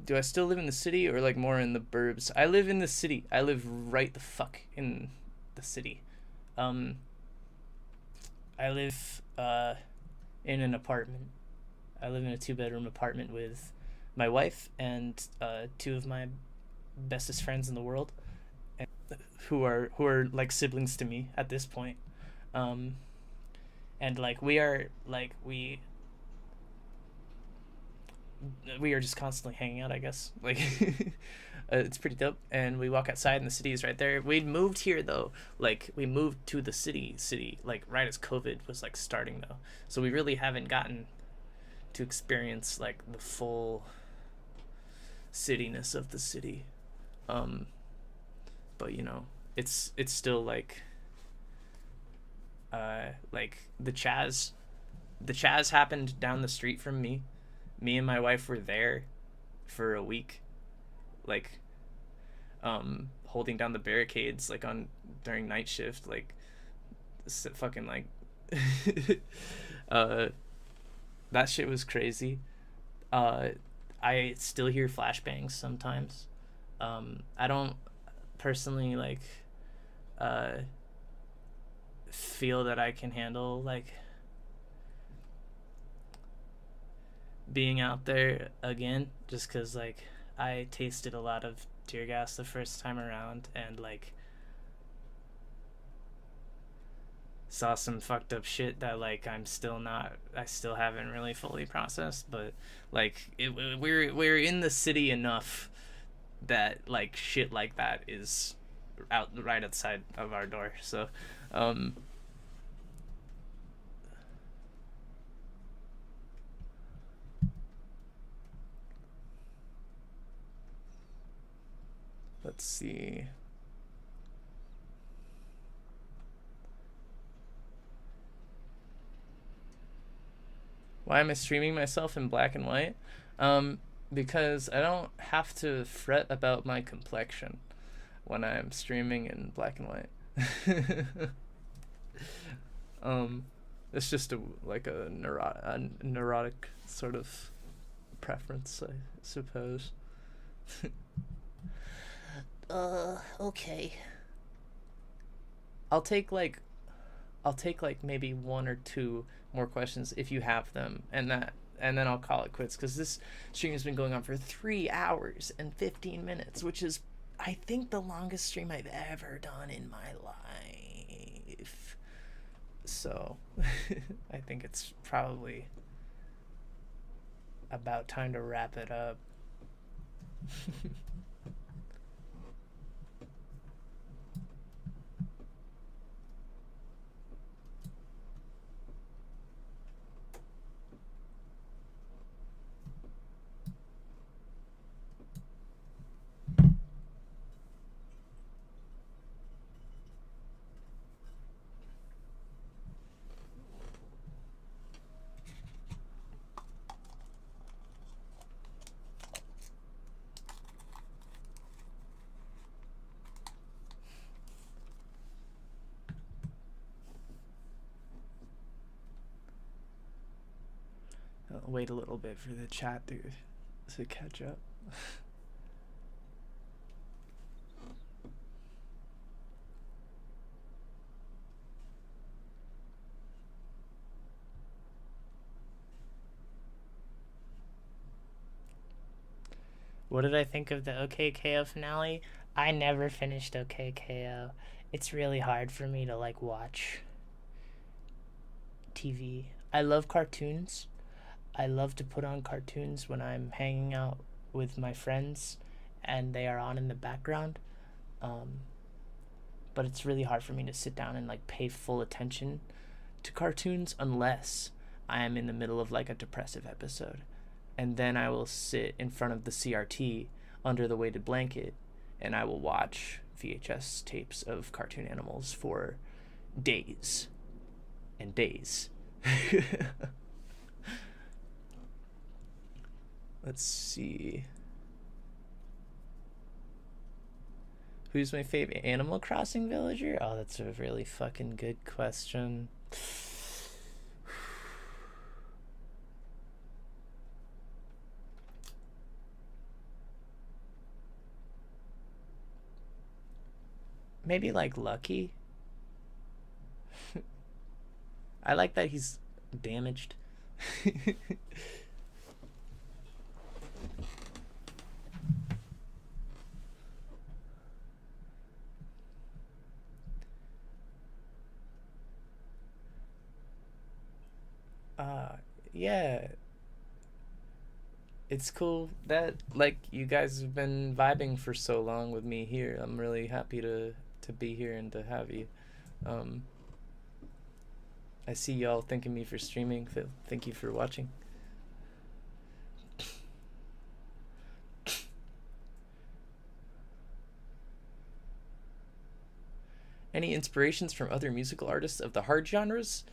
Do I still live in the city or like more in the burbs? I live in the city. I live right the fuck in the city. I live in an apartment. I live in a 2-bedroom apartment with my wife and 2 of my bestest friends in the world, and who are like siblings to me at this point. And like we are just constantly hanging out, I guess. Like it's pretty dope, and we walk outside and the city is right there. We moved here though, like we moved to the city like right as COVID was like starting though, so we really haven't gotten to experience like the full cityness of the city. But you know, it's still like the Chaz happened down the street from me. Me and my wife were there for a week, like holding down the barricades like during night shift, like fucking like that shit was crazy. I still hear flashbangs sometimes. I don't personally like feel that I can handle like being out there again, just because like I tasted a lot of tear gas the first time around, and like saw some fucked up shit that like I still haven't really fully processed. But like we're in the city enough that like shit like that is out right outside of our door. So Let's see. Why am I streaming myself in black and white? Because I don't have to fret about my complexion when I'm streaming in black and white. It's just a neurotic sort of preference, I suppose. Okay. I'll take like maybe one or two more questions if you have them, and then I'll call it quits, because this stream has been going on for 3 hours and 15 minutes, which is, I think, the longest stream I've ever done in my life. So I think it's probably about time to wrap it up. I'll wait a little bit for the chat to catch up. What did I think of the OKKO finale? I never finished OKKO. It's really hard for me to like watch TV. I love cartoons. I love to put on cartoons when I'm hanging out with my friends and they are on in the background. But it's really hard for me to sit down and like pay full attention to cartoons unless I am in the middle of like a depressive episode. And then I will sit in front of the CRT under the weighted blanket and I will watch VHS tapes of cartoon animals for days and days. Let's see. Who's my favorite Animal Crossing villager? Oh, that's a really fucking good question. Maybe like Lucky. I like that he's damaged. Yeah, it's cool that like you guys have been vibing for so long with me here. I'm really happy to be here and to have you. I see y'all thanking me for streaming. Thank you for watching. Any inspirations from other musical artists of the hard genres?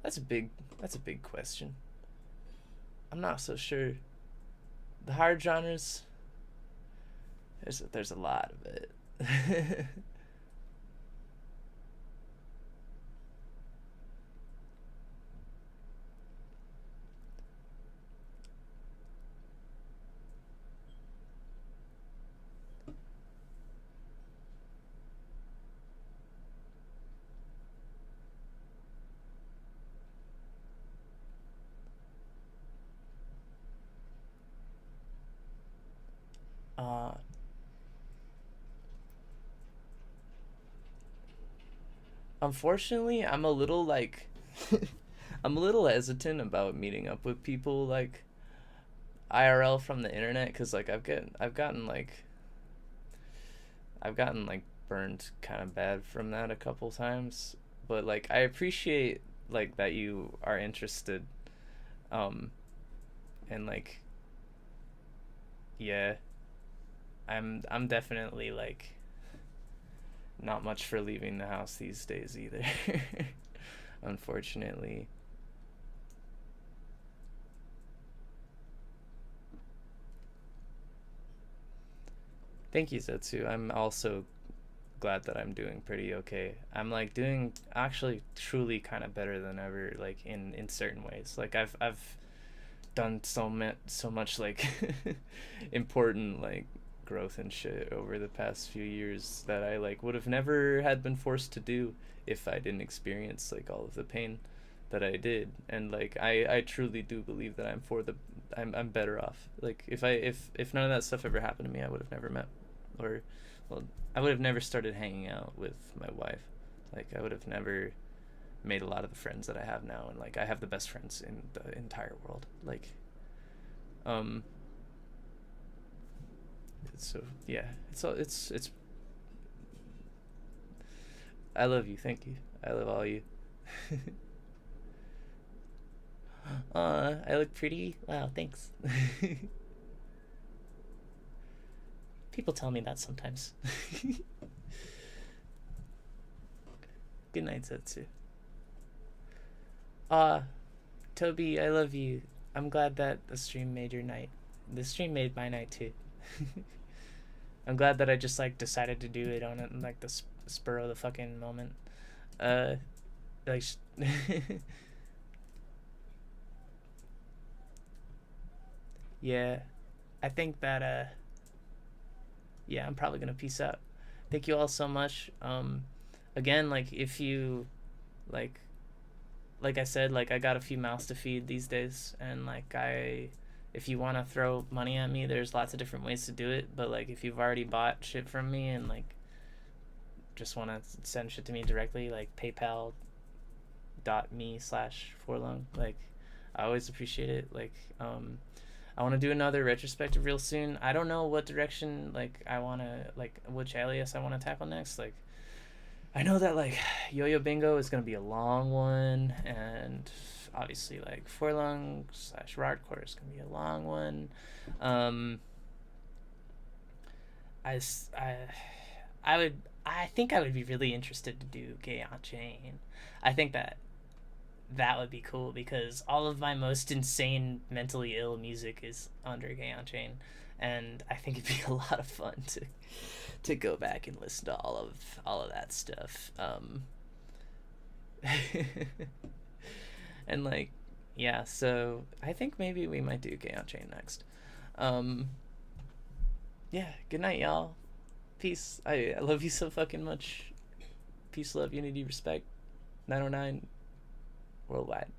That's a big question. I'm not so sure. The hard genres, there's a lot of it. Unfortunately, I'm a little like I'm a little hesitant about meeting up with people like IRL from the internet, because like I've gotten burned kind of bad from that a couple times. But like I appreciate like that you are interested, and like yeah, I'm definitely like not much for leaving the house these days either. Unfortunately. Thank you, Zetsu. I'm also glad that I'm doing pretty okay. I'm like doing actually truly kind of better than ever, like in certain ways. Like I've done so much like important like growth and shit over the past few years that I like would have never had been forced to do if I didn't experience like all of the pain that I did. And like I truly do believe that I'm better off. Like if none of that stuff ever happened to me, I would have never met, or well, I would have never started hanging out with my wife. Like I would have never made a lot of the friends that I have now, and like I have the best friends in the entire world. Like so yeah, it's I love you. Thank you. I love all you. I look pretty. Wow, thanks. People tell me that sometimes. Good night, Zetsu. Toby, I love you. I'm glad that the stream made your night. The stream made my night too. I'm glad that I just like decided to do it on it like the spur of the fucking moment. Like yeah, I think that yeah, I'm probably gonna peace out. Thank you all so much. Again, like if you like I said, like I got a few mouths to feed these days, and like if you want to throw money at me, there's lots of different ways to do it. But like if you've already bought shit from me and like just want to send shit to me directly, like paypal.me/forlong, like I always appreciate it. Like I want to do another retrospective real soon. I don't know what direction like I want to like which alias I want to tackle next. Like I know that like Yo-Yo Bingo is gonna be a long one, and obviously like Forlong/Rawrdcore is gonna be a long one. I think I would be really interested to do Gay on Chain. I think that would be cool because all of my most insane mentally ill music is under Gay on Chain, and I think it'd be a lot of fun to go back and listen to all of that stuff. And like yeah, so I think maybe we might do Gay on Chain next. Yeah, good night, y'all. Peace. I love you so fucking much. Peace, love, unity, respect. 909 worldwide.